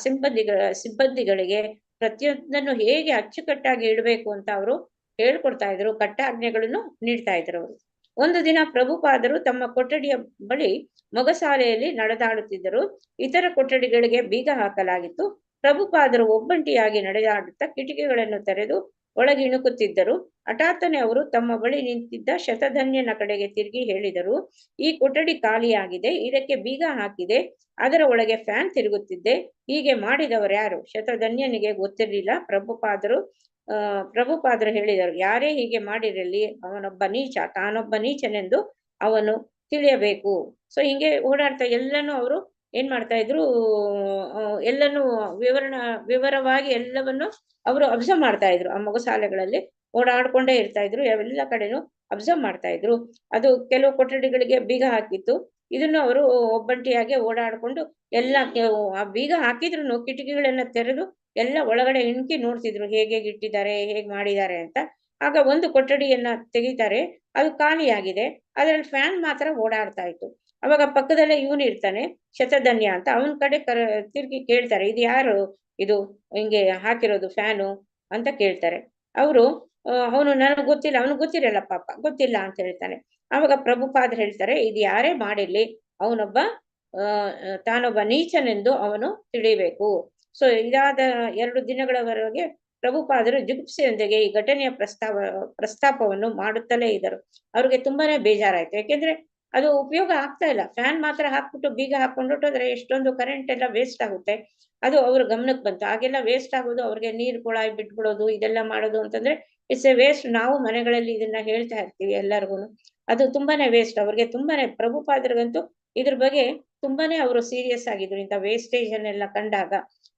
ಸಿಬ್ಬಂದಿಗಳಿಗೆ ಪ್ರತಿಯೊಂದನ್ನು ಹೇಗೆ ಅಚ್ಚುಕಟ್ಟಾಗಿ ಇಡಬೇಕು ಅಂತ ಅವರು ಹೇಳ್ಕೊಡ್ತಾ ಇದ್ರು, ಕಟ್ಟಾಜ್ಞೆಗಳನ್ನು ನೀಡ್ತಾ ಇದ್ರು ಅವರು. ಒಂದು ದಿನ ಪ್ರಭುಪಾದರು ತಮ್ಮ ಕೊಠಡಿಯ ಬಳಿ ಮೊಗಸಾಲೆಯಲ್ಲಿ ನಡೆದಾಡುತ್ತಿದ್ದರು. ಇತರ ಕೊಠಡಿಗಳಿಗೆ ಬೀಗ ಹಾಕಲಾಗಿತ್ತು. ಪ್ರಭುಪಾದರು ಒಬ್ಬಂಟಿಯಾಗಿ ನಡೆದಾಡುತ್ತಾ ಕಿಟಕಿಗಳನ್ನು ತೆರೆದು ಒಳಗೆ ಇಣುಕುತ್ತಿದ್ದರು. ಹಠಾತ್ತನೆ ಅವರು ತಮ್ಮ ಬಳಿ ನಿಂತಿದ್ದ ಶತಧನ್ಯನ ಕಡೆಗೆ ತಿರುಗಿ ಹೇಳಿದರು, ಈ ಕೊಠಡಿ ಖಾಲಿಯಾಗಿದೆ, ಇದಕ್ಕೆ ಬೀಗ ಹಾಕಿದೆ, ಅದರ ಒಳಗೆ ಫ್ಯಾನ್ ತಿರುಗುತ್ತಿದ್ದೆ, ಹೀಗೆ ಮಾಡಿದವರ್ಯಾರು? ಶತಧನ್ಯನಿಗೆ ಗೊತ್ತಿರಲಿಲ್ಲ. ಪ್ರಭುಪಾದರು ಹೇಳಿದರು, ಯಾರೇ ಹೀಗೆ ಮಾಡಿರಲಿ ಅವನೊಬ್ಬ ನೀಚ, ತಾನೊಬ್ಬ ನೀಚನೆಂದು ಅವನು ತಿಳಿಯಬೇಕು. ಸೊ ಹಿಂಗೆ ಓಡಾಡ್ತಾ ಎಲ್ಲನೂ ಅವರು ಏನ್ ಮಾಡ್ತಾ ಇದ್ರು, ಎಲ್ಲನೂ ವಿವರವಾಗಿ ಎಲ್ಲವನ್ನು ಅವರು ಅಬ್ಸರ್ವ್ ಮಾಡ್ತಾ ಇದ್ರು. ಆ ಮೊಗಸಾಲೆಗಳಲ್ಲಿ ಓಡಾಡ್ಕೊಂಡೇ ಇರ್ತಾ ಇದ್ರು, ಎಲ್ಲ ಕಡೆನೂ ಅಬ್ಸರ್ವ್ ಮಾಡ್ತಾ ಇದ್ರು. ಅದು ಕೆಲವು ಕೊಠಡಿಗಳಿಗೆ ಬೀಗ ಹಾಕಿತ್ತು, ಇದನ್ನು ಅವರು ಒಬ್ಬಂಟಿಯಾಗಿ ಓಡಾಡ್ಕೊಂಡು ಎಲ್ಲ ಆ ಬೀಗ ಹಾಕಿದ್ರು ಕಿಟಕಿಗಳನ್ನ ತೆರೆದು ಎಲ್ಲ ಒಳಗಡೆ ಇಣುಕಿ ನೋಡ್ತಿದ್ರು, ಹೇಗೆ ಇಟ್ಟಿದ್ದಾರೆ, ಹೇಗ್ ಮಾಡಿದ್ದಾರೆ ಅಂತ. ಆಗ ಒಂದು ಕೊಠಡಿಯನ್ನ ತೆಗಿತಾರೆ, ಅದು ಖಾಲಿಯಾಗಿದೆ, ಅದ್ರಲ್ಲಿ ಫ್ಯಾನ್ ಮಾತ್ರ ಓಡಾಡ್ತಾ ಇತ್ತು. ಅವಾಗ ಪಕ್ಕದಲ್ಲೇ ಇವನು ಇರ್ತಾನೆ ಶತಧನ್ಯ ಅಂತ, ಅವನ ಕಡೆ ತಿರುಗಿ ಕೇಳ್ತಾರೆ, ಇದು ಯಾರು ಇದು ಹಿಂಗೆ ಹಾಕಿರೋದು ಫ್ಯಾನು ಅಂತ ಕೇಳ್ತಾರೆ. ಅವರು ಅವನು ನನಗೆ ಗೊತ್ತಿಲ್ಲ, ಅವನು ಗೊತ್ತಿರಲ್ಲ ಪಾಪ, ಗೊತ್ತಿಲ್ಲ ಅಂತ ಹೇಳ್ತಾನೆ. ಅವಾಗ ಪ್ರಭುಪಾದರು ಹೇಳ್ತಾರೆ, ಇದು ಯಾರೇ ಮಾಡಿರ್ಲಿ ಅವನೊಬ್ಬ ತಾನೊಬ್ಬ ನೀಚನೆಂದು ಅವನು ತಿಳಿಬೇಕು. ಸೊ ಇದಾದ 2 ದಿನಗಳವರೆಗೆ ಪ್ರಭುಪಾದರು ಜುಗುಪ್ಸೆಯೊಂದಿಗೆ ಈ ಘಟನೆಯ ಪ್ರಸ್ತಾಪವನ್ನು ಮಾಡುತ್ತಲೇ ಇದ್ದರು. ಅವ್ರಿಗೆ ತುಂಬಾನೇ ಬೇಜಾರಾಯ್ತು, ಯಾಕೆಂದ್ರೆ ಅದು ಉಪಯೋಗ ಆಗ್ತಾ ಇಲ್ಲ. ಫ್ಯಾನ್ ಮಾತ್ರ ಹಾಕ್ಬಿಟ್ಟು ಬೀಗ ಹಾಕೊಂಡ್ಬಿಟ್ಟೋದ್ರೆ ಎಷ್ಟೊಂದು ಕರೆಂಟ್ ಎಲ್ಲ ವೇಸ್ಟ್ ಆಗುತ್ತೆ. ಅದು ಅವ್ರ ಗಮನಕ್ಕೆ ಬಂತು. ಹಾಗೆಲ್ಲ ವೇಸ್ಟ್ ಆಗೋದು, ಅವ್ರಿಗೆ ನೀರು ಕೊಳಾಯಿ ಬಿಟ್ಬಿಡೋದು, ಇದೆಲ್ಲ ಮಾಡೋದು ಅಂತಂದ್ರೆ ಇಟ್ಸ್ ಎ ವೇಸ್ಟ್. ನಾವು ಮನೆಗಳಲ್ಲಿ ಇದನ್ನ ಹೇಳ್ತಾ ಇರ್ತೀವಿ ಎಲ್ಲರಿಗೂ, ಅದು ತುಂಬಾನೇ ವೇಸ್ಟ್. ಅವ್ರಿಗೆ ತುಂಬಾನೇ, ಪ್ರಭುಪಾದರಿಗಂತೂ ಇದ್ರ ಬಗ್ಗೆ ತುಂಬಾನೇ ಅವರು ಸೀರಿಯಸ್ ಆಗಿದ್ರು ಇಂಥ ವೇಸ್ಟೇಜ್ ಅನ್ನೆಲ್ಲ ಕಂಡಾಗ.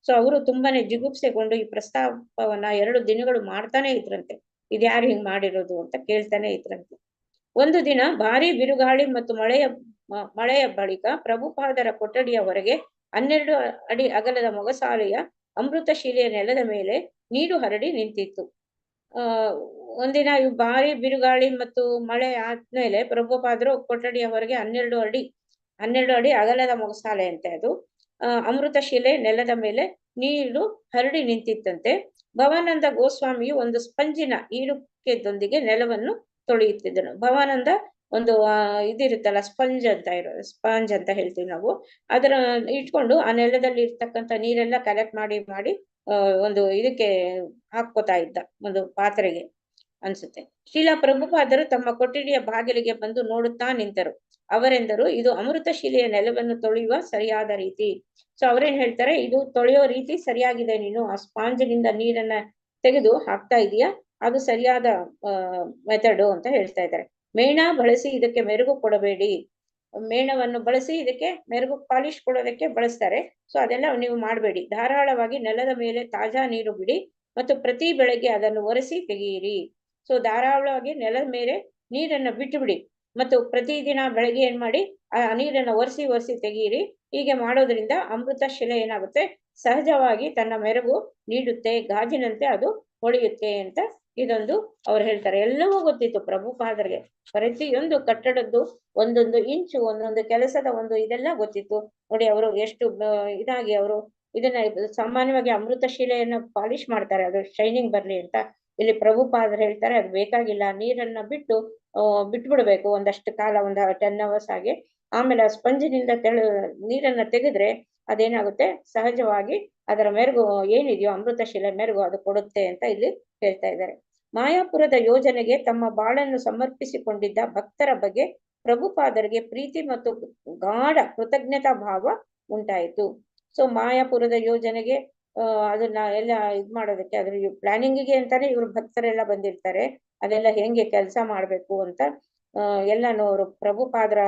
ಸೊ ಅವರು ತುಂಬಾನೇ ಜಿಗುಪ್ಸೆಗೊಂಡು ಈ ಪ್ರಸ್ತಾಪವನ್ನ 2 ದಿನಗಳು ಮಾಡ್ತಾನೆ ಇದ್ರಂತೆ, ಇದ್ಯಾರು ಹಿಂಗ್ ಮಾಡಿರೋದು ಅಂತ ಕೇಳ್ತಾನೆ ಇದ್ರಂತೆ. ಒಂದು ದಿನ ಭಾರಿ ಬಿರುಗಾಳಿ ಮತ್ತು ಮಳೆಯ ಬಳಿಕ ಪ್ರಭುಪಾದರ ಕೊಠಡಿಯ ಹೊರಗೆ 12 ಅಡಿ ಅಗಲದ ಮೊಗಸಾಲೆಯ ಅಮೃತ ಶಿಲೆಯ ನೆಲದ ಮೇಲೆ ನೀರು ಹರಡಿ ನಿಂತಿತ್ತು. ಒಂದಿನ ಭಾರಿ ಬಿರುಗಾಳಿ ಮತ್ತು ಮಳೆ ಆದ್ಮೇಲೆ ಪ್ರಭುಪಾದರು ಕೊಠಡಿಯ ಹೊರಗೆ 12 ಅಡಿ ಅಗಲದ ಮೊಗಸಾಲೆ ಅಂತೆ ಅದು, ಅಮೃತ ಶಿಲೆ ನೆಲದ ಮೇಲೆ ನೀರು ಹರಡಿ ನಿಂತಿತ್ತಂತೆ. ಭವಾನಂದ ಗೋಸ್ವಾಮಿಯು ಒಂದು ಸ್ಪಂಜಿನ ಈಡುಕೆದೊಂದಿಗೆ ನೆಲವನ್ನು ತೊಳೆಯುತ್ತಿದ್ದನು. ಭವಾನಂದ ಒಂದು ಇದಿರುತ್ತಲ್ಲ, ಸ್ಪಂಜ್ ಅಂತ ಹೇಳ್ತೀವಿ ನಾವು, ಅದರ ಇಟ್ಕೊಂಡು ಆ ನೆಲದಲ್ಲಿ ಇರ್ತಕ್ಕಂಥ ನೀರೆಲ್ಲ ಕಲೆಕ್ಟ್ ಮಾಡಿ ಒಂದು ಇದಕ್ಕೆ ಹಾಕ್ಕೋತಾ ಇದ್ದ, ಒಂದು ಪಾತ್ರೆಗೆ ಅನ್ಸುತ್ತೆ. ಶ್ರೀಲಾ ಪ್ರಭುಪಾದರು ತಮ್ಮ ಕೊಠಡಿಯ ಬಾಗಿಲಿಗೆ ಬಂದು ನೋಡುತ್ತಾ ನಿಂತರು. ಅವರೆಂದರು, ಇದು ಅಮೃತ ಶಿಲೆಯ ನೆಲವನ್ನು ತೊಳೆಯುವ ಸರಿಯಾದ ರೀತಿ. ಸೊ ಅವ್ರೇನ್ ಹೇಳ್ತಾರೆ, ಇದು ತೊಳೆಯೋ ರೀತಿ ಸರಿಯಾಗಿದೆ, ನೀನು ಆ ಸ್ಪಾಂಜಿನಿಂದ ನೀರನ್ನ ತೆಗೆದು ಹಾಕ್ತಾ ಇದೀಯಾ, ಅದು ಸರಿಯಾದ ಮೆಥಡು ಅಂತ ಹೇಳ್ತಾ ಇದ್ದಾರೆ. ಮೇಣ ಬಳಸಿ ಇದಕ್ಕೆ ಮೆರುಗು ಕೊಡಬೇಡಿ. ಮೇಣವನ್ನು ಬಳಸಿ ಇದಕ್ಕೆ ಮೆರುಗು ಪಾಲಿಶ್ ಕೊಡೋದಕ್ಕೆ ಬಳಸ್ತಾರೆ. ಸೊ ಅದೆಲ್ಲ ನೀವು ಮಾಡಬೇಡಿ. ಧಾರಾಳವಾಗಿ ನೆಲದ ಮೇಲೆ ತಾಜಾ ನೀರು ಬಿಡಿ ಮತ್ತು ಪ್ರತಿ ಬೆಳಗ್ಗೆ ಅದನ್ನು ಒರೆಸಿ ತೆಗೆಯಿರಿ. ಸೊ ಧಾರಾಳವಾಗಿ ನೆಲದ ಮೇಲೆ ನೀರನ್ನ ಬಿಟ್ಟು ಬಿಡಿ ಮತ್ತು ಪ್ರತಿದಿನ ಬೆಳಗ್ಗೆ ಏನ್ ಮಾಡಿ ಆ ನೀರನ್ನ ಒರೆಸಿ ತೆಗೆಯಿರಿ. ಹೀಗೆ ಮಾಡೋದ್ರಿಂದ ಅಮೃತ ಶಿಲೆ ಏನಾಗುತ್ತೆ, ಸಹಜವಾಗಿ ತನ್ನ ಮೆರುಗು ನೀಡುತ್ತೆ, ಗಾಜಿನಂತೆ ಅದು ಹೊಳೆಯುತ್ತೆ ಅಂತ ಇದೊಂದು ಅವ್ರು ಹೇಳ್ತಾರೆ. ಎಲ್ಲವೂ ಗೊತ್ತಿತ್ತು ಪ್ರಭುಪಾದರಿಗೆ, ಪ್ರತಿಯೊಂದು ಕಟ್ಟಡದ್ದು ಒಂದೊಂದು ಇಂಚು, ಒಂದೊಂದು ಕೆಲಸದ ಒಂದು ಇದೆಲ್ಲ ಗೊತ್ತಿತ್ತು. ನೋಡಿ ಅವರು ಎಷ್ಟು ಇದಾಗಿ ಅವರು ಇದನ್ನ ಸಾಮಾನ್ಯವಾಗಿ ಅಮೃತ ಶಿಲೆಯನ್ನ ಪಾಲಿಶ್ ಮಾಡ್ತಾರೆ, ಅದು ಶೈನಿಂಗ್ ಬರ್ಲಿ ಅಂತ. ಇಲ್ಲಿ ಪ್ರಭುಪಾದರು ಹೇಳ್ತಾರೆ ಅದು ಬೇಕಾಗಿಲ್ಲ, ನೀರನ್ನ ಬಿಟ್ಬಿಡ್ಬೇಕು ಒಂದಷ್ಟು ಕಾಲ, ಒಂದು 10 hours ಹಾಗೆ. ಆಮೇಲೆ ಆ ಸ್ಪಂಜಿನಿಂದ ನೀರನ್ನ ತೆಗೆದ್ರೆ ಅದೇನಾಗುತ್ತೆ, ಸಹಜವಾಗಿ ಅದರ ಮೆರುಗು ಏನಿದೆಯೋ ಅಮೃತ ಶಿಲೆ ಮೆರುಗು ಅದು ಕೊಡುತ್ತೆ ಅಂತ ಇಲ್ಲಿ ಹೇಳ್ತಾ ಇದ್ದಾರೆ. ಮಾಯಾಪುರದ ಯೋಜನೆಗೆ ತಮ್ಮ ಬಾಳನ್ನು ಸಮರ್ಪಿಸಿಕೊಂಡಿದ್ದ ಭಕ್ತರ ಬಗ್ಗೆ ಪ್ರಭುಪಾದರಿಗೆ ಪ್ರೀತಿ ಮತ್ತು ಗಾಢ ಕೃತಜ್ಞತಾ ಭಾವ ಉಂಟಾಯಿತು. ಸೊ ಮಾಯಾಪುರದ ಯೋಜನೆಗೆ ಅದನ್ನ ಎಲ್ಲ ಇದ್ ಮಾಡೋದಕ್ಕೆ, ಅದ್ರ ಪ್ಲಾನಿಂಗಿಗೆ ಅಂತಾನೆ ಇವ್ರು ಭಕ್ತರೆಲ್ಲ ಬಂದಿರ್ತಾರೆ. ಅದೆಲ್ಲ ಹೆಂಗೆ ಕೆಲಸ ಮಾಡ್ಬೇಕು ಅಂತ ಎಲ್ಲಾನು ಅವರು ಪ್ರಭುಪಾದರ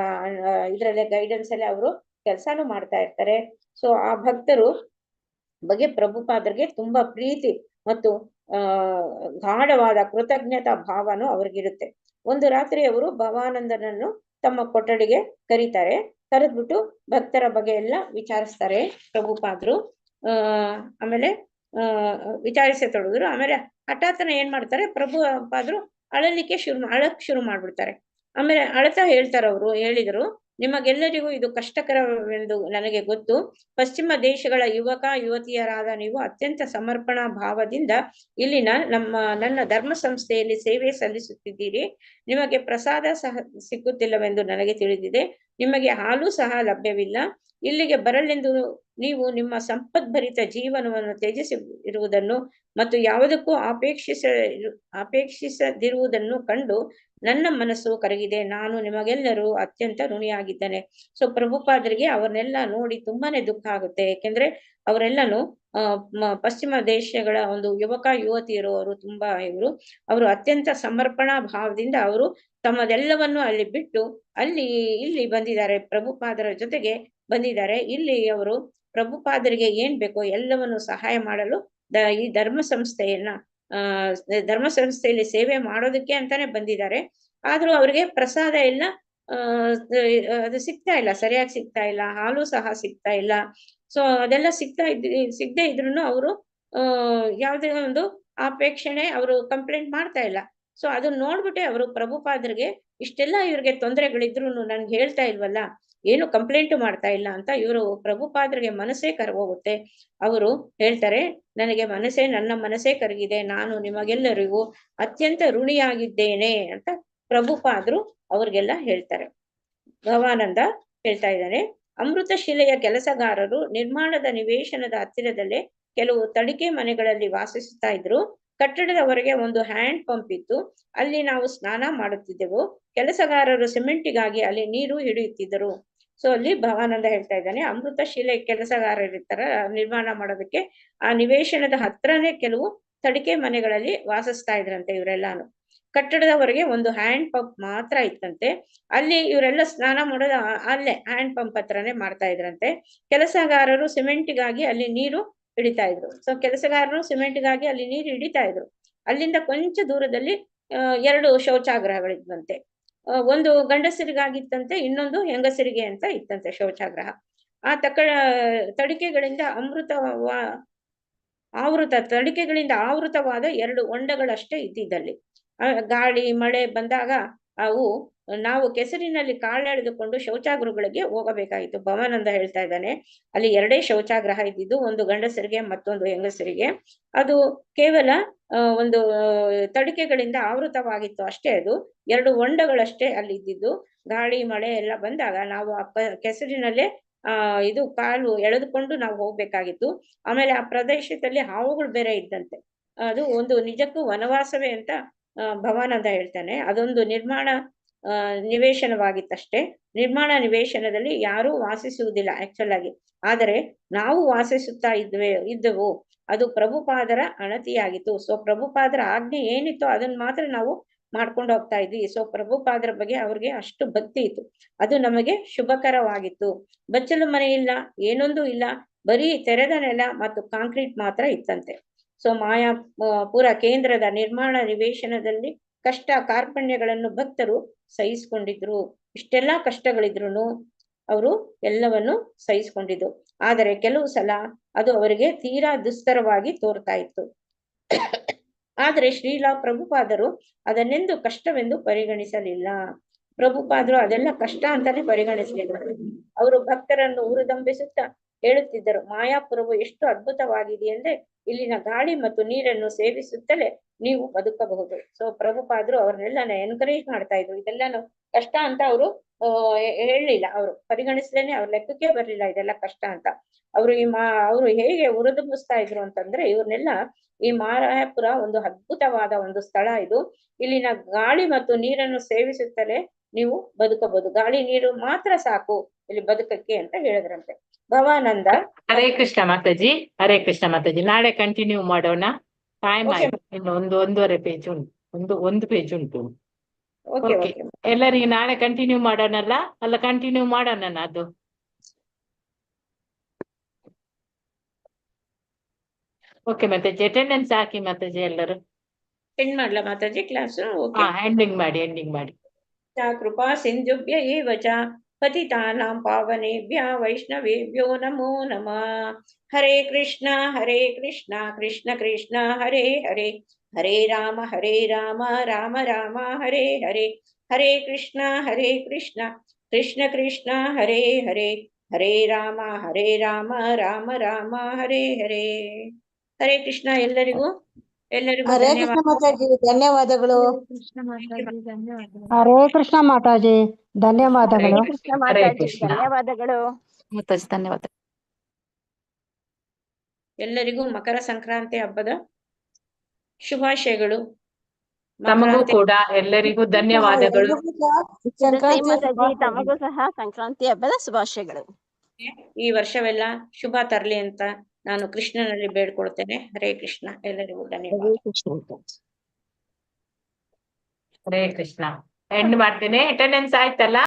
ಇದ್ರಲ್ಲೇ ಗೈಡೆನ್ಸ್ ಅಲ್ಲೇ ಅವರು ಕೆಲಸಾನು ಮಾಡ್ತಾ ಇರ್ತಾರೆ. ಸೊ ಆ ಭಕ್ತರು ಬಗ್ಗೆ ಪ್ರಭುಪಾದರಿಗೆ ತುಂಬಾ ಪ್ರೀತಿ ಮತ್ತು ಗಾಢವಾದ ಕೃತಜ್ಞತಾ ಭಾವನೂ ಅವ್ರಿಗಿರುತ್ತೆ. ಒಂದು ರಾತ್ರಿ ಅವರು ಭವಾನಂದನನ್ನು ತಮ್ಮ ಕೊಠಡಿಗೆ ಕರೀತಾರೆ. ಕರೆದ್ಬಿಟ್ಟು ಭಕ್ತರ ಬಗ್ಗೆ ಎಲ್ಲ ವಿಚಾರಿಸ್ತಾರೆ ಪ್ರಭುಪಾದರು. ಆಮೇಲೆ ವಿಚಾರಿಸತೊಡಗಿದ್ರು. ಆಮೇಲೆ ಹಠಾತ್ತನ ಏನ್ ಮಾಡ್ತಾರೆ, ಪ್ರಭುಪಾದರು ಅಳಕ್ ಶುರು ಮಾಡ್ಬಿಡ್ತಾರೆ. ಆಮೇಲೆ ಅಳ್ತಾ ಹೇಳ್ತಾರೆ, ಅವರು ಹೇಳಿದ್ರು, ನಿಮಗೆಲ್ಲರಿಗೂ ಇದು ಕಷ್ಟಕರವೆಂದು ನನಗೆ ಗೊತ್ತು. ಪಶ್ಚಿಮ ದೇಶಗಳ ಯುವಕ ಯುವತಿಯರಾದ ನೀವು ಅತ್ಯಂತ ಸಮರ್ಪಣಾ ಭಾವದಿಂದ ಇಲ್ಲಿನ ನನ್ನ ಧರ್ಮ ಸಂಸ್ಥೆಯಲ್ಲಿ ಸೇವೆ ಸಲ್ಲಿಸುತ್ತಿದ್ದೀರಿ. ನಿಮಗೆ ಪ್ರಸಾದ ಸಹ ಸಿಕ್ಕುತ್ತಿಲ್ಲವೆಂದು ನನಗೆ ತಿಳಿದಿದೆ. ನಿಮಗೆ ಹಾಲು ಸಹ ಲಭ್ಯವಿಲ್ಲ. ಇಲ್ಲಿಗೆ ಬರಲೆಂದು ನೀವು ನಿಮ್ಮ ಸಂಪದ್ಭರಿತ ಜೀವನವನ್ನು ತ್ಯಜಿಸಿ ಇರುವುದನ್ನು ಮತ್ತು ಯಾವುದಕ್ಕೂ ಅಪೇಕ್ಷಿಸದಿರುವುದನ್ನು ಕಂಡು ನನ್ನ ಮನಸ್ಸು ಕರಗಿದೆ. ನಾನು ನಿಮಗೆಲ್ಲರೂ ಅತ್ಯಂತ ಋಣಿಯಾಗಿದ್ದೇನೆ. ಸೊ ಪ್ರಭುಪಾದರಿಗೆ ಅವ್ರನ್ನೆಲ್ಲ ನೋಡಿ ತುಂಬಾನೇ ದುಃಖ ಆಗುತ್ತೆ. ಯಾಕೆಂದ್ರೆ ಅವರೆಲ್ಲನು ಪಶ್ಚಿಮ ದೇಶಗಳ ಒಂದು ಯುವಕ ಯುವತಿಯರು, ಅವರು ತುಂಬಾ ಅವರು ಅತ್ಯಂತ ಸಮರ್ಪಣಾ ಭಾವದಿಂದ ಅವರು ತಮ್ಮದೆಲ್ಲವನ್ನು ಅಲ್ಲಿ ಬಿಟ್ಟು ಇಲ್ಲಿ ಬಂದಿದ್ದಾರೆ, ಪ್ರಭುಪಾದರ ಜೊತೆಗೆ ಬಂದಿದ್ದಾರೆ. ಇಲ್ಲಿ ಅವರು ಪ್ರಭುಪಾದರಿಗೆ ಏನ್ ಬೇಕೋ ಎಲ್ಲವನ್ನು ಸಹಾಯ ಮಾಡಲು ಈ ಧರ್ಮ ಸಂಸ್ಥೆಯಲ್ಲಿ ಸೇವೆ ಮಾಡೋದಕ್ಕೆ ಅಂತಾನೆ ಬಂದಿದ್ದಾರೆ. ಆದ್ರೂ ಅವ್ರಿಗೆ ಪ್ರಸಾದ ಎಲ್ಲ ಅದು ಸಿಗ್ತಾ ಇಲ್ಲ, ಸರಿಯಾಗಿ ಸಿಗ್ತಾ ಇಲ್ಲ. ಹಾಲು ಸಹ ಸಿಗ್ತಾ ಇಲ್ಲ. ಸೊ ಅದೆಲ್ಲ ಸಿಗದೆ ಇದ್ರು ಅವರು ಯಾವುದೇ ಒಂದು ಅಪೇಕ್ಷಣೆ ಅವರು ಕಂಪ್ಲೇಂಟ್ ಮಾಡ್ತಾ ಇಲ್ಲ. ಸೊ ಅದನ್ನ ನೋಡ್ಬಿಟ್ಟೆ ಅವರು ಪ್ರಭುಪಾದರಿಗೆ ಇಷ್ಟೆಲ್ಲ ಇವ್ರಿಗೆ ತೊಂದರೆಗಳಿದ್ರು ನನ್ಗೆ ಹೇಳ್ತಾ ಇಲ್ವಲ್ಲ, ಏನು ಕಂಪ್ಲೇಂಟ್ ಮಾಡ್ತಾ ಇಲ್ಲ ಅಂತ ಇವರು ಪ್ರಭುಪಾದರಿಗೆ ಮನಸ್ಸೇ ಕರಗೋಗುತ್ತೆ. ಅವರು ಹೇಳ್ತಾರೆ, ನನಗೆ ನನ್ನ ಮನಸ್ಸೇ ಕರಗಿದೆ, ನಾನು ನಿಮಗೆಲ್ಲರಿಗೂ ಅತ್ಯಂತ ಋಣಿಯಾಗಿದ್ದೇನೆ ಅಂತ ಪ್ರಭುಪಾದರು ಅವ್ರಿಗೆಲ್ಲ ಹೇಳ್ತಾರೆ. ಭವಾನಂದ ಹೇಳ್ತಾ ಇದ್ದಾನೆ, ಅಮೃತ ಶಿಲೆಯ ಕೆಲಸಗಾರರು ನಿರ್ಮಾಣದ ನಿವೇಶನದ ಹತ್ತಿರದಲ್ಲೇ ಕೆಲವು ತಡಿಕೆ ಮನೆಗಳಲ್ಲಿ ವಾಸಿಸುತ್ತಾ ಇದ್ರು. ಕಟ್ಟಡದ ಹೊರಗೆ ಒಂದು ಹ್ಯಾಂಡ್ ಪಂಪ್ ಇತ್ತು, ಅಲ್ಲಿ ನಾವು ಸ್ನಾನ ಮಾಡುತ್ತಿದ್ದೆವು. ಕೆಲಸಗಾರರು ಸಿಮೆಂಟಿಗಾಗಿ ಅಲ್ಲಿ ನೀರು ಹಿಡಿಯುತ್ತಿದ್ದರು. ಸೊ ಅಲ್ಲಿ ಭವಾನಂದ ಹೇಳ್ತಾ ಇದ್ದಾನೆ, ಅಮೃತ ಶಿಲೆ ಕೆಲಸಗಾರರಿರ್ತಾರ ನಿರ್ಮಾಣ ಮಾಡೋದಕ್ಕೆ ಆ ನಿವೇಶನದ ಹತ್ರನೇ ಕೆಲವು ತಡಿಕೆ ಮನೆಗಳಲ್ಲಿ ವಾಸಿಸ್ತಾ ಇದ್ರಂತೆ ಇವರೆಲ್ಲಾನು. ಕಟ್ಟಡದ ಹೊರಗೆ ಒಂದು ಹ್ಯಾಂಡ್ ಪಂಪ್ ಮಾತ್ರ ಇತ್ತಂತೆ, ಅಲ್ಲಿ ಇವರೆಲ್ಲ ಸ್ನಾನ ಮಾಡೋದು ಅಲ್ಲೇ ಹ್ಯಾಂಡ್ ಪಂಪ್ ಹತ್ರನೇ ಮಾಡ್ತಾ ಇದ್ರಂತೆ. ಕೆಲಸಗಾರರು ಸಿಮೆಂಟಿಗಾಗಿ ಅಲ್ಲಿ ನೀರು ಹಿಡಿತಾ ಇದ್ರು. ಸೊ ಕೆಲಸಗಾರರು ಸಿಮೆಂಟ್ಗಾಗಿ ಅಲ್ಲಿ ನೀರು ಹಿಡಿತಾ ಇದ್ರು. ಅಲ್ಲಿಂದ ಕೊಂಚ ದೂರದಲ್ಲಿ 2 ಶೌಚಾಗ್ರಹಗಳಿದ್ವಂತೆ. ಒಂದು ಗಂಡಸರಿಗಾಗಿತ್ತಂತೆ, ಇನ್ನೊಂದು ಹೆಂಗಸರಿಗೆ ಅಂತ ಇತ್ತಂತೆ ಶೌಚಾಗ್ರಹ. ಆ ತಡಿಕೆಗಳಿಂದ ಆವೃತವಾದ 2 ಹೊಂಡಗಳಷ್ಟೇ ಇದ್ದಿದ್ದಲ್ಲಿ. ಗಾಳಿ ಮಳೆ ಬಂದಾಗ ನಾವು ಕೆಸರಿನಲ್ಲಿ ಕಾಲೆಳೆದುಕೊಂಡು ಶೌಚಾಗೃಹಗಳಿಗೆ ಹೋಗಬೇಕಾಗಿತ್ತು. ಭವಾನಂದ ಹೇಳ್ತಾ ಇದ್ದಾನೆ, ಅಲ್ಲಿ 2 ಶೌಚಾಗ್ರಹ ಇದ್ದಿದ್ದು, ಒಂದು ಗಂಡಸರಿಗೆ ಮತ್ತೊಂದು ಹೆಂಗಸರಿಗೆ. ಅದು ಕೇವಲ ಒಂದು ತಡಿಕೆಗಳಿಂದ ಆವೃತವಾಗಿತ್ತು ಅಷ್ಟೇ. ಅದು 2 ಹೊಂಡಗಳಷ್ಟೇ ಅಲ್ಲಿ ಇದ್ದಿದ್ದು. ಗಾಳಿ ಮಳೆ ಎಲ್ಲ ಬಂದಾಗ ನಾವು ಆ ಕೆಸರಿನಲ್ಲೇ ಕಾಲು ಎಳೆದುಕೊಂಡು ನಾವು ಹೋಗ್ಬೇಕಾಗಿತ್ತು. ಆಮೇಲೆ ಆ ಪ್ರದೇಶದಲ್ಲಿ ಹಾವುಗಳು ಬೇರೆ ಇದ್ದಂತೆ. ಅದು ಒಂದು ನಿಜಕ್ಕೂ ವನವಾಸವೇ ಅಂತ ಭವಾನಂದ ಹೇಳ್ತಾನೆ. ಅದೊಂದು ನಿರ್ಮಾಣ ನಿವೇಶನವಾಗಿತ್ತಷ್ಟೇ. ನಿರ್ಮಾಣ ನಿವೇಶನದಲ್ಲಿ ಯಾರೂ ವಾಸಿಸುವುದಿಲ್ಲ ಆಕ್ಚುಲ್ ಆಗಿ, ಆದರೆ ನಾವು ವಾಸಿಸುತ್ತಾ ಇದ್ದೆವು. ಅದು ಪ್ರಭುಪಾದರ ಅಣತಿಯಾಗಿತ್ತು. ಸೊ ಪ್ರಭುಪಾದರ ಆಜ್ಞೆ ಏನಿತ್ತು ಅದನ್ನ ಮಾತ್ರ ನಾವು ಮಾಡ್ಕೊಂಡು ಹೋಗ್ತಾ ಇದ್ವಿ. ಸೊ ಪ್ರಭುಪಾದರ ಬಗ್ಗೆ ಅವ್ರಿಗೆ ಅಷ್ಟು ಭಕ್ತಿ ಇತ್ತು, ಅದು ನಮಗೆ ಶುಭಕರವಾಗಿತ್ತು. ಬಚ್ಚಲು ಮನೆ ಇಲ್ಲ, ಏನೊಂದು ಇಲ್ಲ, ಬರೀ ತೆರೆದ ನೆಲ ಮತ್ತು ಕಾಂಕ್ರೀಟ್ ಮಾತ್ರ ಇತ್ತಂತೆ. ಸೊ ಮಾಯಾಪುರ ಕೇಂದ್ರದ ನಿರ್ಮಾಣ ನಿವೇಶನದಲ್ಲಿ ಕಷ್ಟ ಕಾರ್ಪಣ್ಯಗಳನ್ನು ಭಕ್ತರು ಸಹಿಸಿಕೊಂಡಿದ್ರು. ಇಷ್ಟೆಲ್ಲಾ ಕಷ್ಟಗಳಿದ್ರು ಅವರು ಎಲ್ಲವನ್ನು ಸಹಿಸಿಕೊಂಡಿದ್ರು. ಆದರೆ ಕೆಲವು ಸಲ ಅದು ಅವರಿಗೆ ತೀರಾ ದುಸ್ತರವಾಗಿ ತೋರ್ತಾ ಇತ್ತು. ಆದರೆ ಶ್ರೀಲ ಪ್ರಭುಪಾದರು ಅದನ್ನೆಂದು ಕಷ್ಟವೆಂದು ಪರಿಗಣಿಸಲಿಲ್ಲ. ಪ್ರಭುಪಾದರು ಅದೆಲ್ಲ ಕಷ್ಟ ಅಂತಾನೆ ಪರಿಗಣಿಸಲಿಲ್ಲ. ಅವರು ಭಕ್ತರನ್ನು ಉರಿದಂಬಿಸುತ್ತಾ ಹೇಳುತ್ತಿದ್ದರು, ಮಾಯಾಪುರವು ಎಷ್ಟು ಅದ್ಭುತವಾಗಿದೆ ಅಂದ್ರೆ ಇಲ್ಲಿನ ಗಾಳಿ ಮತ್ತು ನೀರನ್ನು ಸೇವಿಸುತ್ತಲೇ ನೀವು ಬದುಕಬಹುದು. ಸೊ ಪ್ರಭುಪಾದರು ಅವ್ರನ್ನೆಲ್ಲ ಎನ್ಕರೇಜ್ ಮಾಡ್ತಾ ಇದ್ರು. ಇದೆಲ್ಲ ಕಷ್ಟ ಅಂತ ಅವರು ಹೇಳಲಿಲ್ಲ, ಅವರು ಪರಿಗಣಿಸ್ಲೇನೆ, ಅವ್ರ ಲೆಕ್ಕಕ್ಕೆ ಬರ್ಲಿಲ್ಲ ಇದೆಲ್ಲ ಕಷ್ಟ ಅಂತ. ಅವರು ಅವರು ಹೇಗೆ ಉರಿದುಂಬಿಸ್ತಾ ಇದ್ರು ಅಂತಂದ್ರೆ, ಇವ್ರನ್ನೆಲ್ಲ ಈ ಮಾಯಾಪುರ ಒಂದು ಅದ್ಭುತವಾದ ಒಂದು ಸ್ಥಳ ಇದು, ಇಲ್ಲಿನ ಗಾಳಿ ಮತ್ತು ನೀರನ್ನು ಸೇವಿಸುತ್ತಲೇ ನೀವು ಬದುಕಬಹುದು, ಗಾಳಿ ನೀರು ಮಾತ್ರ ಸಾಕು ಇಲ್ಲಿ ಬದುಕಕ್ಕೆ ಅಂತ ಹೇಳಿದ್ರಂತೆ. ಭವಾನಂದ ಹರೇ ಕೃಷ್ಣ ಮಾತಾಜಿ, ಹರೇ ಕೃಷ್ಣ ಮಾತಾಜಿ. ನಾಳೆ ಕಂಟಿನ್ಯೂ ಮಾಡೋಣ. ಟೈಮ್ ಆಯ್ತು, ಇನ್ನು ಒಂದೂವರೆ ಪೇಜ್ ಉಂಟು, ಒಂದು ಪೇಜ್ ಉಂಟು. ಎಲ್ಲರಿಗೆ ನಾಳೆ ಕಂಟಿನ್ಯೂ ಮಾಡೋಣಲ್ಲ? ಅಲ್ಲ ಕಂಟಿನ್ಯೂ ಮಾಡೋಣ ಅದು. ಓಕೆ ಮಾತಾಜಿ, ಅಟೆಂಡೆನ್ಸ್ ಹಾಕಿ ಮಾತಾಜಿ ಎಲ್ಲರೂ. ಎಂಡ್ ಮಾಡ್ಲಾ ಮಾತಾಜಿ ಕ್ಲಾಸ್? ಎಂಡಿಂಗ್ ಮಾಡಿ. ಕೃಪಾ ಸಿಂಧುಭ್ಯ ಏವ ಚ ಪತಿತಾನಾಂ ಪಾವನೇಭ್ಯ ವೈಷ್ಣವೇಭ್ಯೋ ನಮೋ ನಮಃ. ಹರೇ ಕೃಷ್ಣ ಕೃಷ್ಣ ಕೃಷ್ಣ ಹರೇ ಹರೇ, ಹರೇ ರಾಮ ರಾಮ ರಾಮ ಹರೇ ಹರೇ, ಹರೇ ಕೃಷ್ಣ ಕೃಷ್ಣ ಕೃಷ್ಣ ಹರೇ ಹರೇ, ಹರೇ ರಾಮ ರಾಮ ರಾಮ ಹರೇ ಹರೇ. ಹರೇ ಕೃಷ್ಣ ಎಲ್ಲರಿಗೂ ಹರೇ ಕೃಷ್ಣ ಮಾತಾಜಿ, ಧನ್ಯವಾದಗಳು. ಹರೇ ಕೃಷ್ಣ ಮಾತಾಜಿ, ಧನ್ಯವಾದಗಳು. ಹರೇ ಕೃಷ್ಣ. ಧನ್ಯವಾದಗಳು ಮಾತಾಜಿ, ಧನ್ಯವಾದ. ಎಲ್ಲರಿಗೂ ಮಕರ ಸಂಕ್ರಾಂತಿ ಹಬ್ಬದ ಶುಭಾಶಯಗಳು. ತಮಗೂ ಕೂಡ ಎಲ್ಲರಿಗೂ ಧನ್ಯವಾದಗಳು. ತಮಗೂ ಸಹ ಸಂಕ್ರಾಂತಿ ಹಬ್ಬದ ಶುಭಾಶಯಗಳು. ಈ ವರ್ಷವೆಲ್ಲ ಶುಭ ತರಲಿ ಅಂತ ನಾನು ಕೃಷ್ಣನಲ್ಲಿ ಬೇಡ್ಕೊಳ್ತೇನೆ. ಹರೇ ಕೃಷ್ಣ, ಎಲ್ಲರಿಗೂ ಧನ್ಯವಾದ. ಹರೇ ಕೃಷ್ಣ. ಎಂಡ್ ಮಾಡ್ತೇನೆ. ಅಟೆಂಡೆನ್ಸ್ ಆಯ್ತಲ್ಲ?